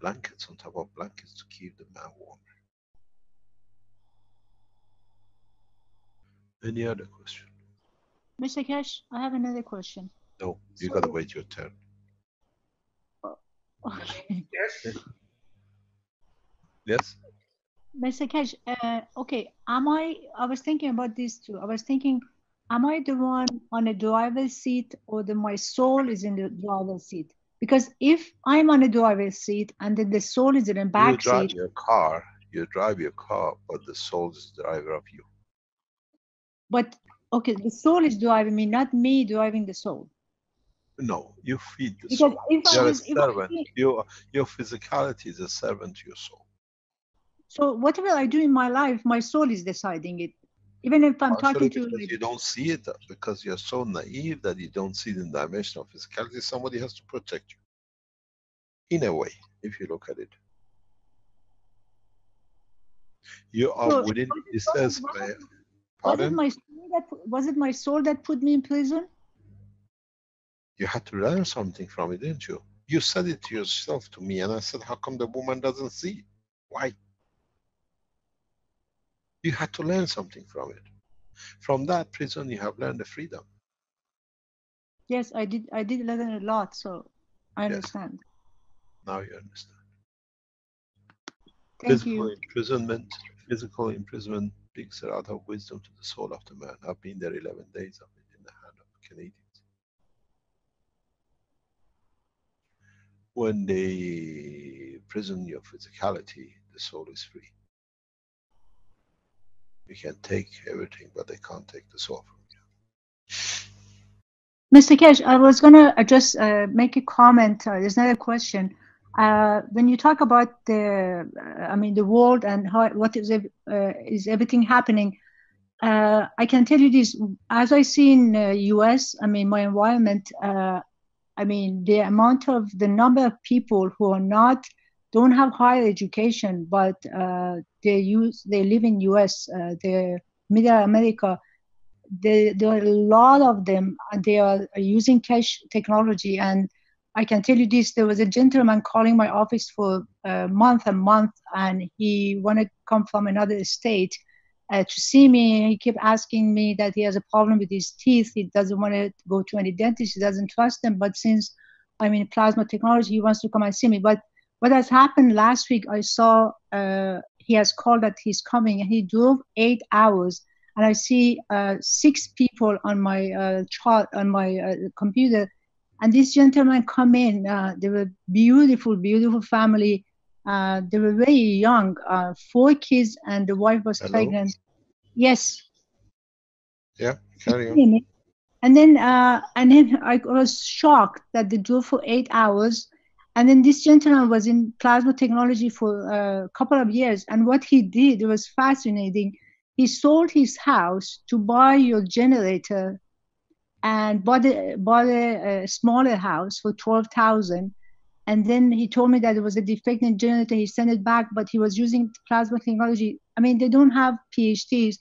Blankets on top of blankets to keep the man warm. Any other question? Mr. Keshe, I have another question. No, you gotta wait your turn. Okay. Yes? Mr. Keshe, okay, I was thinking about this too. I was thinking, am I the one on the driver's seat, or my soul is in the driver's seat? Because if I'm on the driver's seat and then the soul is in the back seat. You drive your car, but the soul is the driver of you. But, okay, the soul is driving me, not me driving the soul. No, you feed the because soul. If You're a servant. Your physicality is a servant to your soul. So whatever I do in my life, my soul is deciding it. Even if I'm talking to because you don't see it, because you're so naive that you don't see the dimension of physicality, somebody has to protect you. In a way, if you look at it. You are within, it says, pardon? Was it my soul that put me in prison? You had to learn something from it, didn't you? You said it to yourself, to me, and I said, how come the woman doesn't see it? Why? You had to learn something from it. From that prison, you have learned the freedom. Yes, I did learn a lot, so I understand. Now you understand. Thank you. Physical imprisonment brings a lot of wisdom to the soul of the man. I've been there 11 days of it in the hand of the Canadians. When they prison your physicality, the soul is free. You can take everything, but they can't take the soul from you. Mr. Keshe, I was going to just make a comment. There's another question. When you talk about the world and what is everything happening, I can tell you this. As I see in US, my environment, the number of people who don't have higher education, but they live in US, they're Middle America. There are a lot of them, and they are using Keshe technology. And I can tell you this: there was a gentleman calling my office for a month, and he wanted to come from another state to see me. He kept asking me that he has a problem with his teeth. He doesn't want to go to any dentist. He doesn't trust them. But since I'm in plasma technology, he wants to come and see me. But what has happened last week, I saw he has called that he's coming, and he drove 8 hours. And I see 6 people on my chart on my computer, and this gentleman come in. They were beautiful family. They were very young, 4 kids, and the wife was pregnant. Yes. Yeah, carry on. And then I was shocked that they drove for 8 hours. And then this gentleman was in plasma technology for a couple of years. And what he did, it was fascinating. He sold his house to buy your generator and bought a smaller house for $12,000. And then he told me that it was a defect in generator. He sent it back, but he was using plasma technology. I mean, they don't have PhDs,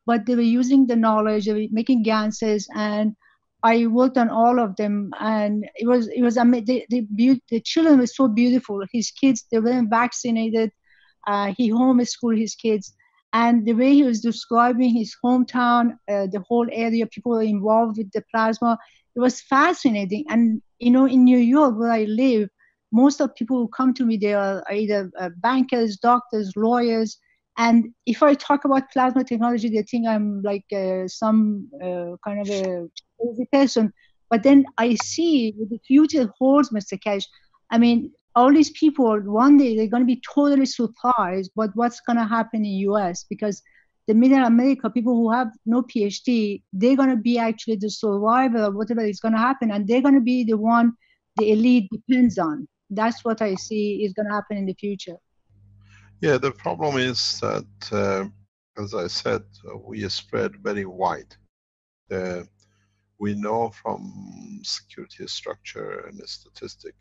but they were using the knowledge. They were making ganses, and I worked on all of them. And it was the children were so beautiful. His kids, they weren't vaccinated. He homeschooled his kids, and the way he was describing his hometown, the whole area, people were involved with the plasma. It was fascinating. And in New York, where I live, most of people who come to me, they are either bankers, doctors, lawyers. And if I talk about plasma technology, they think I'm like some kind of a crazy person. But then I see with the future holds, Mr. Keshe. I mean, all these people, one day they're going to be totally surprised by what's going to happen in US, because the middle America, people who have no PhD, they're going to be actually the survivor of whatever is going to happen. And they're going to be the one the elite depends on. That's what I see is going to happen in the future. Yeah, the problem is that, as I said, we spread very wide. We know from security structure and statistic,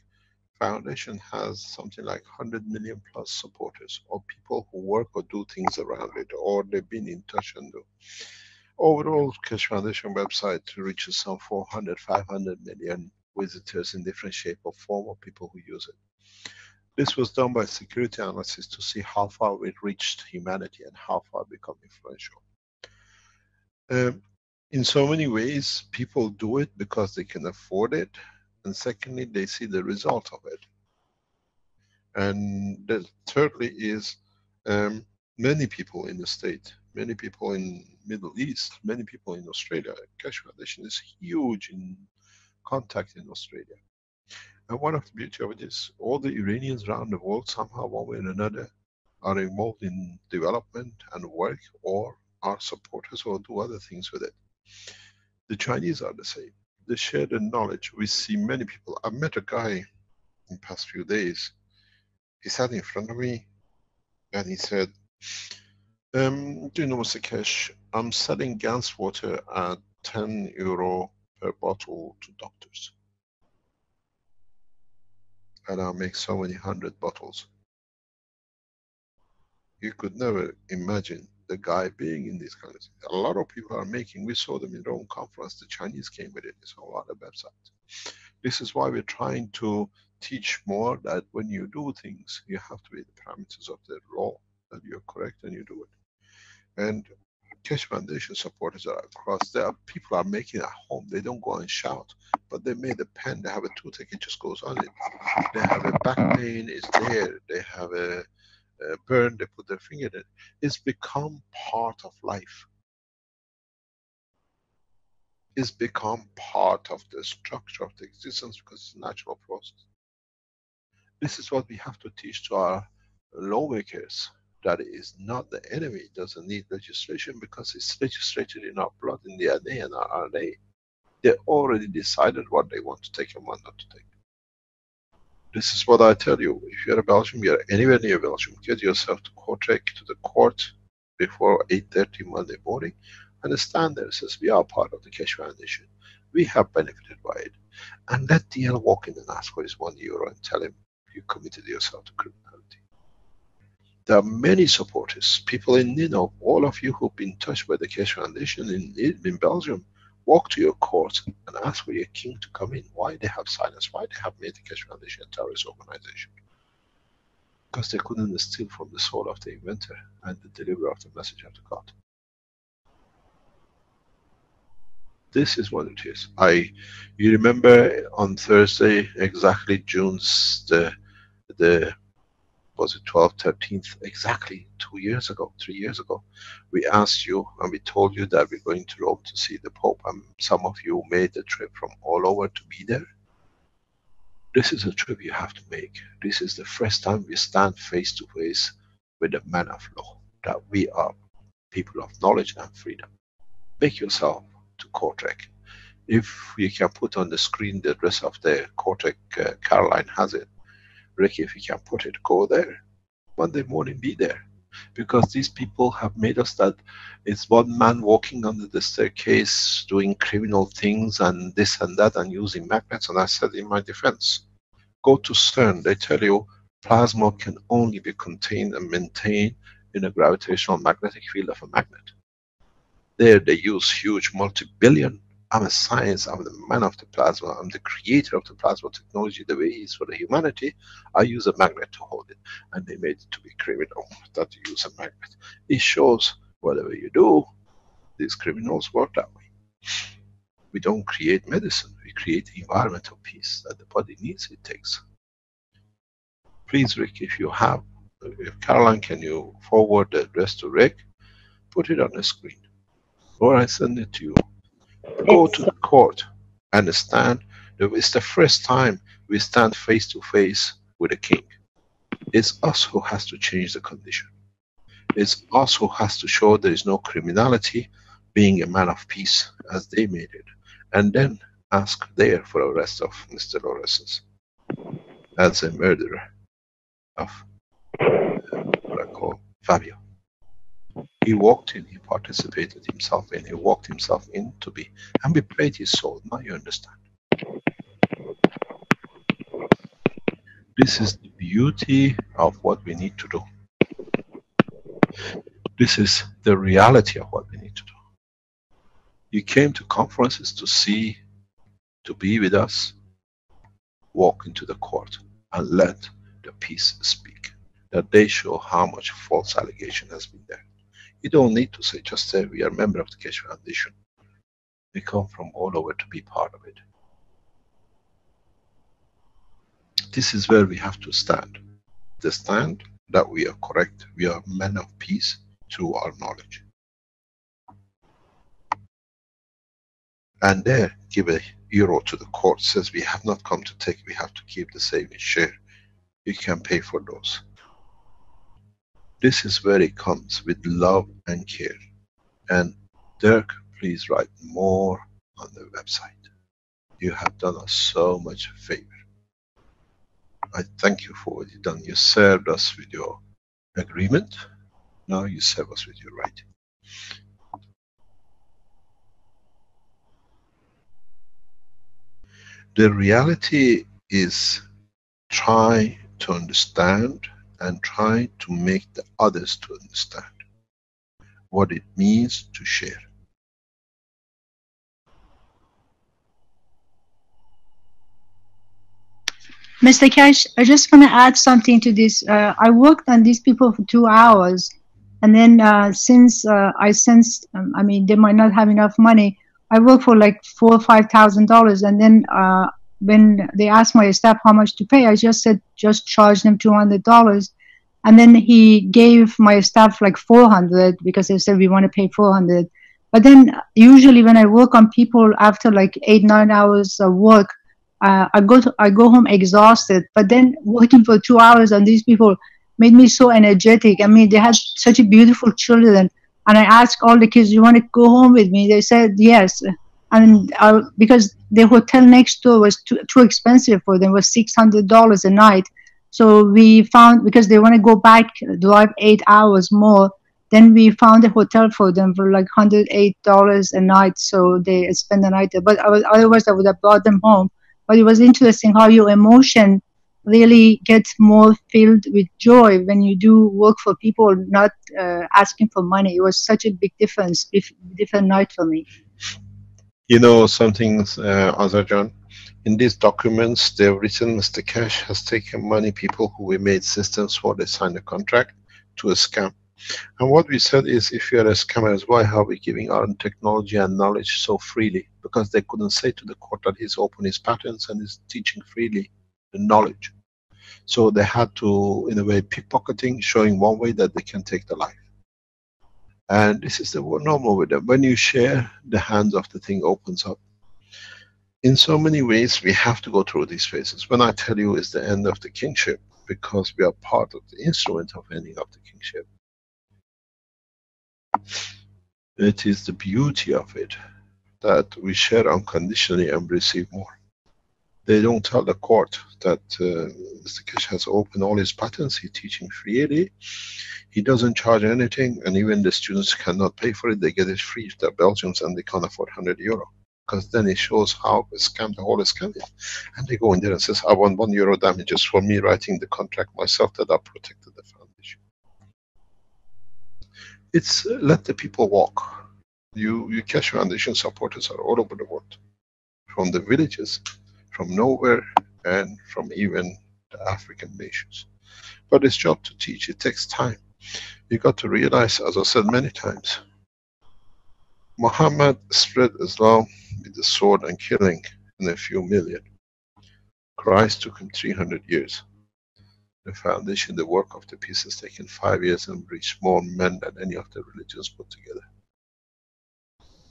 Foundation has something like 100 million plus supporters, or people who work or do things around it, or they've been in touch and do. Overall, Keshe Foundation website reaches some 400, 500 million visitors in different shape or form of people who use it. This was done by security analysis to see how far it reached humanity and how far it become influential. In so many ways, people do it because they can afford it, and secondly, they see the result of it. And thirdly is many people in the state, many people in Middle East, many people in Australia. Keshe Foundation is huge in contact in Australia. And one of the beauty of it is all the Iranians around the world, somehow one way or another, are involved in development and work, or are supporters, or do other things with it. The Chinese are the same. They share the knowledge. We see many people. I met a guy in the past few days. He sat in front of me and he said, do you know, Mr. Keshe, I'm selling Gans water at €10 per bottle to doctors. And I make so many 100 bottles. You could never imagine the guy being in these kind of things. A lot of people are making, we saw them in their own conference, the Chinese came with it, it's all on the website. This is why we're trying to teach more that when you do things, you have to be the parameters of the law, that you're correct and you do it. And Keshe Foundation supporters are across there. People are making it at home. They don't go and shout, but they made a pen. They have a toothache, it just goes on it. They have a back pain, it's there. They have a burn, they put their finger in it. It's become part of life. It's become part of the structure of the existence because it's a natural process. This is what we have to teach to our lawmakers. That is not the enemy. It doesn't need legislation because it's legislated in our blood, in the DNA and our RNA. They already decided what they want to take and what not to take. This is what I tell you. If you're a Belgium, you're anywhere near Belgium, get yourself to Kortrijk, to the court before 8:30 Monday morning, and stand there. Says we are part of the Keshe Foundation. We have benefited by it. And let DL walk in and ask for his €1 and tell him you committed yourself to criminality. There are many supporters, people in Nino, all of you who've been in touch with the Keshe Foundation in Belgium. Walk to your court and ask for your king to come in. Why they have silence? Why they have made the Keshe Foundation a terrorist organization? Because they couldn't steal from the soul of the inventor and the deliverer of the message of the God. This is what it is. You remember on Thursday, exactly June's was it 12th, 13th, exactly 2 years ago, 3 years ago, we asked you and we told you that we're going to Rome to see the Pope, and some of you made the trip from all over to be there. This is a trip you have to make. This is the first time we stand face to face with a man of law, that we are people of knowledge and freedom. Make yourself to Kortrijk. If you can put on the screen the address of the Kortrijk, Caroline has it. Ricky, if you can put it, go there. Monday morning, be there. Because these people have made us that it's one man walking under the staircase doing criminal things and this and that and using magnets. And I said in my defense, Go to CERN, they tell you plasma can only be contained and maintained in a gravitational magnetic field of a magnet. There they use huge multi-billion. I'm a science, I'm the man of the plasma, I'm the creator of the plasma technology the way it is for the humanity. I use a magnet to hold it. And they made it to be criminal that you use a magnet. It shows whatever you do, these criminals work that way. We don't create medicine, we create environmental peace that the body needs, it takes. Please, Rick, if Caroline, can you forward the address to Rick? Put it on the screen. Or I send it to you. Go to the court and stand. It's the first time we stand face to face with a king. It's us who has to change the condition. It's us who has to show there is no criminality, being a man of peace as they made it. And then ask there for arrest of Mr. Lawrence as a murderer of what I call Fabio. He walked in, he participated himself in, he walked himself in to be, and we prayed his soul. Now you understand. This is the beauty of what we need to do. This is the reality of what we need to do. You came to conferences to see, to be with us. Walk into the court and let the peace speak. That they show how much false allegation has been there. You don't need to say, just say we are a member of the Keshe Foundation. We come from all over to be part of it. This is where we have to stand. The stand that we are correct, we are men of peace through our knowledge. And there, give €1 to the court, says we have not come to take, we have to keep the savings share. You can pay for those. This is where it comes with love and care. And Dirk, please write more on the website. You have done us so much favor. I thank you for what you've done. You served us with your agreement. Now you serve us with your writing. The reality is try to understand and try to make the others to understand what it means to share. Mr. Keshe, I just want to add something to this. I worked on these people for 2 hours, and then since I sensed, I mean, they might not have enough money, I worked for like $4,000 or $5,000, and then when they asked my staff how much to pay, I just said, just charge them $200. And then he gave my staff like $400 because they said we want to pay $400. But then usually when I work on people after like 8-9 hours of work, I go home exhausted. But then working for 2 hours on these people made me so energetic. I mean, they had such a beautiful children. And I asked all the kids, you want to go home with me? They said yes. And because the hotel next door was too expensive for them, it was $600 a night. So we found, because they want to go back, drive 8 hours more, then we found a hotel for them for like $108 a night. So they spend the night there. But otherwise I would have brought them home. But it was interesting how your emotion really gets more filled with joy when you do work for people, not asking for money. It was such a big difference, different night for me. You know something, Azajan? In these documents, they've written Mr. Keshe has taken money, people who we made systems for, they signed a contract to a scam. And what we said is, if you're a scammer, why are we giving our technology and knowledge so freely? Because they couldn't say to the court that he's opened his patents and is teaching freely the knowledge. So they had to, in a way, pickpocketing, showing one way that they can take the life. And this is the normal with them. When you share, the hands of the thing opens up. In so many ways, we have to go through these phases. When I tell you it's the end of the kingship, because we are part of the instrument of ending of the kingship. It is the beauty of it, that we share unconditionally and receive more. They don't tell the court that Mr. Keshe has opened all his patents, he's teaching freely, he doesn't charge anything, and even the students cannot pay for it, they get it free if they're Belgians and they can't afford €100. because then it shows how the scam, the whole scam is. And they go in there and says, I want €1 damages for me writing the contract myself that I protected the foundation. It's let the people walk. You Keshe Foundation supporters are all over the world, from the villages, from nowhere, and from even the African nations. But it's job to teach. It takes time. You got to realize, as I said many times, Muhammad spread Islam with the sword and killing in a few million. Christ took him 300 years. The foundation, the work of the peace has taken 5 years and reached more men than any of the religions put together.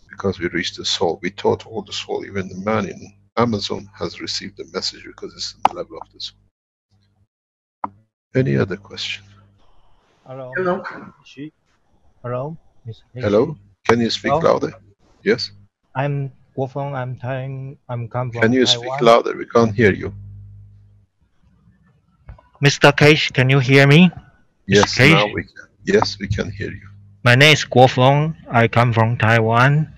Because we reached the soul. We taught all the soul. Even the man in Amazon has received the message because it's in the level of the soul. Any other question? Hello. Hello. Hello. Miss Hello? Can you speak louder? Yes? I'm Guofeng. I'm come from Can you Taiwan. speak louder? We can't hear you. Mr. Keshe, can you hear me? Yes, Keshe? now we can. Yes, we can hear you. My name is Guofeng. I come from Taiwan.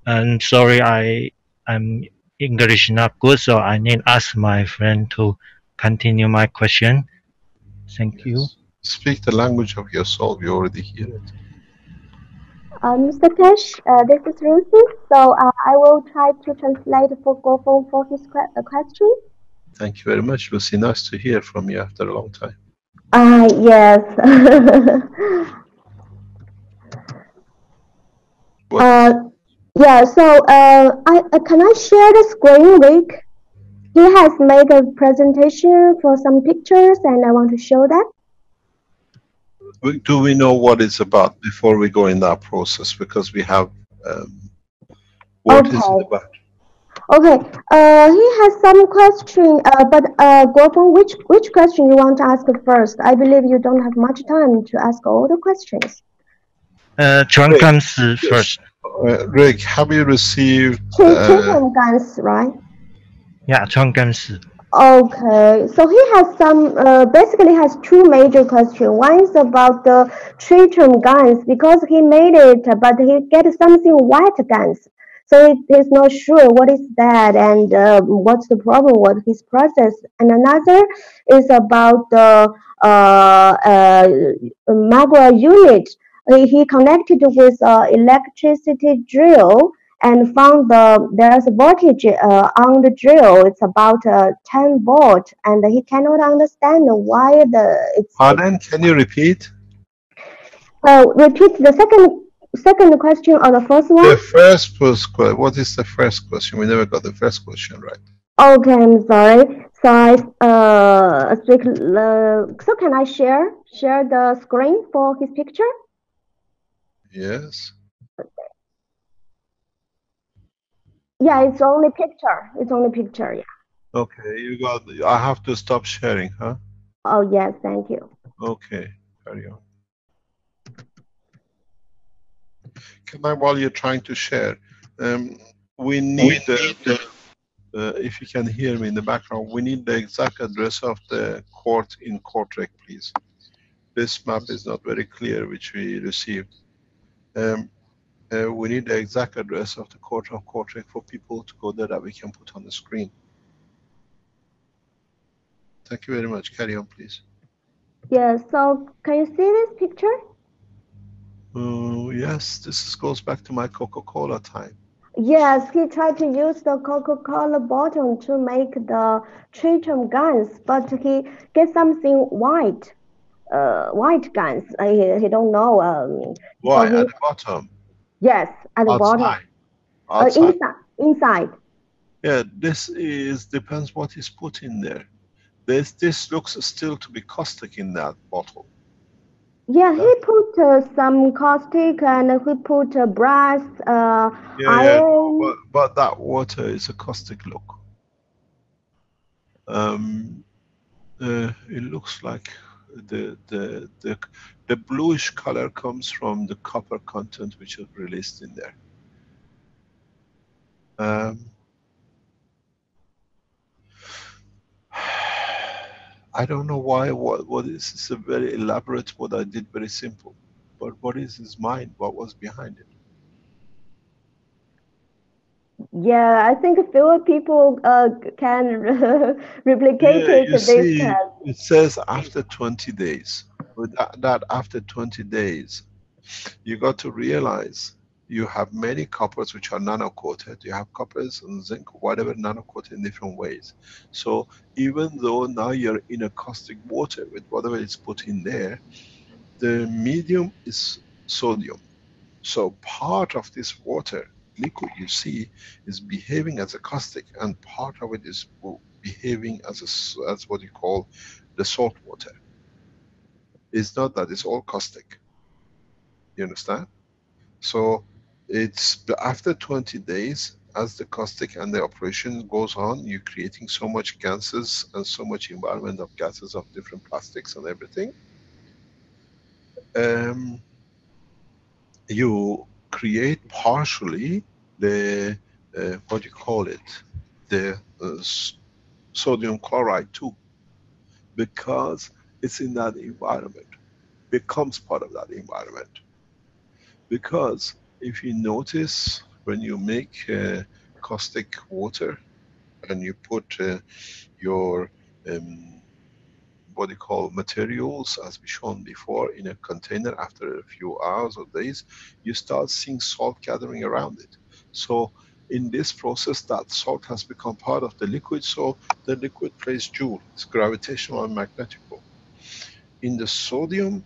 And sorry, I'm English not good, so I need to ask my friend to continue my question. Thank you. Speak the language of your soul. We already hear it. Mr. Keshe, this is Lucy. So I will try to translate for Gofeng for his question. Thank you very much, Lucy. Nice to hear from you after a long time. Yes. Yeah. So can I share the screen, Rick? He has made a presentation for some pictures, and I want to show that. Do we know what it's about before we go in that process? Because we have. What is it about? Okay. He has some question, but Guofeng, which question you want to ask first? I believe you don't have much time to ask all the questions. First. Rick, have you received? Guns, right? Yeah, 川赣市. Okay, so he has some, basically has two major questions. One is about the tritium guns, because he made it, but he get something white guns. So he's not sure what is that and what's the problem with his process. And another is about the Magra unit. He connected with electricity drill and found there's a voltage on the drill. It's about 10 volt, and he cannot understand why it's. Pardon? Can you repeat? Repeat the second question or the first one? The first question. What is the first question? We never got the first question right. Okay, I'm sorry. So so can I share the screen for his picture? Yes. Yeah, it's only picture. It's only picture. Yeah. Okay, you got. I have to stop sharing, huh? Oh yes, thank you. Okay, carry on. Can I, while you're trying to share, we need if you can hear me in the background, we need the exact address of the court in Kortrijk, please. This map is not very clear, which we received. We need the exact address of the court of Kortrijk for people to go there that we can put on the screen. Thank you very much. Carry on, please. Yeah, so can you see this picture? Yes, this goes back to my Coca-Cola time. Yes, he tried to use the Coca-Cola bottle to make the tritium guns, but he get something white, white guns. He don't know. Why? So at the bottom? Yes, at the bottom. Outside. Inside. Yeah, this depends what is put in there. This looks still to be caustic in that bottle. Yeah, he put some caustic and he put brass, iron. Yeah, but that water is a caustic look. It looks like the bluish color comes from the copper content which is released in there. I don't know why. What is this? A very elaborate. What I did very simple. But what is his mind? What was behind it? Yeah, I think fewer people can replicate Yeah, it you this see, time. it says after 20 days. With that after 20 days, you got to realize you have many coppers which are nano-coated. You have coppers and zinc, whatever, nano-coated in different ways. So even though now you're in a caustic water with whatever is put in there, the medium is sodium. So part of this water liquid you see is behaving as a caustic, and part of it is behaving as as what you call the salt water. It's not that it's all caustic. You understand? So it's after 20 days, as the caustic and the operation goes on, you're creating so much gases and so much environment of gases of different plastics and everything. Um, you create partially the what do you call it, the sodium chloride too, because it's in that environment, becomes part of that environment. Because if you notice, when you make caustic water and you put your what you call materials, as we shown before, in a container, after a few hours or days, you start seeing salt gathering around it. So in this process, that salt has become part of the liquid, so the liquid plays dual. It's gravitational and magnetical. In the sodium,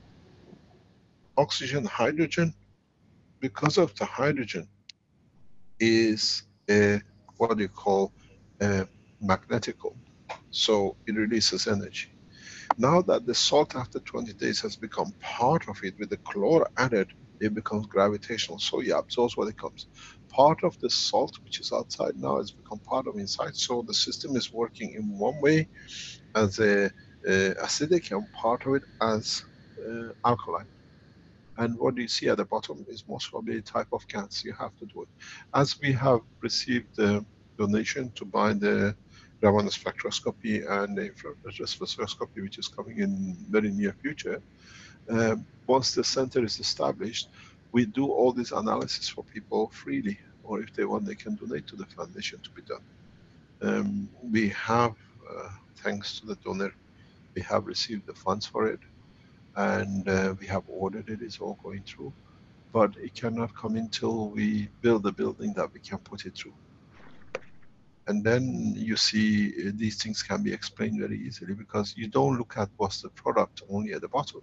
oxygen, hydrogen, because of the hydrogen is a, what do you call, a magnetical. So it releases energy. Now that the salt after 20 days has become part of it with the chlor added, it becomes gravitational. So it absorbs what it comes. Part of the salt which is outside now has become part of inside. So the system is working in one way as a acidic, and part of it as alkaline. And what you see at the bottom is most probably a type of gas. You have to do it. As we have received the donation to buy the Raman spectroscopy and the infrared spectroscopy, which is coming in very near future, once the center is established, we do all this analysis for people freely, or if they want, they can donate to the foundation to be done. We have, thanks to the donor, we have received the funds for it, and we have ordered it. It's all going through, but it cannot come until we build a building that we can put it through. And then you see these things can be explained very easily, because you don't look at what's the product only at the bottom.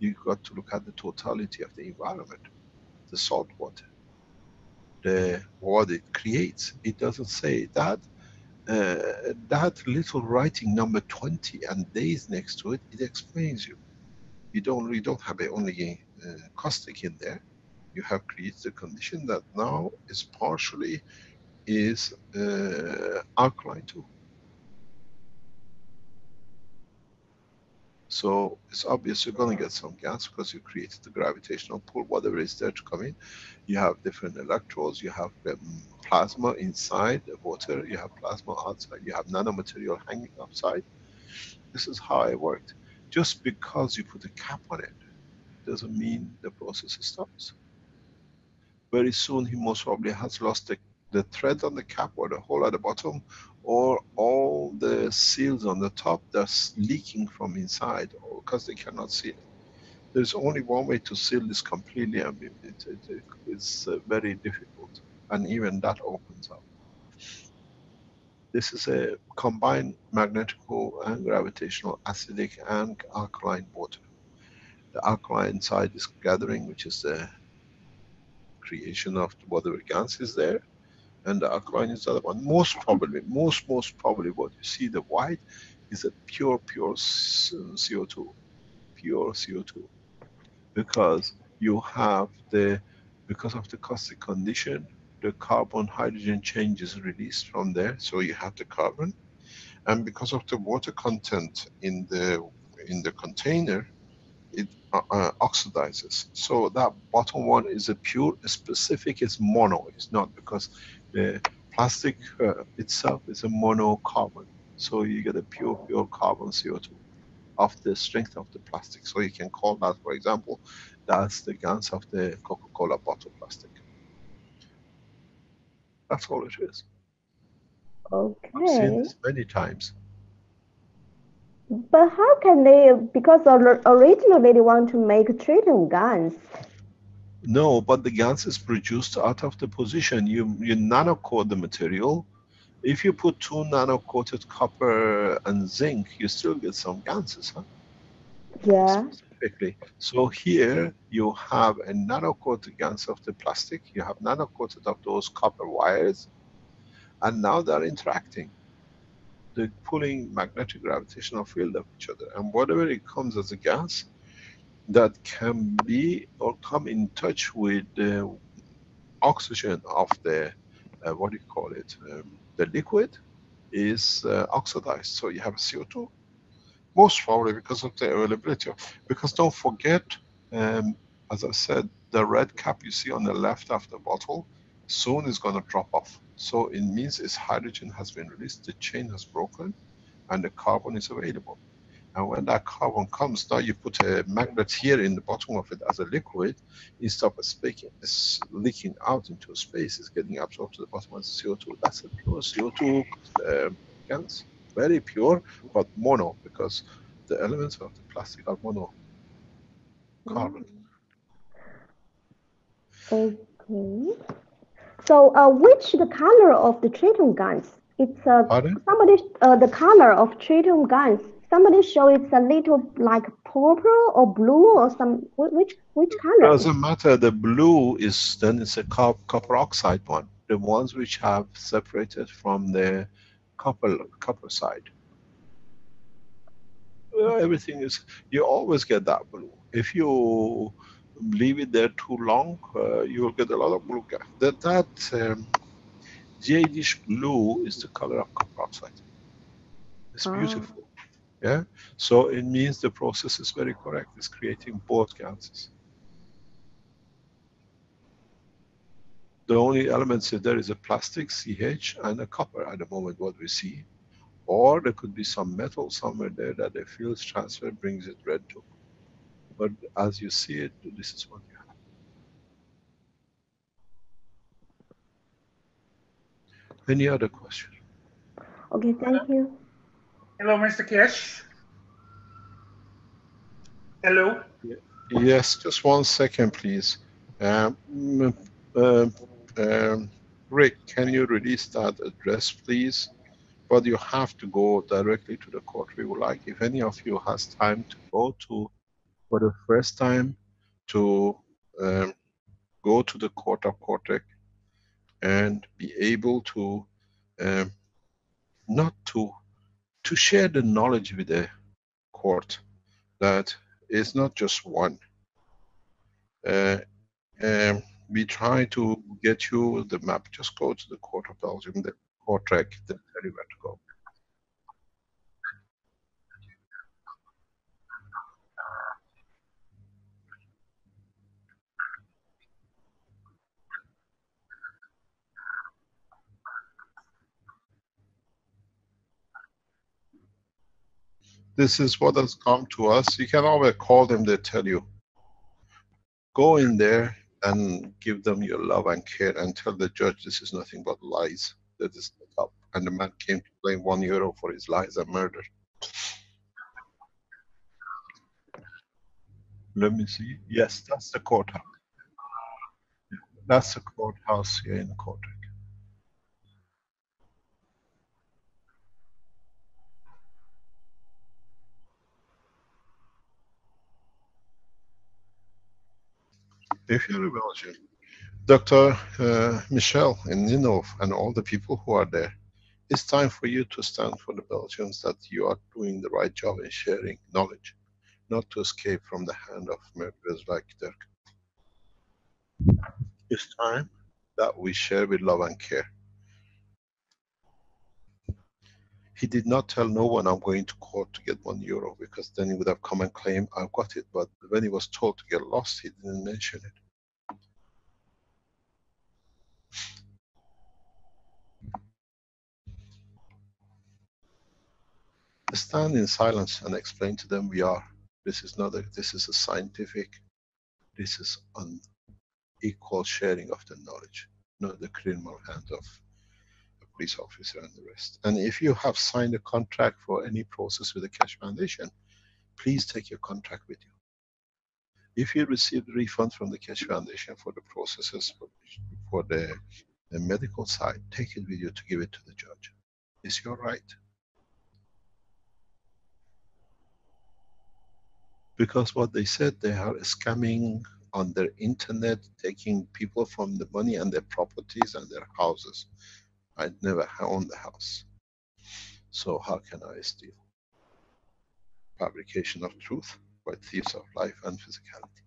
You got to look at the totality of the environment, the salt water, the what it creates. It doesn't say that. That little writing number 20 and days next to it, it explains you. You don't have only caustic in there. You have created a condition that now is partially is alkaline too. So it's obvious you're going to get some gas, because you created the gravitational pull, whatever is there to come in. You have different electrodes, you have plasma inside the water, you have plasma outside, you have nanomaterial hanging outside. This is how it worked. Just because you put a cap on it doesn't mean the process stops. Very soon he most probably has lost the thread on the cap, or the hole at the bottom, or all the seals on the top that's leaking from inside, because they cannot seal it. There's only one way to seal this completely, and it's very difficult, and even that opens up. This is a combined magnetical and gravitational, acidic and alkaline water. The alkaline side is gathering, which is the creation of whatever gas is there, and the alkaline is the other one. Most probably, most probably, what you see the white is a pure CO2, pure CO2, because you have because of the caustic condition, the carbon hydrogen change is released from there, so you have the carbon, and because of the water content in the container, it oxidizes. So that bottom one is a pure, specific, is mono. It's not, because the plastic itself is a monocarbon. So you get a pure carbon CO2 of the strength of the plastic. So you can call that, for example, that's the gas of the Coca-Cola bottle plastic. That's all it is. Okay. I've seen this many times. But how can they, because originally they want to make tritium guns. No, but the gas is produced out of the position. You nano-coat the material. If you put 2 nano-coated copper and zinc, you still get some ganses, huh? Yeah. Specifically. So here you have a nano-coated gans of the plastic, you have nano-coated of those copper wires, and now they're interacting. They're pulling magnetic gravitational field of each other, and whatever it comes as a gas that can be or come in touch with the oxygen of the what do you call it, the liquid is oxidized. So you have CO2, most probably because of the availability of, because don't forget, as I said, the red cap you see on the left of the bottle soon is going to drop off. So it means its hydrogen has been released, the chain has broken, and the carbon is available. And when that carbon comes, now you put a magnet here in the bottom of it as a liquid, instead of it's leaking out into space, it's getting absorbed to the bottom as CO2. That's a pure CO2 gas. Very pure, but mono, because the elements of the plastic are mono carbon. Okay. So, which the color of the tritium guns? It's somebody the color of tritium guns. Somebody show it's a little like purple or blue or some which color? Doesn't matter. The blue is then it's a copper oxide one. The ones which have separated from the copper side. Everything is, you always get that blue. If you leave it there too long, you will get a lot of blue gas. That jadish blue is the color of copper oxide. It's beautiful. Yeah, so it means the process is very correct. It's creating both gases. The only elements there is a plastic, CH, and a copper at the moment, what we see. Or there could be some metal somewhere there that the field transfer brings it red too. But as you see it, this is what you have. Any other question? Okay, thank you. Hello, Mr. Keshe. Hello. Yes, just 1 second, please. Rick, can you release that address, please? But you have to go directly to the court. We would like, if any of you has time to go to, for the first time, to go to the court of Cortec and be able to, not to share the knowledge with the court, that is not just one. We try to get you the map. Just go to the Court of Belgium, the Cortec, they'll tell you where to go. This is what has come to us. You can always call them, they tell you. Go in there and give them your love and care and tell the judge this is nothing but lies. That is not up. And the man came to claim €1 for his lies and murder. Let me see. Yes, that's the courthouse. That's the courthouse here in Cortec. If you're a Belgian, Dr. Michel and Ninov and all the people who are there, it's time for you to stand for the Belgians that you are doing the right job in sharing knowledge, not to escape from the hand of murderers like Dirk. It's time that we share with love and care. He did not tell no one I'm going to court to get €1, because then he would have come and claimed I've got it. But when he was told to get lost, he didn't mention it. Stand in silence and explain to them this is not this is a scientific, this is an equal sharing of the knowledge. not the criminal hands of a police officer and the rest. And if you have signed a contract for any process with the Keshe Foundation, please take your contract with you. If you receive refunds from the Keshe Foundation for the processes for the medical side, take it with you to give it to the judge. It's your right. Because what they said, they are scamming on their internet, taking people from the money and their properties and their houses. I never owned the house. So how can I steal? Fabrication of truth by thieves of life and physicality.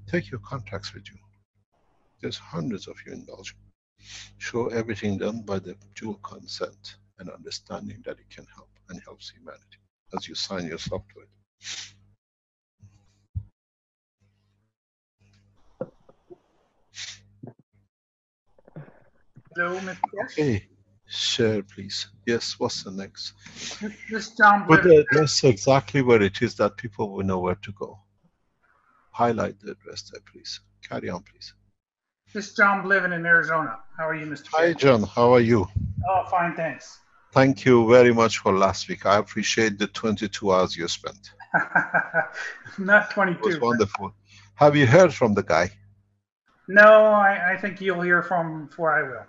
Take your contracts with you. There's hundreds of you in Belgium. Show everything done by the dual consent and understanding that it can help and helps humanity as you sign yourself to it. Hello, Mr. Keshe. Okay, share please. Yes, what's the next? This John Put Bliven. the address exactly where it is that people will know where to go. Highlight the address there, please. Carry on, please. This John Bliven in Arizona. How are you, Mr. Hi, Keshe? John. How are you? Oh, fine, thanks. Thank you very much for last week. I appreciate the 22 hours you spent. Not It was 22. wonderful. Have you heard from the guy? No, I think you'll hear from him before I will.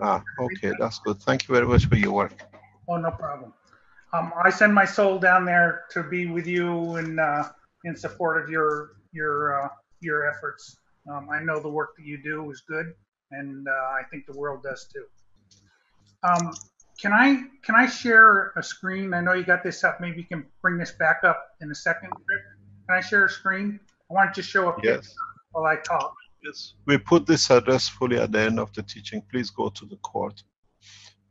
Ah, okay, that's good. Thank you very much for your work. Oh, no problem. I send my soul down there to be with you in support of your efforts. I know the work that you do is good, and I think the world does too. Can I share a screen? I know you got this up. Maybe you can bring this back up in a second. Can I share a screen? I want to just show a picture Yes. while I talk. Yes. We put this address fully at the end of the teaching. Please go to the court,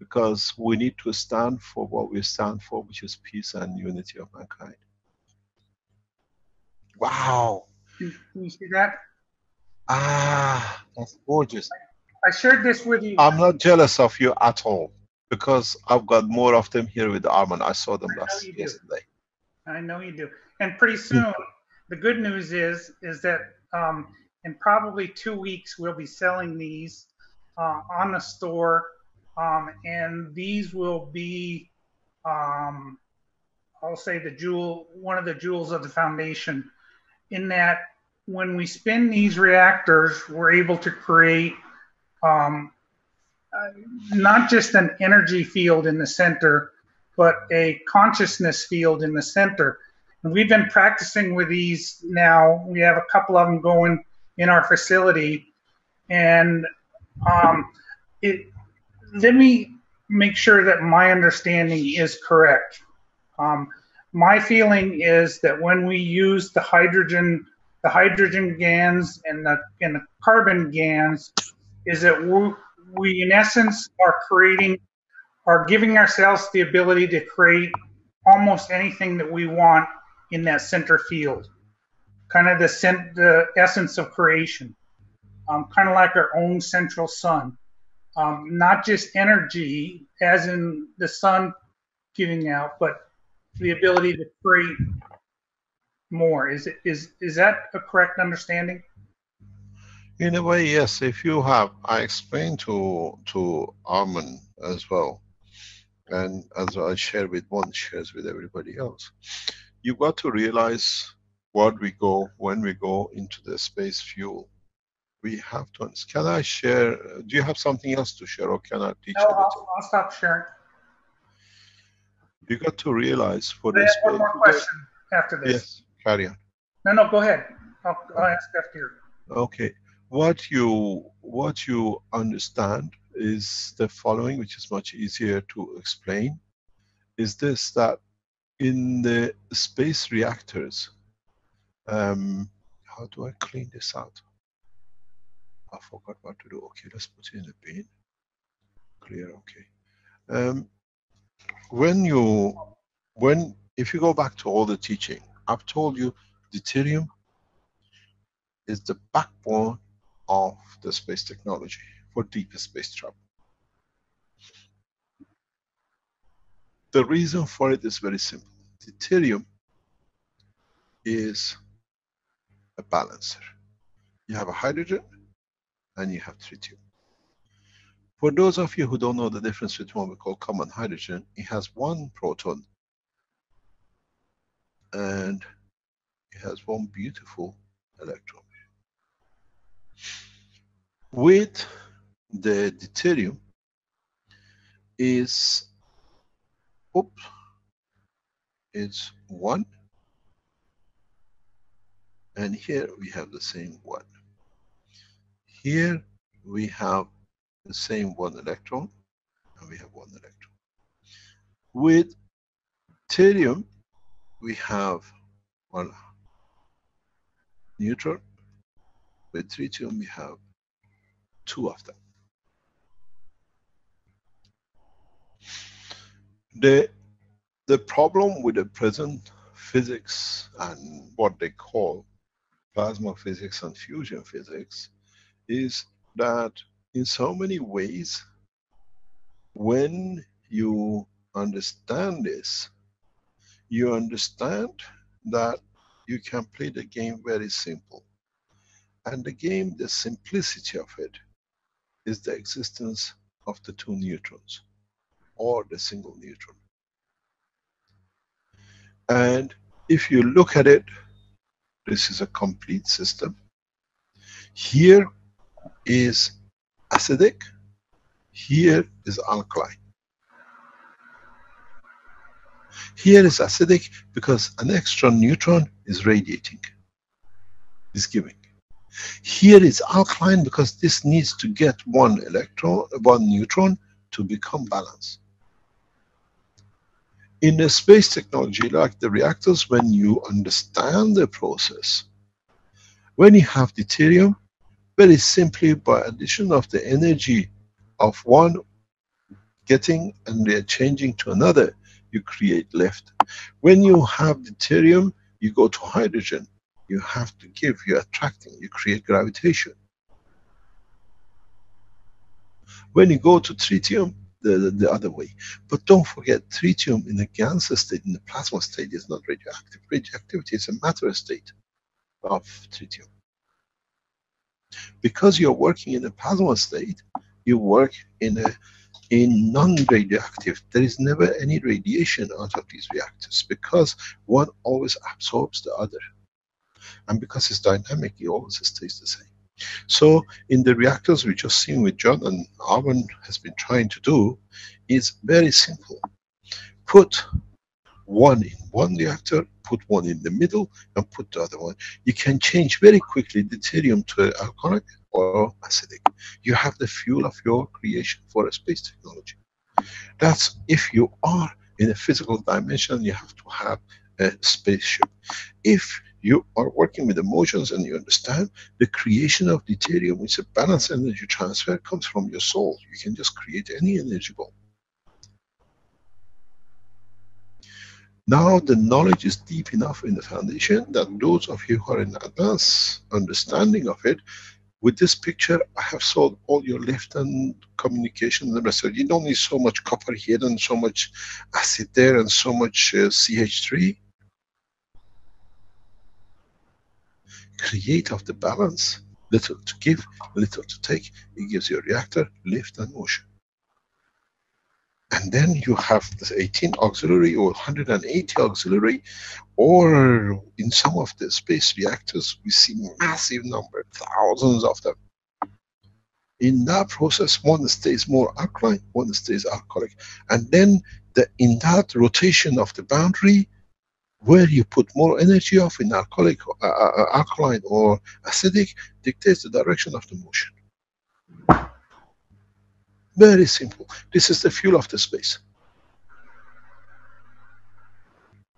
because we need to stand for what we stand for, which is peace and unity of mankind. Wow. Can you see that? Ah, that's gorgeous. I shared this with you. I'm not jealous of you at all, because I've got more of them here with Armin. I saw them yesterday. I know you do. And pretty soon, the good news is that in probably 2 weeks, we'll be selling these on the store. And these will be, I'll say one of the jewels of the foundation, in that when we spin these reactors, we're able to create not just an energy field in the center, but a consciousness field in the center. And we've been practicing with these now. We have a couple of them going in our facility. And let me make sure that my understanding is correct. My feeling is that when we use the hydrogen GANs and the carbon GANs, is that we in essence are giving ourselves the ability to create almost anything that we want in that center field, kind of the essence of creation, kind of like our own central sun, not just energy as in the sun giving out, but the ability to create more. Is that a correct understanding? In a way, yes. If you have, I explained to Armin as well, and as I share with one, shares with everybody else. You've got to realize when we go into the space fuel, we have to. Can I share? Do you have something else to share, or can I teach you? I'll stop sharing. You got to realize for I this. have one more question after this. Yes, carry on. No, go ahead. I'll ask after. Okay. What you understand is the following, which is much easier to explain, is this, that in the space reactors, how do I clean this out? I forgot what to do. Okay, let's put it in the bin. Clear, okay. If you go back to all the teaching, I've told you deuterium is the backbone of the space technology for deep space travel. The reason for it is very simple. Deuterium is a balancer. You have a hydrogen and you have tritium. For those of you who don't know the difference between what we call common hydrogen, it has one proton and it has one beautiful electron. With the deuterium is, it's 1, and here we have the same 1. Here we have the same 1 electron, and we have 1 electron. With deuterium, we have 1 neutron. With tritium, we have 2 of them. The problem with the present physics and what they call plasma physics and fusion physics is that in so many ways, when you understand this, you understand that you can play the game very simple. And the game, the simplicity of it, is the existence of the 2 neutrons or the single neutron. And if you look at it, this is a complete system. Here is acidic, here is alkaline. Here is acidic because an extra neutron is radiating, is giving. Here is alkaline because this needs to get 1 electron, 1 neutron to become balanced. In the space technology, like the reactors, when you understand the process, when you have deuterium, very simply by addition of the energy of one getting and they're changing to another, you create lift. When you have deuterium, you go to hydrogen. You have to give, you're attracting, you create gravitation. When you go to tritium, the other way. But don't forget, tritium in the gaseous state, in the plasma state, is not radioactive. Radioactivity is a matter state of tritium. Because you're working in a plasma state, you work in non-radioactive. There is never any radiation out of these reactors because one always absorbs the other. And because it's dynamic, it always stays the same. So in the reactors we just seen with John and Arvin has been trying to do is very simple. Put 1 in 1 reactor, put 1 in the middle, and put the other one. You can change very quickly deuterium to alcoholic or acidic. You have the fuel of your creation for a space technology. That's if you are in a physical dimension, you have to have a spaceship. If you are working with emotions and you understand the creation of deuterium, which is a balanced energy transfer, comes from your soul. You can just create any energy ball. Now the knowledge is deep enough in the foundation that those of you who are in advanced understanding of it, with this picture, I have solved all your lift and communication and the rest of it. You don't need so much copper here and so much acid there and so much CH3. Create of the balance, little to give, little to take. It gives you a reactor, lift and motion. And then you have this 18 auxiliary or 180 auxiliary, or in some of the space reactors we see massive number, thousands of them. In that process, one stays more alkaline, one stays alcoholic. And then in that rotation of the boundary, where you put more energy of in alcoholic, alkaline or acidic, dictates the direction of the motion. Very simple. This is the fuel of the space.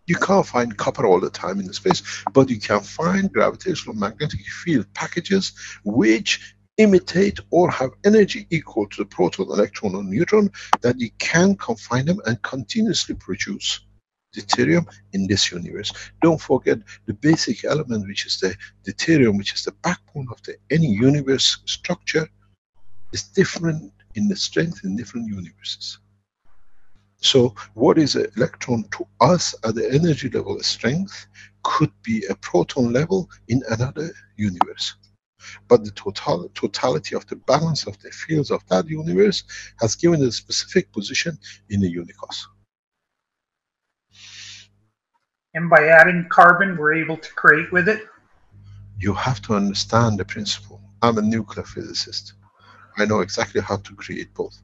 You can't find copper all the time in the space, but you can find gravitational magnetic field packages which imitate or have energy equal to the proton, electron or neutron, that you can confine them and continuously produce deuterium in this universe. Don't forget the basic element, which is the deuterium, which is the backbone of any universe structure, is different in the strength in different universes. So what is an electron to us at the energy level strength could be a proton level in another universe. But the totality of the balance of the fields of that universe has given a specific position in the unicos. And by adding carbon, we're able to create with it? You have to understand the principle. I'm a nuclear physicist. I know exactly how to create both.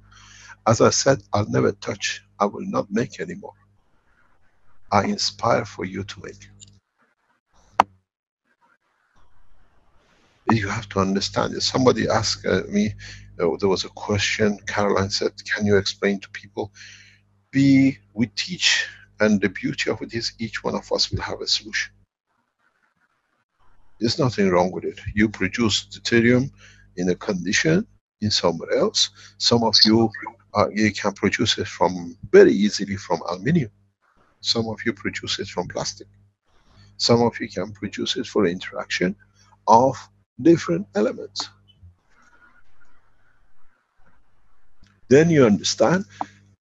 As I said, I'll never touch. I will not make anymore. I inspire for you to make. You have to understand it. Somebody asked me, there was a question, Caroline said, can you explain to people? We teach, and the beauty of it is each one of us will have a solution. There's nothing wrong with it. You produce deuterium in a condition in somewhere else. Some of you, you can produce it from very easily from aluminium. Some of you produce it from plastic. Some of you can produce it for interaction of different elements. Then you understand,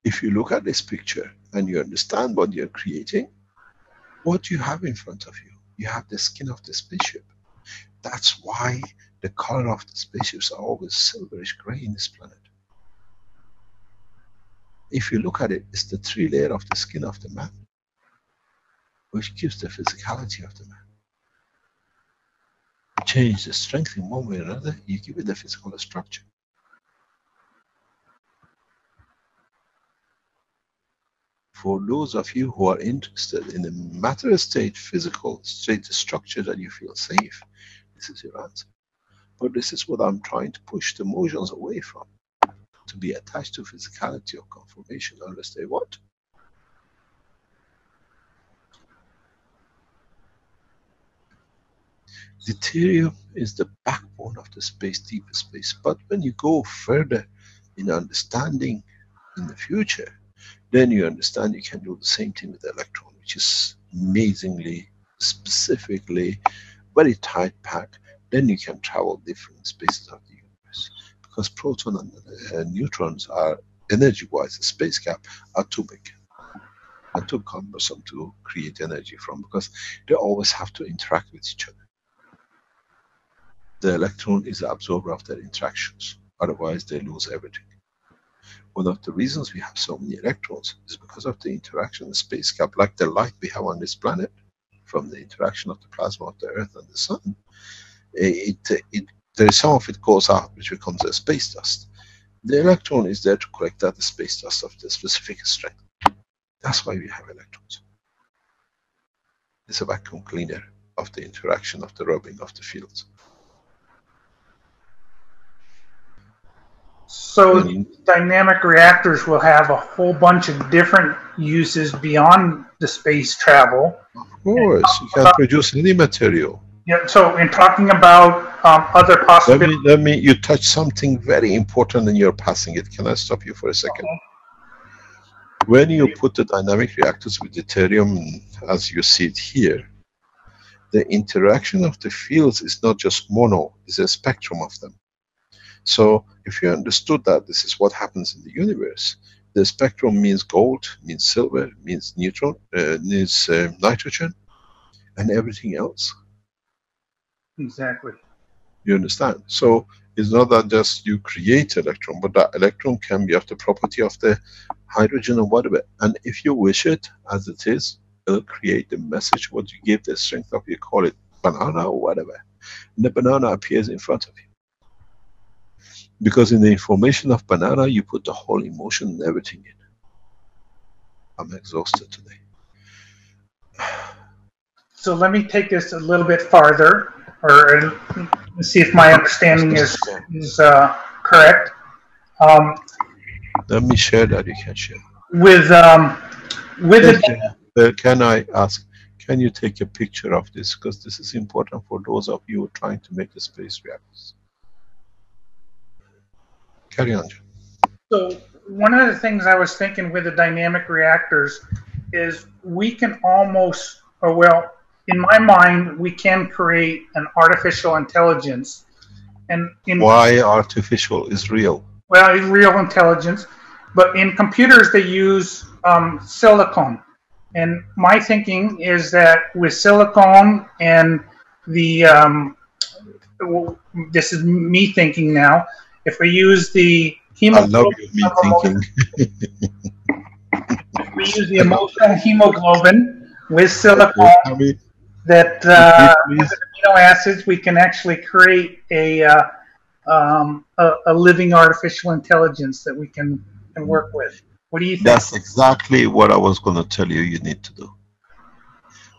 if you look at this picture and you understand what you're creating, what you have in front of you. You have the skin of the spaceship. That's why the color of the spaceships are always silverish gray in this planet. If you look at it, it's the 3 layer of the skin of the man, which gives the physicality of the man. Change the strength in one way or another, you give it the physical structure. For those of you who are interested in the matter state, physical state structure that you feel safe, this is your answer. But this is what I'm trying to push the emotions away from. To be attached to physicality or conformation unless they want. Deuterium is the backbone of the space, deep space. But when you go further in understanding in the future, then you understand you can do the same thing with the electron, which is amazingly, specifically, very tight packed. Then you can travel different spaces of the universe. Because proton and neutrons are, energy-wise, the space gap, are too big. And too cumbersome to create energy from, because they always have to interact with each other. The electron is the absorber of their interactions. Otherwise, they lose everything. One of the reasons we have so many electrons is because of the interaction, the space gap, like the light we have on this planet, from the interaction of the plasma of the Earth and the Sun. There is some of it goes out, which becomes a space dust. The electron is there to collect that the space dust of the specific strength. That's why we have electrons. It's a vacuum cleaner of the interaction of the rubbing of the fields. So dynamic reactors will have a whole bunch of different uses beyond the space travel. Of course, you can produce any material. Yeah. So in talking about other possibilities, you touch something very important and you're passing it. Can I stop you for a second? When you put the dynamic reactors with deuterium, as you see it here, the interaction of the fields is not just mono; it's a spectrum of them. So if you understood that this is what happens in the universe, the spectrum means gold, means silver, means neutron, means nitrogen, and everything else. Exactly. You understand? So it's not that just you create electron, but that electron can be of the property of the hydrogen or whatever. And if you wish it as it is, it'll create the message what you give the strength of, you call it banana or whatever. And the banana appears in front of you. Because in the information of banana, you put the whole emotion and everything in. I'm exhausted today. So let me take this a little bit farther, or see if my understanding is correct. Let me share that. You can share. Can I ask? Can you take a picture of this, because this is important for those of you trying to make the space reactors. Carry on. So one of the things I was thinking with the dynamic reactors is we can almost, or well, in my mind, we can create an artificial intelligence. And why artificial is real? Well, it's real intelligence, but in computers they use silicon. And my thinking is that with silicon and the this is me thinking now, if we use the I love hemoglobin you, me thinking. if we use the emotional hemoglobin with silicone Okay, can we that repeat, with please? amino acids, we can actually create a living artificial intelligence that we can work with. What do you think? That's exactly what I was going to tell you need to do.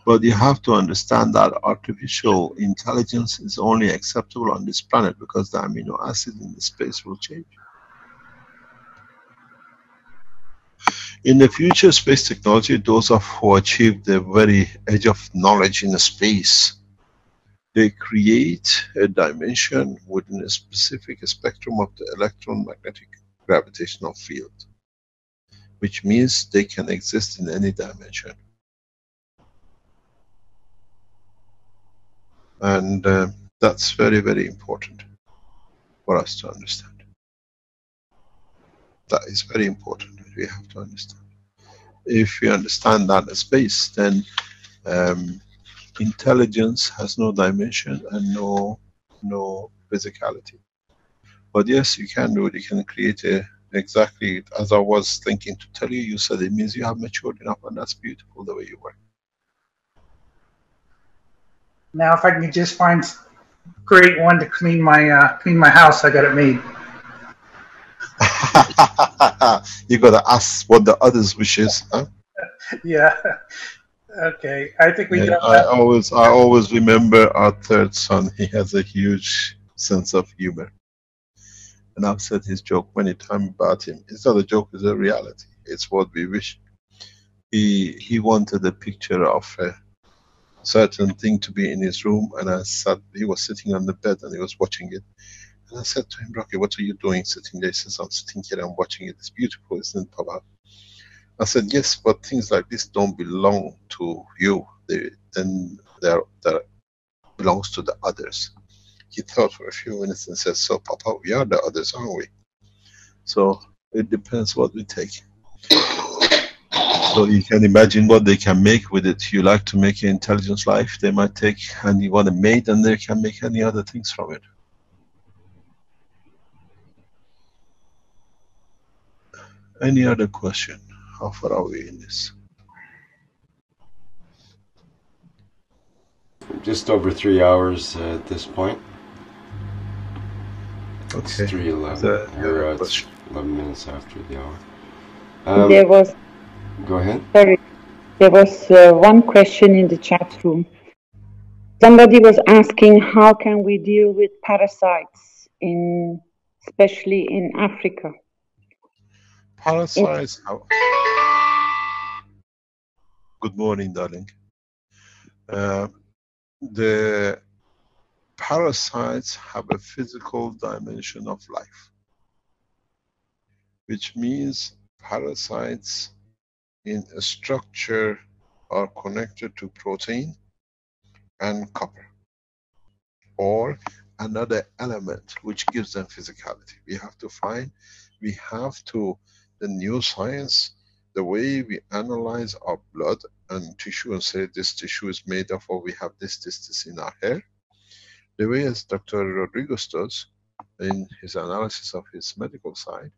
But you have to understand that artificial intelligence is only acceptable on this planet because the amino acid in the space will change. In the future, space technology, those who achieve the very edge of knowledge in space, they create a dimension within a specific spectrum of the electromagnetic gravitational field, which means they can exist in any dimension. And that's very, very important for us to understand. That is very important. We have to understand. If we understand that space, then intelligence has no dimension and no physicality. But yes, you can do it. You can create exactly as I was thinking to tell you. You said it means you have matured enough, and that's beautiful the way you work. Now, if I can just create one to clean my house, I got it made. You gotta ask what the others' wishes, huh? Yeah. Okay. I think we got I always remember our third son. He has a huge sense of humor, and I've said his joke many times about him. It's not a joke; it's a reality. It's what we wish. He wanted a picture of a certain thing to be in his room, and he was sitting on the bed and he was watching it. And I said to him, Rocky, what are you doing sitting there? He says, I'm sitting here, I'm watching it. It's beautiful, isn't it, Papa? I said, yes, but things like this don't belong to you. They belongs to the others. He thought for a few minutes and said, so Papa, we are the others, aren't we? So it depends what we take. So you can imagine what they can make with it. You like to make an intelligent life, they might take, and you want a maid, and they can make any other things from it. Any other question? How far are we in this? Just over 3 hours at this point. Okay. It's 3:11. Or it's 11 minutes after the hour. There was. Go ahead. Sorry, there was one question in the chat room. Somebody was asking how can we deal with parasites, especially in Africa. Parasites. Good morning, darling. The parasites have a physical dimension of life, which means parasites in a structure are connected to protein and copper, or another element which gives them physicality. The new science, the way we analyze our blood and tissue and say this tissue is made of, or we have this in our hair, the way as Dr. Rodriguez does in his analysis of his medical side,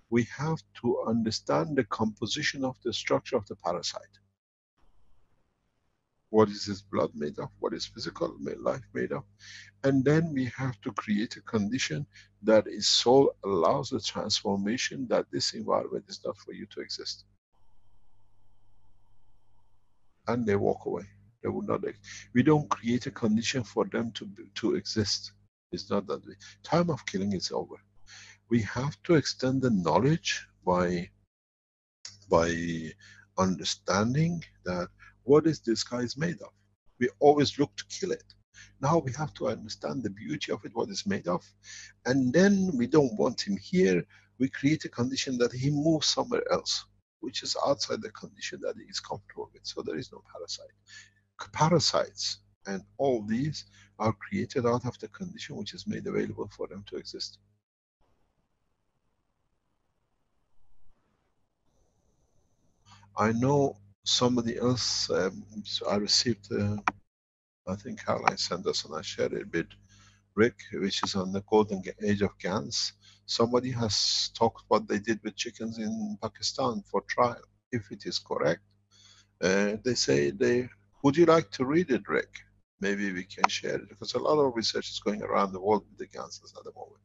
we have to understand the composition of the structure of the parasite. What is his blood made of? What is physical life made of? And then we have to create a condition that his soul allows the transformation that this environment is not for you to exist. And they walk away. They would not. We don't create a condition for them to exist. It's not that way. Time of killing is over. We have to extend the knowledge by understanding that what is this guy is made of. We always look to kill it. Now we have to understand the beauty of it, what it's made of, and then we don't want him here. We create a condition that he moves somewhere else, which is outside the condition that he is comfortable with. So there is no parasite. Parasites and all these are created out of the condition which is made available for them to exist. I know somebody else, I received, I think Caroline sent us and I shared it a bit, Rick, which is on the golden age of GANs. Somebody has talked what they did with chickens in Pakistan for trial. If it is correct, they say would you like to read it, Rick? Maybe we can share it, because a lot of research is going around the world with the GANs at the moment.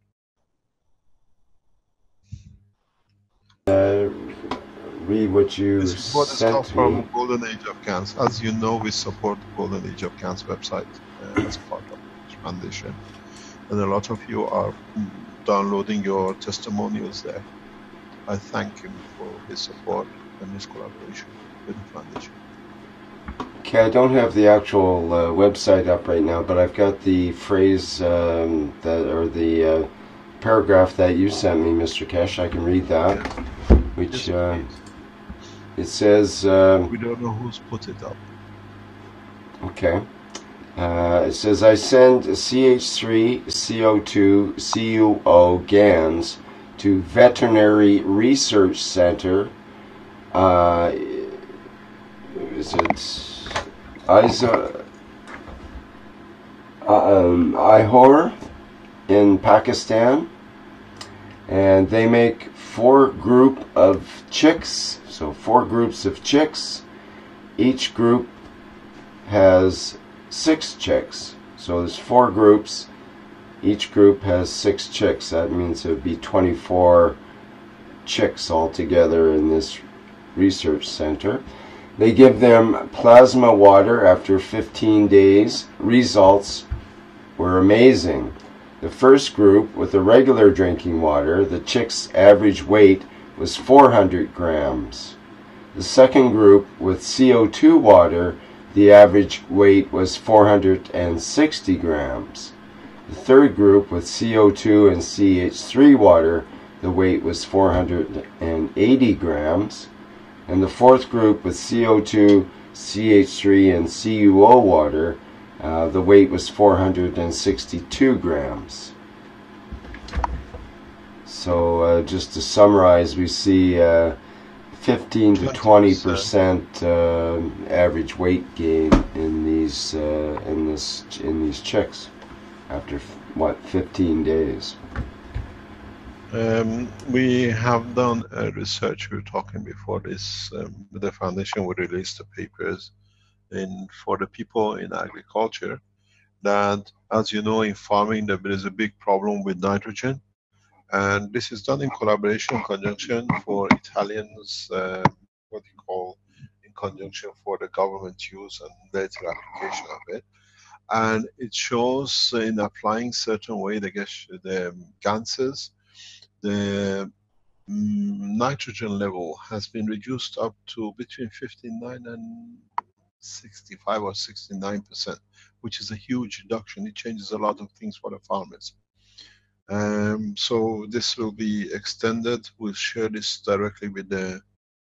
Read what you This is what is sent called me. from Golden Age of GANs. As you know, we support Golden Age of GANs website as part of the foundation. And a lot of you are downloading your testimonials there. I thank him for his support and his collaboration with the foundation. Okay, I don't have the actual website up right now, but I've got the phrase the paragraph that you sent me, Mr. Keshe. I can read that, which it says. We don't know who's put it up. Okay. It says, I send CH3, CO2, CuO GANs to Veterinary Research Center. Is it Ihor in Pakistan? And they make 4 groups of chicks. So 4 groups of chicks. Each group has 6 chicks. So there's 4 groups. Each group has 6 chicks. That means it would be 24 chicks altogether in this research center. They give them plasma water after 15 days. Results were amazing. The first group, with the regular drinking water, the chicks' average weight was 400 grams. The second group, with CO2 water, the average weight was 460 grams. The third group, with CO2 and CH3 water, the weight was 480 grams. And the fourth group, with CO2, CH3, and CuO water, the weight was 462 grams. So just to summarize, we see 15 to 20% average weight gain in these chicks after 15 days. We have done research. We were talking before this. The foundation will release the papers for the people in agriculture. That, as you know, in farming, there is a big problem with nitrogen. And this is done in collaboration, conjunction for Italians, what you call, in conjunction for the government use and later application of it. And it shows in applying certain way the ganses, the nitrogen level has been reduced up to between 59 and 65 or 69%, which is a huge reduction. It changes a lot of things for the farmers. So this will be extended. We'll share this directly with the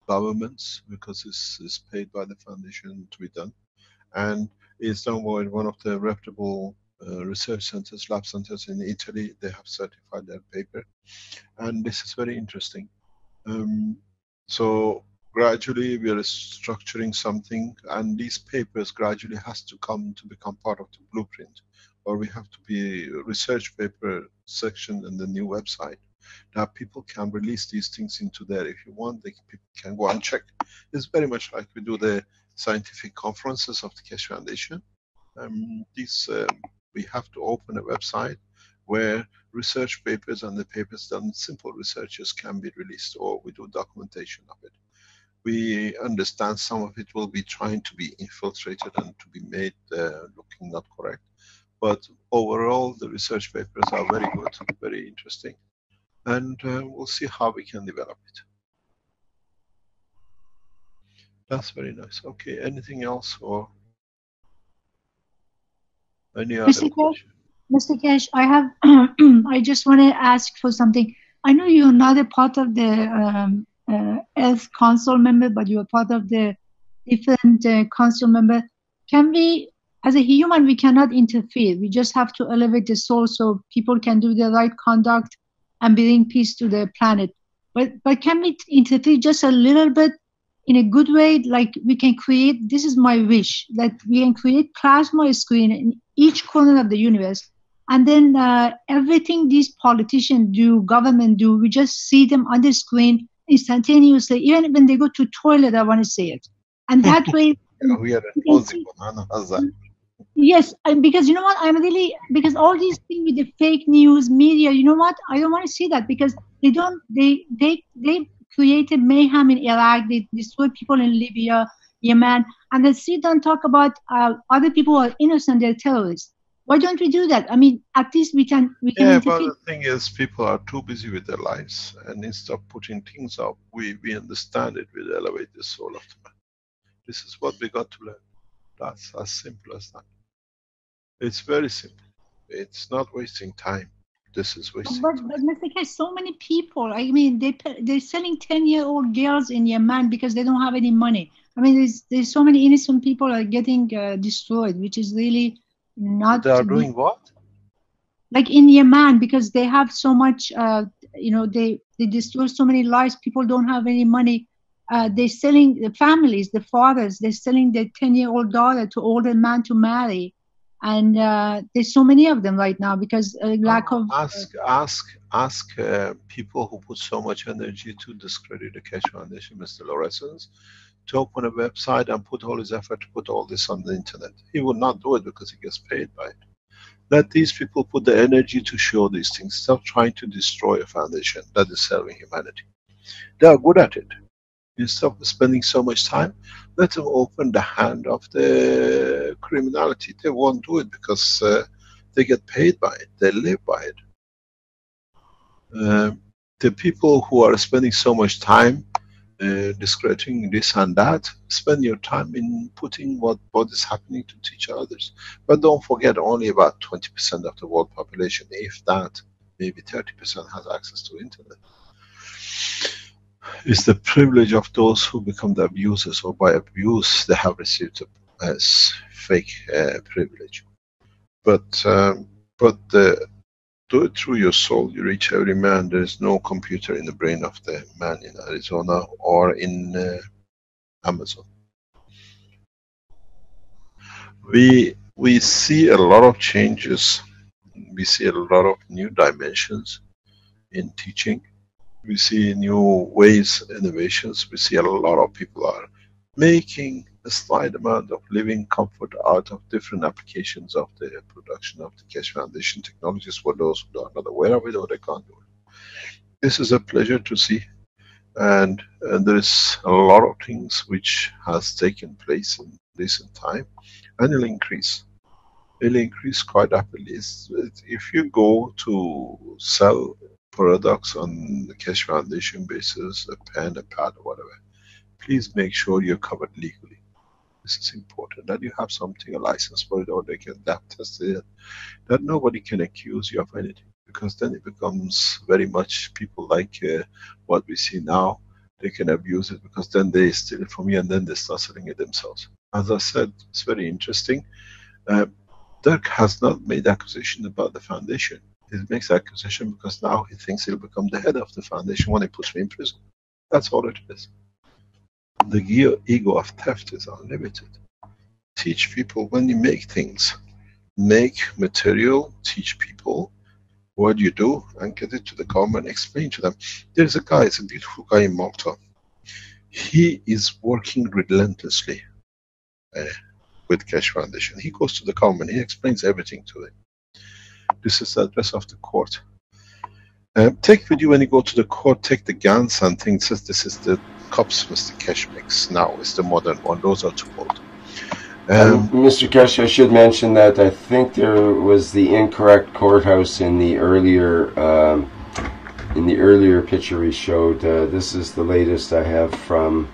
governments, because this is paid by the foundation to be done. And it's done by one of the reputable research centers, lab centers in Italy. They have certified their paper. And this is very interesting. So gradually we are structuring something, and these papers gradually has to come to become part of the blueprint. Or we have to be a research paper section in the new website, that people can release these things into there. If you want, people can go and check. It's very much like we do the scientific conferences of the Keshe Foundation. We have to open a website where research papers and the papers done, simple researches, can be released, or we do documentation of it. We understand some of it will be trying to be infiltrated and to be made looking not correct. But overall, the research papers are very good, very interesting. And we'll see how we can develop it. That's very nice. Okay, anything else, or any other question? Mr. Keshe, I have, I just want to ask for something. I know you're not a part of the Earth Council member, but you're part of the different council member. Can we, as a human, we cannot interfere. We just have to elevate the soul so people can do the right conduct and bring peace to the planet. But can we interfere just a little bit in a good way? Like we can create, this is my wish, that we can create plasma screen in each corner of the universe, And then everything these politicians do, government do, we just see them on the screen instantaneously. Even when they go to toilet, I want to see it. And that way, We are imposing on us. yes, because you know what, because all these things with the fake news media, you know what, I don't want to see that, because they created mayhem in Iraq, they destroyed people in Libya, Yemen, and they sit and talk about other people who are innocent, they're terrorists. Why don't we do that? I mean, at least we can Yeah, but the thing is, people are too busy with their lives, and instead of putting things up, we understand it, we elevate the soul of the man. This is what we got to learn. That's as simple as that. It's very simple. It's not wasting time. This is wasting time. But Mr. Keshe, so many people, I mean, they're selling 10-year-old girls in Yemen because they don't have any money. I mean, there's so many innocent people are getting destroyed, which is really not. They are doing what? Like in Yemen, because they have so much, you know, they destroy so many lives. People don't have any money. They're selling the families, the fathers, they're selling their 10-year-old daughter to older man to marry. And there's so many of them right now because lack of. Ask people who put so much energy to discredit the Keshe Foundation, Mr. Lorenz, to open a website and put all his effort to put all this on the internet. He will not do it because he gets paid by it. Let these people put the energy to show these things. Stop trying to destroy a foundation that is serving humanity. They are good at it. Instead of spending so much time, let them open the hand of the criminality. They won't do it because they get paid by it. They live by it. The people who are spending so much time discrediting this and that, spend your time in putting what is happening to teach others. But don't forget, only about 20% of the world population, if that, maybe 30% has access to internet. It's the privilege of those who become the abusers, or by abuse they have received as fake privilege. But do it through your soul. You reach every man. There is no computer in the brain of the man in Arizona or in Amazon. We see a lot of changes. We see a lot of new dimensions in teaching. We see new ways, innovations. We see a lot of people are making a slight amount of living comfort out of different applications of the production of the Keshe Foundation technologies for those who are not aware of it or they can't do it. This is a pleasure to see, and there is a lot of things which has taken place in recent time, and it'll increase. It'll increase quite rapidly. If you go to sell products on the Keshe Foundation basis, a pen, a pad, or whatever, please make sure you're covered legally. This is important, that you have something, a license for it, or they can test it, that nobody can accuse you of anything, because then it becomes very much people like what we see now. They can abuse it because then they steal it from you and then they start selling it themselves. As I said, it's very interesting. Dirk has not made accusation about the foundation. He makes accusation because now he thinks he'll become the head of the foundation when he puts me in prison. That's all it is. The ego of theft is unlimited. Teach people when you make things. Make material, teach people what you do, and get it to the government, explain to them. There's a guy, it's a beautiful guy in Malta. He is working relentlessly with Keshe Foundation. He goes to the government, he explains everything to them. This is the address of the court. Take with you when you go to the court, take the guns and things. Says this is the cups Mr. Keshe makes now. It's the modern one. Those are too old. Mr. Keshe, I should mention that I think there was the incorrect courthouse in the earlier picture we showed. This is the latest I have from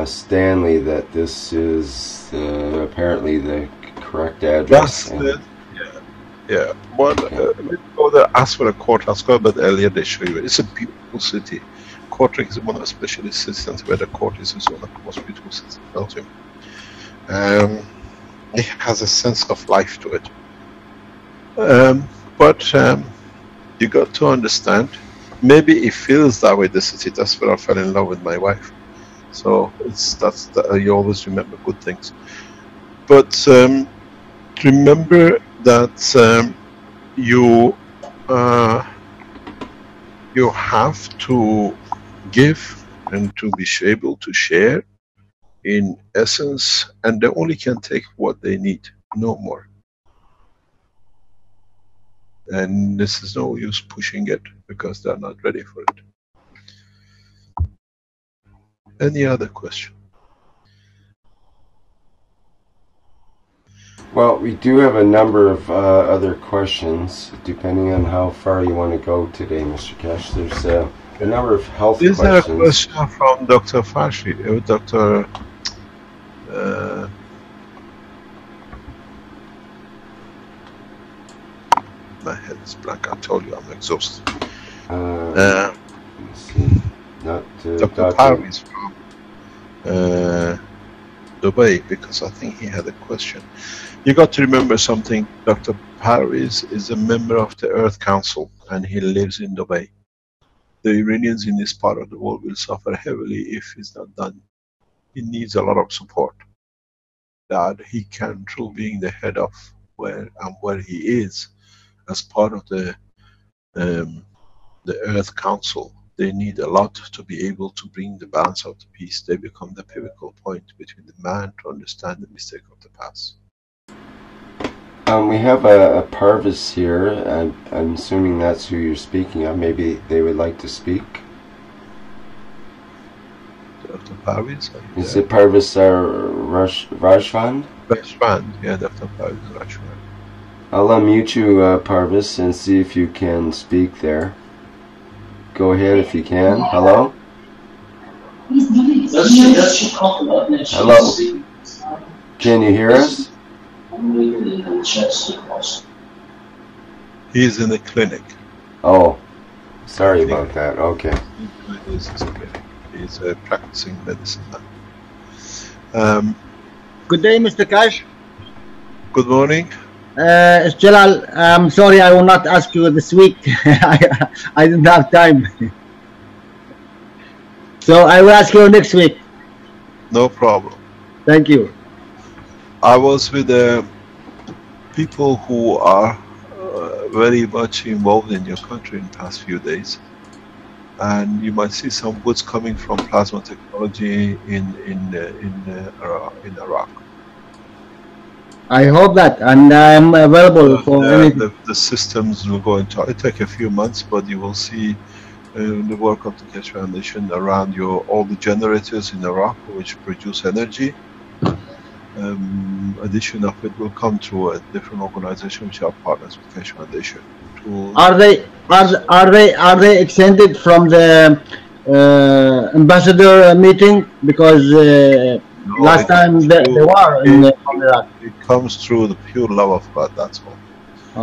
Stanley, that this is apparently the correct address. That's it. Yeah. Well, let's go there, ask for a courthouse. Go a bit earlier, they show you. It's a beautiful city. Kortrijk is one of the specialist cities where the court is one of the most beautiful cities in Belgium. It has a sense of life to it. But you got to understand, maybe it feels that way, the city. That's where I fell in love with my wife. So you always remember good things. But remember that you you have to give and to be able to share in essence, and they only can take what they need, no more. And this is no use pushing it because they're not ready for it. Any other question? Well, we do have a number of other questions, depending on how far you want to go today, Mr. Keshe. There's a number of health questions. Is there a question from Dr. Fashi? Dr. My head is blank. I told you I'm exhausted. Let's see. Not Dr. Parry is from Dubai, because I think he had a question. You got to remember something. Dr. Parry is a member of the Earth Council and he lives in Dubai. The Iranians in this part of the world will suffer heavily if it's not done. He needs a lot of support. That he can, through being the head of where he is, as part of the Earth Council, they need a lot to be able to bring the balance of the peace. They become the pivotal point between the man to understand the mistake of the past. We have a Parvis here. I'm assuming that's who you're speaking of. Maybe they would like to speak. Dr. Parvis? Is it Parvis Rajvan? Rajvan, yeah, Dr. Parvis Rajvan. I'll unmute you, Parvis, and see if you can speak there. Go ahead if you can. Hello? Hello? Can you hear us? He's in the clinic. Oh, sorry about that. Okay. He's practicing medicine now. Good day, Mr. Keshe. Good morning. It's Jalal. I'm sorry I will not ask you this week. I didn't have time. So I will ask you next week. No problem. Thank you. I was with people who are very much involved in your country in the past few days. And you might see some goods coming from plasma technology in Iraq. I hope that, and I'm available for anything. The systems will go into it. Take a few months, but you will see the work of the Keshe Foundation around all the generators in Iraq which produce energy. Addition of it will come through a different organization which are partners with Keshe Foundation. Are they extended from the ambassador meeting? Because No, last time they were in Iraq. It comes through the pure love of God, that's all.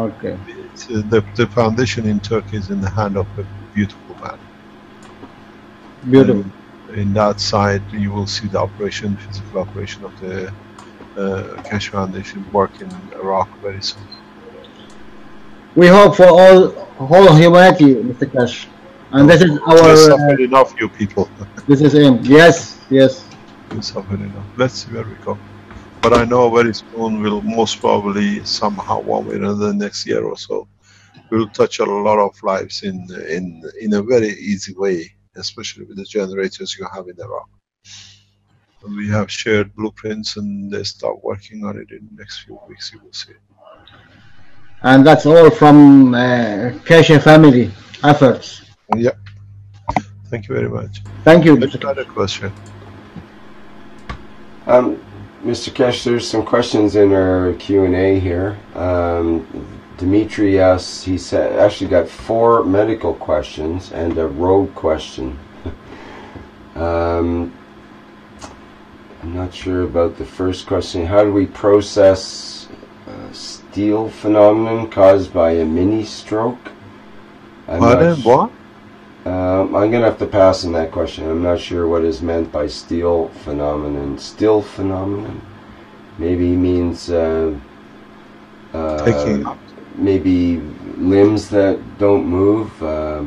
Okay. The foundation in Turkey is in the hand of a beautiful man. Beautiful. And in that side, you will see the physical operation of the Keshe Foundation work in Iraq very soon. We hope for whole humanity, Mr. Keshe. And this is our... We suffered enough, you people. This is him. Yes, yes. We suffered enough. Let's see where we go. But I know very soon we'll most probably somehow, one way or another, next year or so, we'll touch a lot of lives in a very easy way, especially with the generators you have in Iraq. And we have shared blueprints and they start working on it in the next few weeks, you will see. And that's all from Keshe family efforts. Yeah. Thank you very much. Thank you. Another question. Mr. Keshe, there's some questions in our Q&A here. Dimitri asks, he said, actually got 4 medical questions and a road question. I'm not sure about the first question. How do we process steel phenomenon caused by a mini stroke? What? I'm going to have to pass on that question. I'm not sure what is meant by steel phenomenon. Still phenomenon? Maybe means maybe limbs that don't move.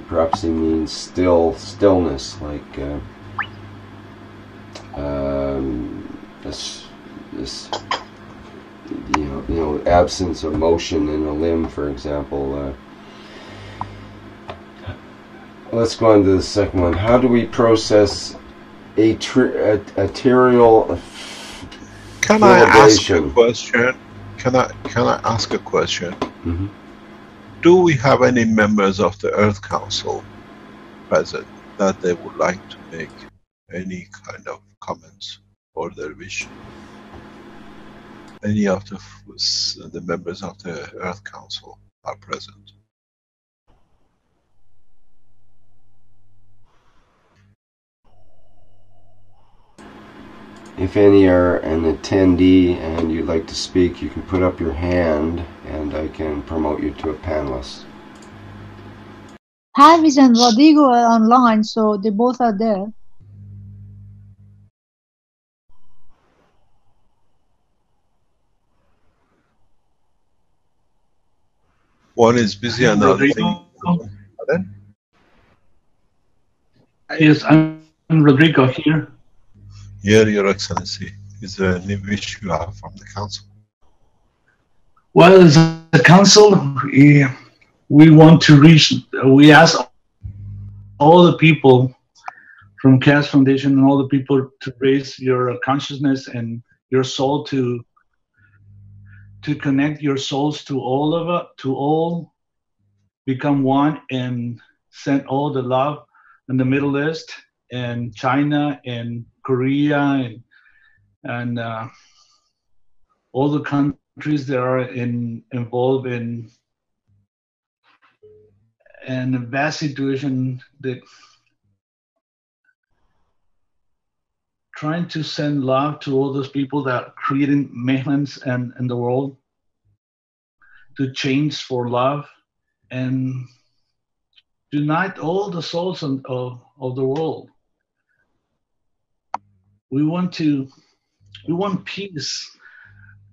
Perhaps he means stillness, like absence of motion in a limb, for example. Let's go on to the second one. How do we process arterial Can I ask a question? Can I ask a question? Mm-hmm. Do we have any members of the Earth Council present that they would like to make any kind of comments or their wish? Any of the members of the Earth Council are present? If any are an attendee and you'd like to speak, you can put up your hand and I can promote you to a panelist. Harvis and Rodrigo are online, so they both are there. One is busy, another thing. Yes, I'm Rodrigo here. Here, Your Excellency. Is there any wish you have from the Council? Well, as a Council, we want to reach, we ask all the people from Keshe Foundation and all the people to raise your consciousness and your soul to connect your souls to all of it, to all become one and send all the love in the Middle East and China and Korea and all the countries that are involved in a vast situation that trying to send love to all those people that are creating mayhem in the world, to change for love and unite all the souls of the world. We want peace.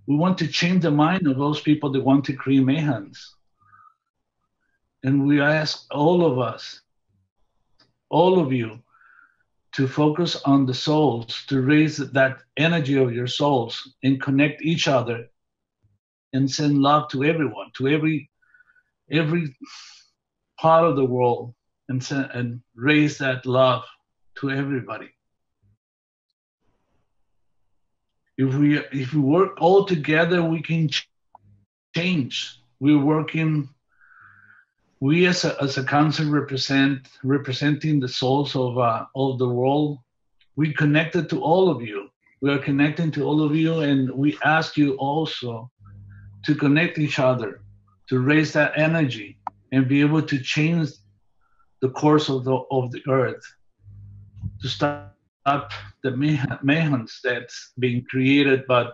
We want to change the mind of those people that want to create mayhem. And we ask all of us, all of you, to focus on the souls, to raise that energy of your souls and connect each other and send love to everyone, to every part of the world, and raise that love to everybody. If we work all together, we can change. We as a council representing the souls of the world, we connected to all of you. We are connecting to all of you, and we ask you also to connect each other, to raise that energy and be able to change the course of the earth, to stop the mayhem that's being created by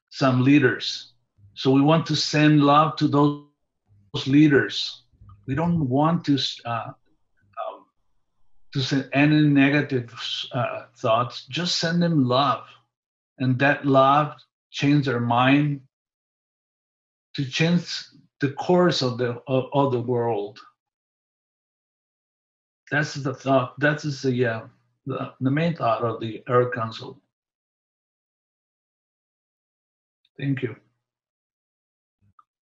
some leaders. So we want to send love to those leaders. We don't want to send any negative thoughts. Just send them love, and that love change their mind to change the course of the world. That's the thought. That is the main thought of the Earth Council. Thank you.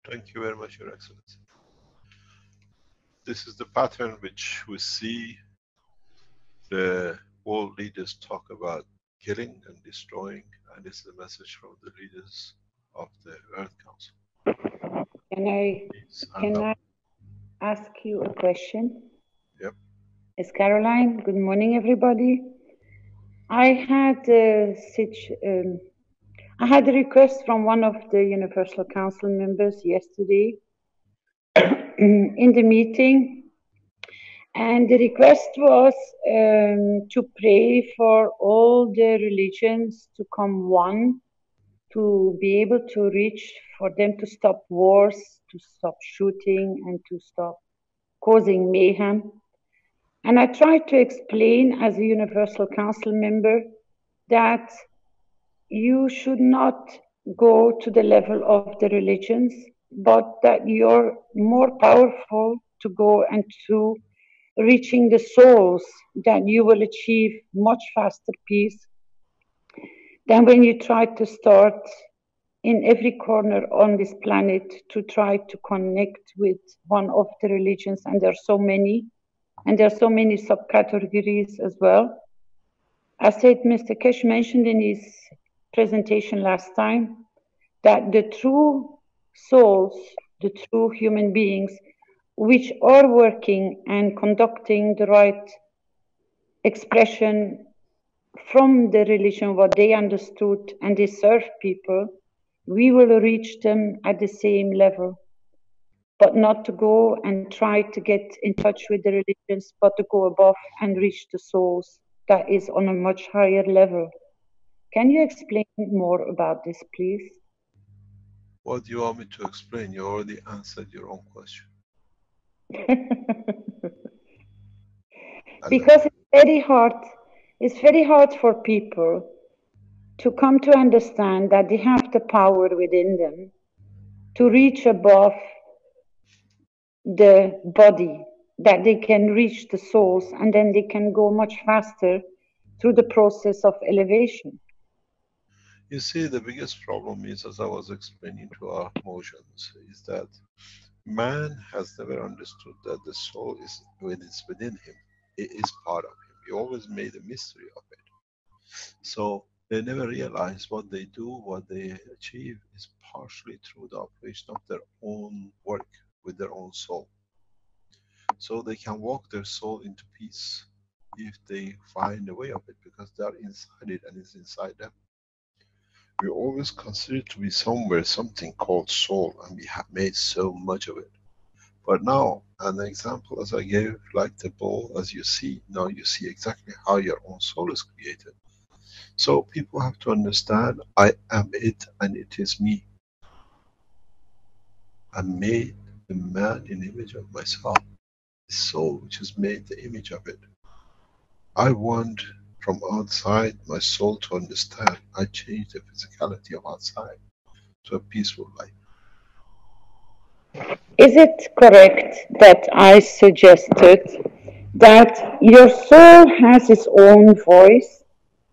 Thank you very much, Your Excellency. This is the pattern which we see the world leaders talk about killing and destroying, and this is the message from the leaders of the Earth Council. Can I ask you a question? Yep. It's Caroline. Good morning, everybody. I had a request from one of the Universal Council members yesterday in the meeting, and the request was to pray for all the religions to come one, to be able to reach, for them to stop wars, to stop shooting, and to stop causing mayhem. And I tried to explain as a Universal Council member that you should not go to the level of the religions, but that you're more powerful to go and to reaching the souls, that you will achieve much faster peace than when you try to start in every corner on this planet to try to connect with one of the religions, and there are so many, and there are so many subcategories as well. As said, Mr. Keshe mentioned in his presentation last time, that the true souls, the true human beings, which are working and conducting the right expression from the religion, what they understood, and they serve people, we will reach them at the same level. But not to go and try to get in touch with the religions, but to go above and reach the souls that is on a much higher level. Can you explain more about this, please? What do you want me to explain? You already answered your own question. Because it's very hard for people to come to understand that they have the power within them to reach above the body, that they can reach the souls, and then they can go much faster through the process of elevation. You see, the biggest problem is, as I was explaining to our emotions, is that man has never understood that the soul is within him. It is part of him. He always made a mystery of it. So they never realize what they do, what they achieve is partially through the operation of their own work with their own soul. So they can walk their soul into peace if they find a way of it, because they are inside it and it's inside them. We always consider it to be somewhere something called soul, and we have made so much of it. But now, an example as I gave, like the ball, as you see, now you see exactly how your own soul is created. So people have to understand, I am it and it is me. I made the man in the image of myself. The soul which has made the image of it. I want from outside my soul to understand. I change the physicality of outside to a peaceful life. Is it correct that I suggested that your soul has its own voice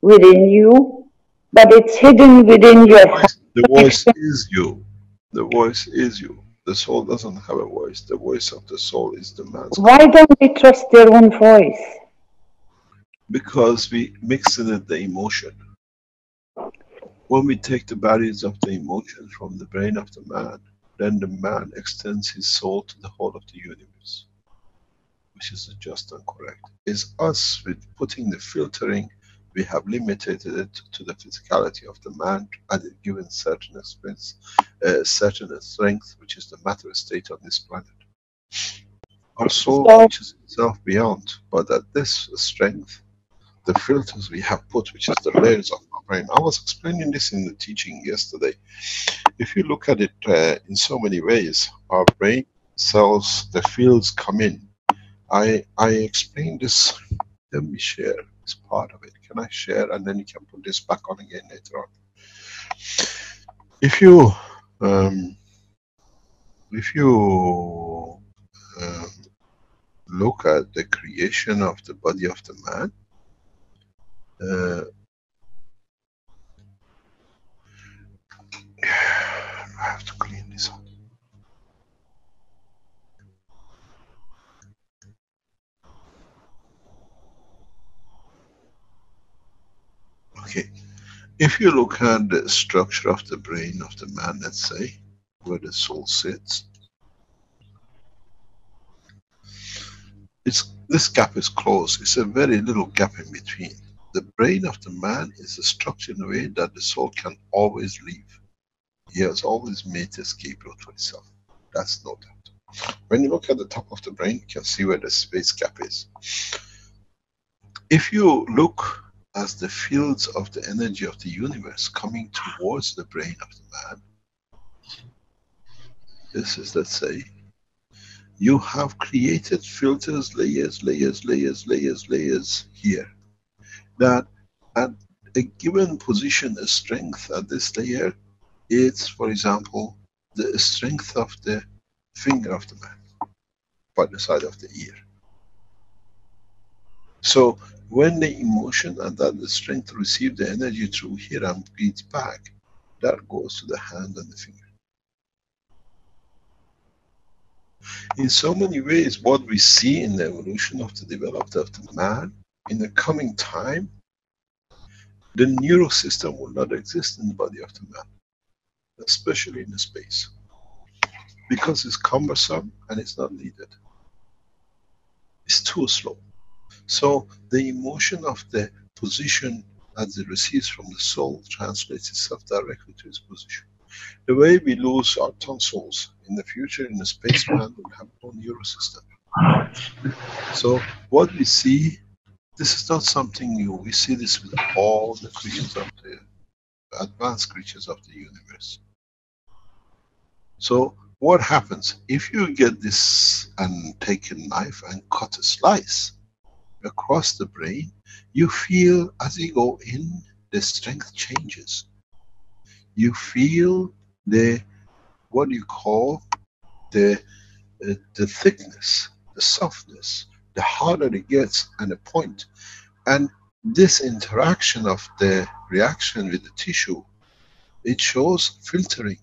within you, but it's hidden within your heart? The voice is you. The voice is you. The soul doesn't have a voice. The voice of the soul is the man's. Why don't they trust their own voice? Because we mix in it the emotion. When we take the barriers of the emotion from the brain of the man, then the man extends his soul to the whole of the universe, which is just and correct. It's us with putting the filtering, we have limited it to the physicality of the man and given certain expense, certain strength, which is the matter state on this planet. Our soul reaches itself beyond, but at this strength, the filters we have put, which is the layers of our brain. I was explaining this in the teaching yesterday. If you look at it in so many ways, our brain cells, the fields come in. I explained this. Let me share this part of it. Can I share, and then you can put this back on again later on. If you look at the creation of the body of the man, I have to clean this up. Okay, if you look at the structure of the brain of the man, let's say, where the soul sits, this gap is closed. It's a very little gap in between. The brain of the man is structured in a way that the soul can always leave. He has always made the escape route for itself. That's no doubt. When you look at the top of the brain, you can see where the space gap is. If you look as the fields of the energy of the universe coming towards the brain of the man, this is, let's say, you have created filters, layers here, that at a given position, a strength at this layer, it's, for example, the strength of the finger of the man by the side of the ear. So when the emotion and that the strength receive the energy through here and breathes back, that goes to the hand and the finger. In so many ways, what we see in the evolution of the development of the man, in the coming time, the neural system will not exist in the body of the man, especially in the space, because it's cumbersome and it's not needed. It's too slow. So the emotion of the position as it receives from the soul translates itself directly to its position. The way we lose our tonsils in the future in the spaceman will have no neural system. So what we see, this is not something new. We see this with all the creatures of the advanced creatures of the universe. So what happens if you get this and take a knife and cut a slice across the brain? You feel as you go in, the strength changes. You feel the, what you call the thickness, the softness, the harder it gets, and the point. And this interaction of the reaction with the tissue, it shows filtering.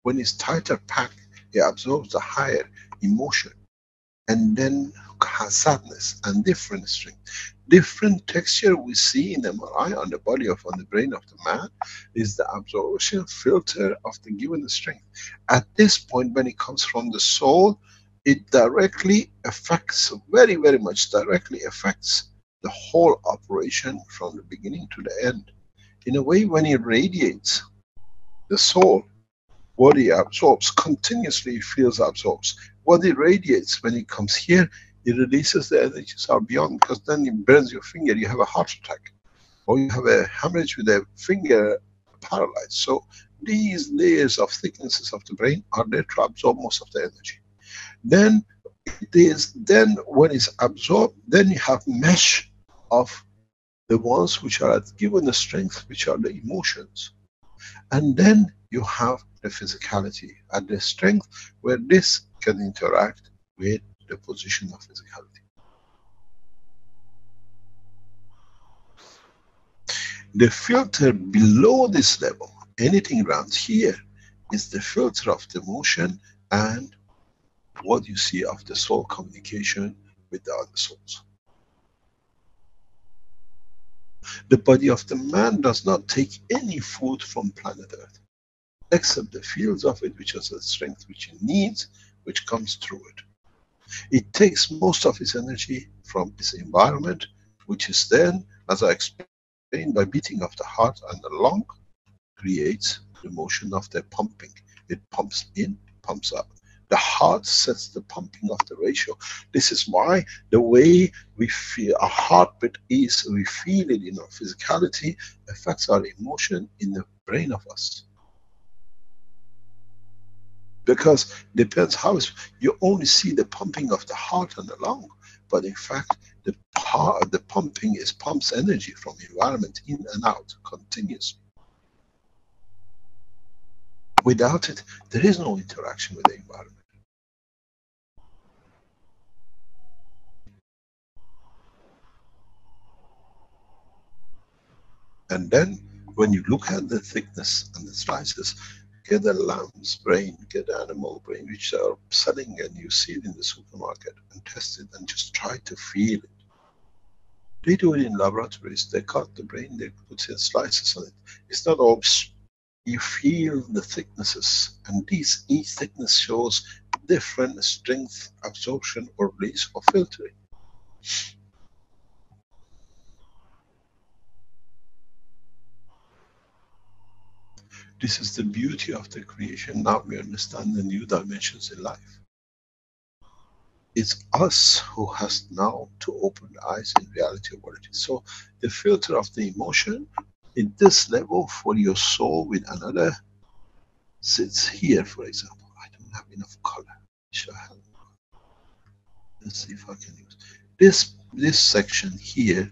When it's tighter packed, it absorbs the higher emotion, and then has sadness and different strength. Different texture we see in MRI on the body of, on the brain of the man, is the absorption filter of the given strength. At this point, when it comes from the soul, it directly affects, very, very much directly affects the whole operation from the beginning to the end. In a way, when it radiates, the soul, what it absorbs, continuously feels absorbs. What it radiates, when it comes here, it releases the energies are beyond, because then it burns your finger, you have a heart attack. Or you have a hemorrhage with a finger paralyzed. So these layers of thicknesses of the brain are there to absorb most of the energy. Then it is, then when it's absorbed, then you have mesh of the ones which are given the strength, which are the emotions. And then you have the physicality and the strength, where this can interact with the position of physicality. The filter below this level, anything around here, is the filter of the motion and what you see of the soul communication with the other souls. The body of the man does not take any food from planet Earth, except the fields of it, which has the strength which it needs, which comes through it. It takes most of its energy from its environment, which is then, as I explained, by beating of the heart and the lung, creates the motion of the pumping. It pumps in, pumps out. The heart sets the pumping of the ratio. This is why the way we feel our heartbeat is, we feel it in our physicality, affects our emotion in the brain of us. Because depends how it's, you only see the pumping of the heart and the lung, but in fact the pumping is pumps energy from the environment in and out continuously. Without it, there is no interaction with the environment. And then when you look at the thickness and the slices, get a lamb's brain, get animal brain, which are selling, and you see it in the supermarket, and test it and just try to feel it. They do it in laboratories. They cut the brain, they put in slices on it. It's not all, you feel the thicknesses, and each thickness shows different strength, absorption or release or filtering. This is the beauty of the creation. Now we understand the new dimensions in life. It's us who has now to open the eyes in reality of what it is. So the filter of the emotion in this level for your soul with another sits here, for example. I don't have enough color. Let's see if I can use this section here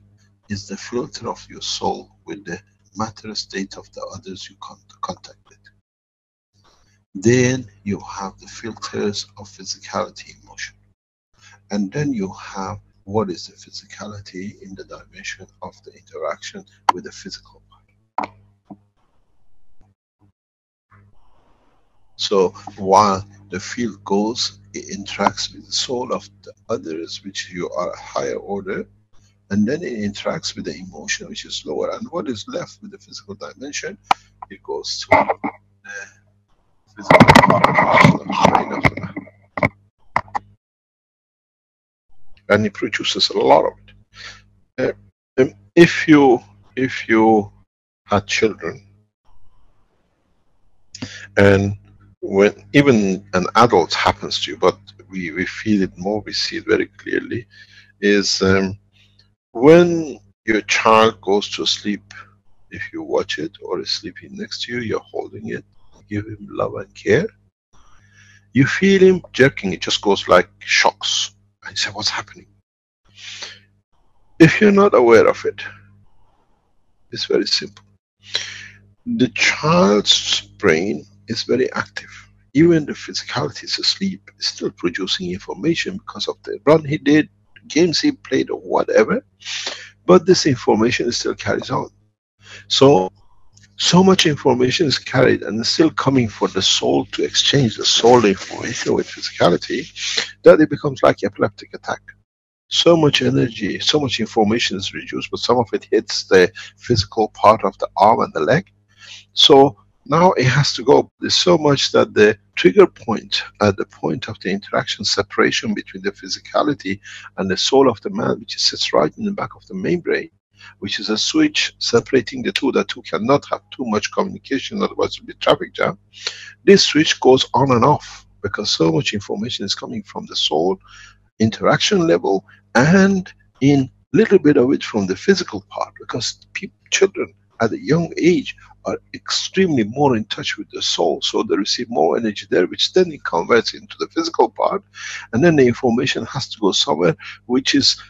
is the filter of your soul with the matter state of the others you contact with. Then you have the filters of physicality, emotion. And then you have what is the physicality in the dimension of the interaction with the physical body. So while the field goes, it interacts with the soul of the others, which you are a higher order, and then it interacts with the emotion, which is lower. And what is left with the physical dimension, it goes to the physical dimension of the brain of the man. And it produces a lot of it. If you had children, and when even an adult happens to you, but we feel it more, we see it very clearly, is when your child goes to sleep, if you watch it or is sleeping next to you, you're holding it, give him love and care, you feel him jerking, it just goes like shocks. And you say, what's happening? If you're not aware of it, it's very simple. The child's brain is very active. Even the physicality is asleep, it's still producing information because of the run he did, games he played, or whatever. But this information still carries on. So much information is carried and is still coming for the soul to exchange the soul information with physicality, that it becomes like epileptic attack. So much energy, so much information is reduced, but some of it hits the physical part of the arm and the leg. So now it has to go. There's so much that the trigger point, at the point of the interaction separation between the physicality and the soul of the man, which sits right in the back of the main brain, which is a switch separating the two, that two cannot have too much communication, otherwise it will be traffic jam. This switch goes on and off because so much information is coming from the soul interaction level, and in little bit of it from the physical part, because children at a young age are extremely more in touch with the soul, so they receive more energy there, which then it converts into the physical part, and then the information has to go somewhere which is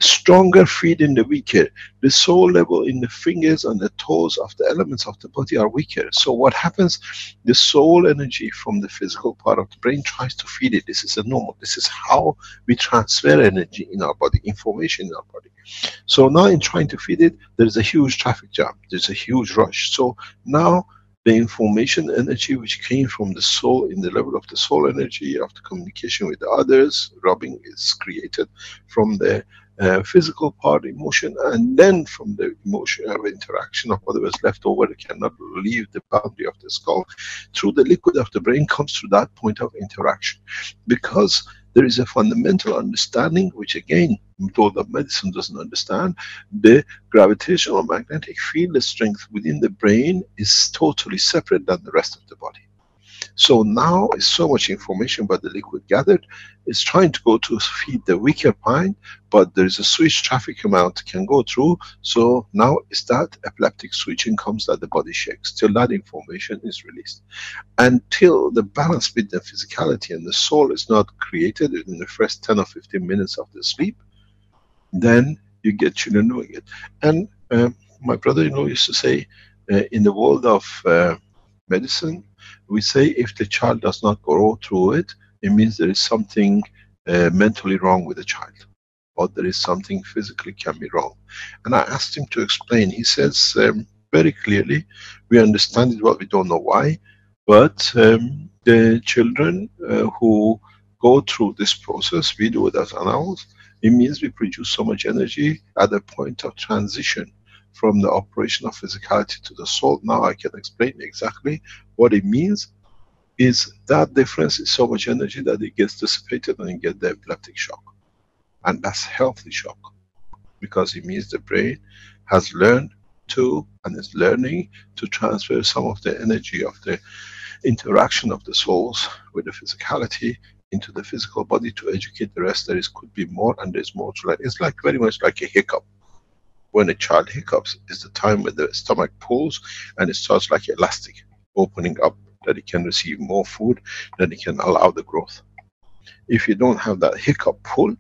stronger feeding the weaker. The soul level in the fingers and the toes of the elements of the body are weaker. So what happens? The soul energy from the physical part of the brain tries to feed it. This is a normal. This is how we transfer energy in our body, information in our body. So now in trying to feed it, there's a huge traffic jam. There's a huge rush. So now the information energy which came from the soul in the level of the soul energy of the communication with the others, rubbing, is created from the physical part, emotion, and then from the emotion of interaction of whatever is left over, it cannot leave the boundary of the skull, through the liquid of the brain comes to that point of interaction. Because there is a fundamental understanding, which again, though the medicine doesn't understand, the gravitational magnetic field strength within the brain is totally separate than the rest of the body. So now is so much information by the liquid gathered, it's trying to go to feed the weaker point, but there is a switch traffic amount can go through. So now is that epileptic switching comes that the body shakes till that information is released. Until the balance between the physicality and the soul is not created in the first 10 or 15 minutes of the sleep, then you get children doing it. And my brother-in-law used to say, in the world of medicine, we say if the child does not grow through it, it means there is something mentally wrong with the child, or there is something physically can be wrong. And I asked him to explain. He says very clearly, we understand it, but we don't know why. But the children who go through this process, we do it as adults, it means we produce so much energy at the point of transition from the operation of physicality to the soul. Now I can explain exactly what it means. Is that difference is so much energy that it gets dissipated and you get the epileptic shock. And that's healthy shock, because it means the brain has learned to, and is learning to transfer some of the energy of the interaction of the souls with the physicality into the physical body to educate the rest. There is could be more, and there's more to learn. It's like very much like a hiccup. When a child hiccups is the time when the stomach pulls and it starts like elastic opening up, that it can receive more food, that it can allow the growth. If you don't have that hiccup pull,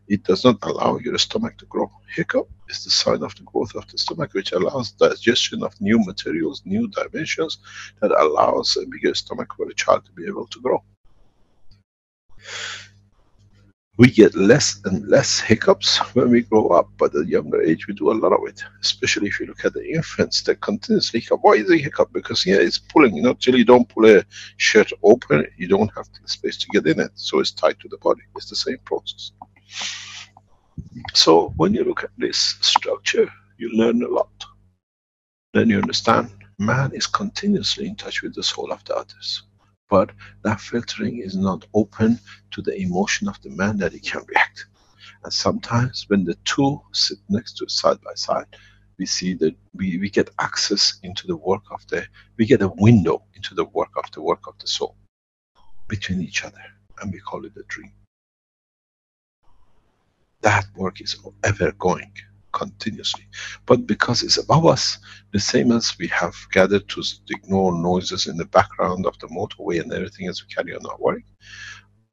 it does not allow your stomach to grow. Hiccup is the sign of the growth of the stomach, which allows digestion of new materials, new dimensions, that allows a bigger stomach for a child to be able to grow. We get less and less hiccups when we grow up, but at a younger age we do a lot of it. Especially if you look at the infants, they continuously hiccup. Why is they hiccup? Because it's pulling. Till you don't pull a shirt open, you don't have the space to get in it, so it's tied to the body. It's the same process. So when you look at this structure, you learn a lot. Then you understand man is continuously in touch with the soul of the others. But that filtering is not open to the emotion of the man that he can react. And sometimes when the two sit next to side by side, we see that we get access into the work of we get a window into the work of the soul between each other, and we call it a dream. That work is ever going, continuously. But because it's above us, the same as we have gathered to ignore noises in the background of the motorway and everything as we carry on our work,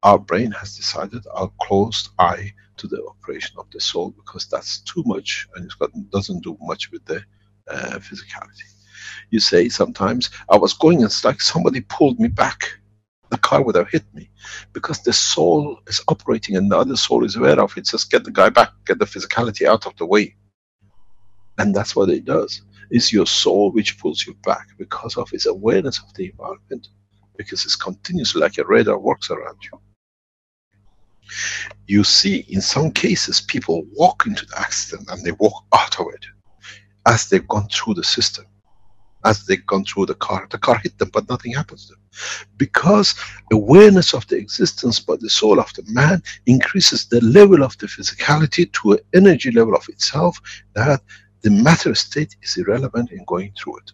our brain has decided our closed eye to the operation of the soul, because that's too much and it doesn't do much with the physicality. You say sometimes, I was going and it's like somebody pulled me back. The car would have hit me, because the soul is operating and the other soul is aware of it. Says, get the guy back, get the physicality out of the way. And that's what it does. It's your soul which pulls you back because of its awareness of the environment, because it's continuously like a radar works around you. You see, in some cases, people walk into the accident and they walk out of it as they've gone through the system. As they've gone through the car hit them, but nothing happens to them. Because awareness of the existence by the soul of the man increases the level of the physicality to an energy level of itself, that the matter state is irrelevant in going through it.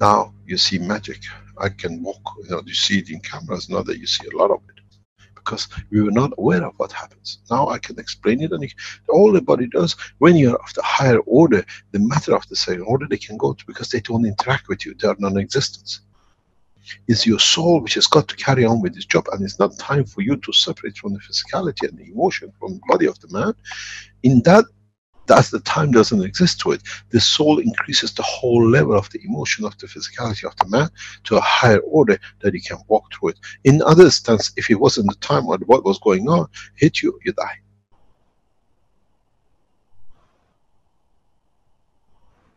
Now you see magic. I can walk, you see it in cameras now that you see a lot of it. Because we were not aware of what happens. Now I can explain it, and all the body does, when you're of the higher order, the matter of the second order, they can go to, because they don't interact with you, they are non-existence. It's your soul which has got to carry on with its job, and it's not time for you to separate from the physicality and the emotion from the body of the man. In that's the time doesn't exist to it. The soul increases the whole level of the emotion of the physicality of the man to a higher order that he can walk through it. In other instance, if it wasn't the time or what was going on, hit you, you die.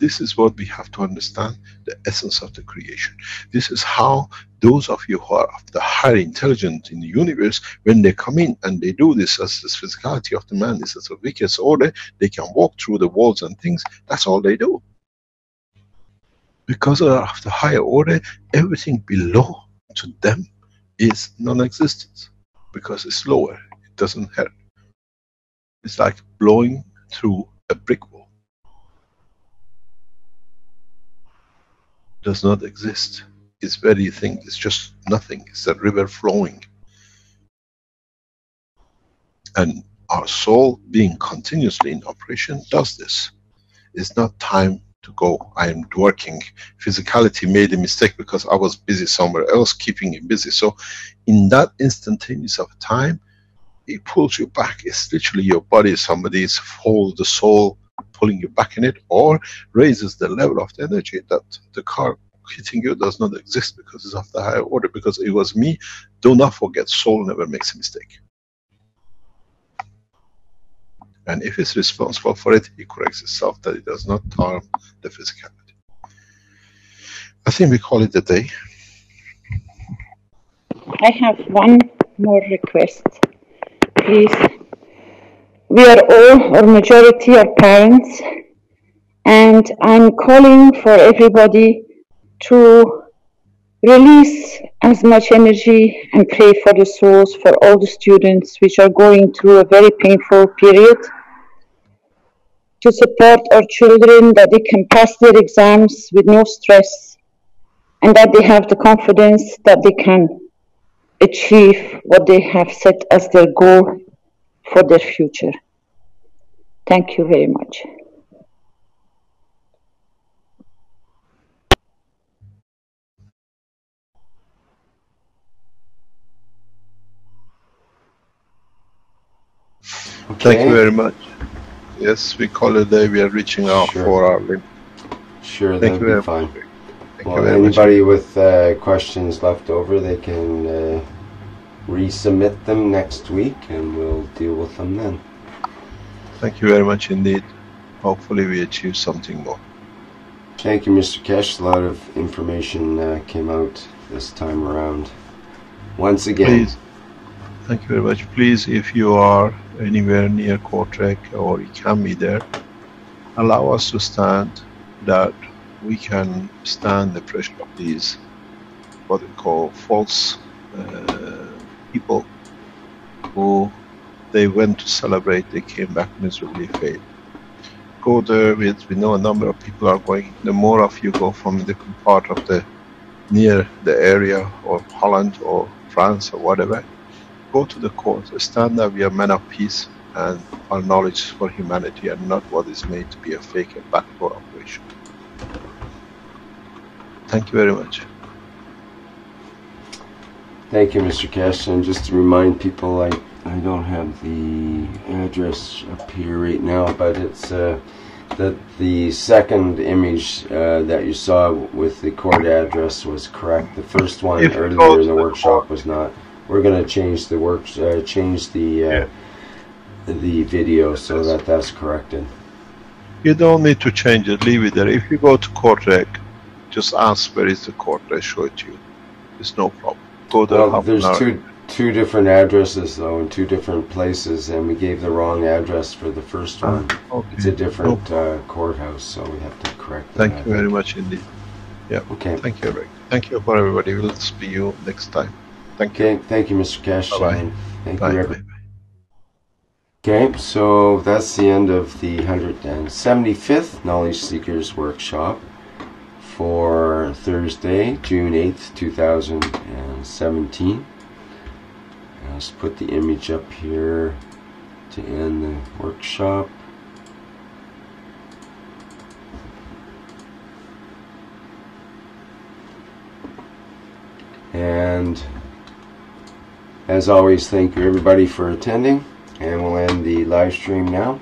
This is what we have to understand, the essence of the creation. This is how those of you who are of the higher intelligence in the universe, when they come in and they do this, as this physicality of the man is as a weakest order, they can walk through the walls and things, that's all they do. Because of the higher order, everything below to them is non-existence. Because it's lower, it doesn't hurt. It's like blowing through a brick wall. Does not exist. It's very thing, it's just nothing. It's a river flowing. And our soul, being continuously in operation, does this. It's not time to go, I am working. Physicality made a mistake because I was busy somewhere else, keeping it busy. So in that instantaneous of time, it pulls you back. It's literally your body, somebody's holds the soul, pulling you back in it, or raises the level of the energy that the car hitting you does not exist, because it's of the higher order, because it was me. Do not forget, soul never makes a mistake. And if it's responsible for it, it corrects itself, that it does not harm the physicality. I think we call it a day. I have one more request, please. We are all, or majority, are parents, and I'm calling for everybody to release as much energy and pray for the souls for all the students which are going through a very painful period, to support our children that they can pass their exams with no stress, and that they have the confidence that they can achieve what they have set as their goal for their future. Thank you very much. Okay. Thank you very much. Yes, we call it a day. We are reaching out for our limit. Sure, Thank that'll you be very fine. much. Well, anybody with questions left over, they can resubmit them next week, and we'll deal with them then. Thank you very much indeed. Hopefully we achieve something more. Thank you, Mr. Keshe. A lot of information came out this time around. Once again. Please. Thank you very much. Please, if you are anywhere near Kortrijk or you can be there, allow us to stand, that we can stand the pressure of these, what we call false people, who they went to celebrate, they came back miserably failed. Go there, we know a number of people are going. The more of you go from a different part of the, near the area, or Holland or France or whatever, go to the court, stand there, we are men of peace, and our knowledge for humanity, and not what is made to be a fake and backdoor operation. Thank you very much. Thank you, Mr. Keshe. And just to remind people, I don't have the address up here right now, but it's that the second image that you saw with the court address was correct. The first one earlier in the workshop was not. We're going to change the the video so that that's corrected. You don't need to change it, leave it there. If you go to Kortrijk, just ask where is the court, I show it to you. There's no problem. Go there. Well, there's two different addresses though, in two different places, and we gave the wrong address for the first one. Okay. It's a different courthouse, so we have to correct that. Thank you very much indeed. Yeah. Okay. Thank you, Rick. Thank you for everybody. We'll see you next time. Thank you. Okay. Thank you, Mr. Keshe. Bye-bye. Thank Bye. you, everybody. Okay, so that's the end of the 175th Knowledge Seekers Workshop for Thursday, June 8th, 2017. I'll just put the image up here to end the workshop. And as always, thank you everybody for attending, and we'll end the live stream now.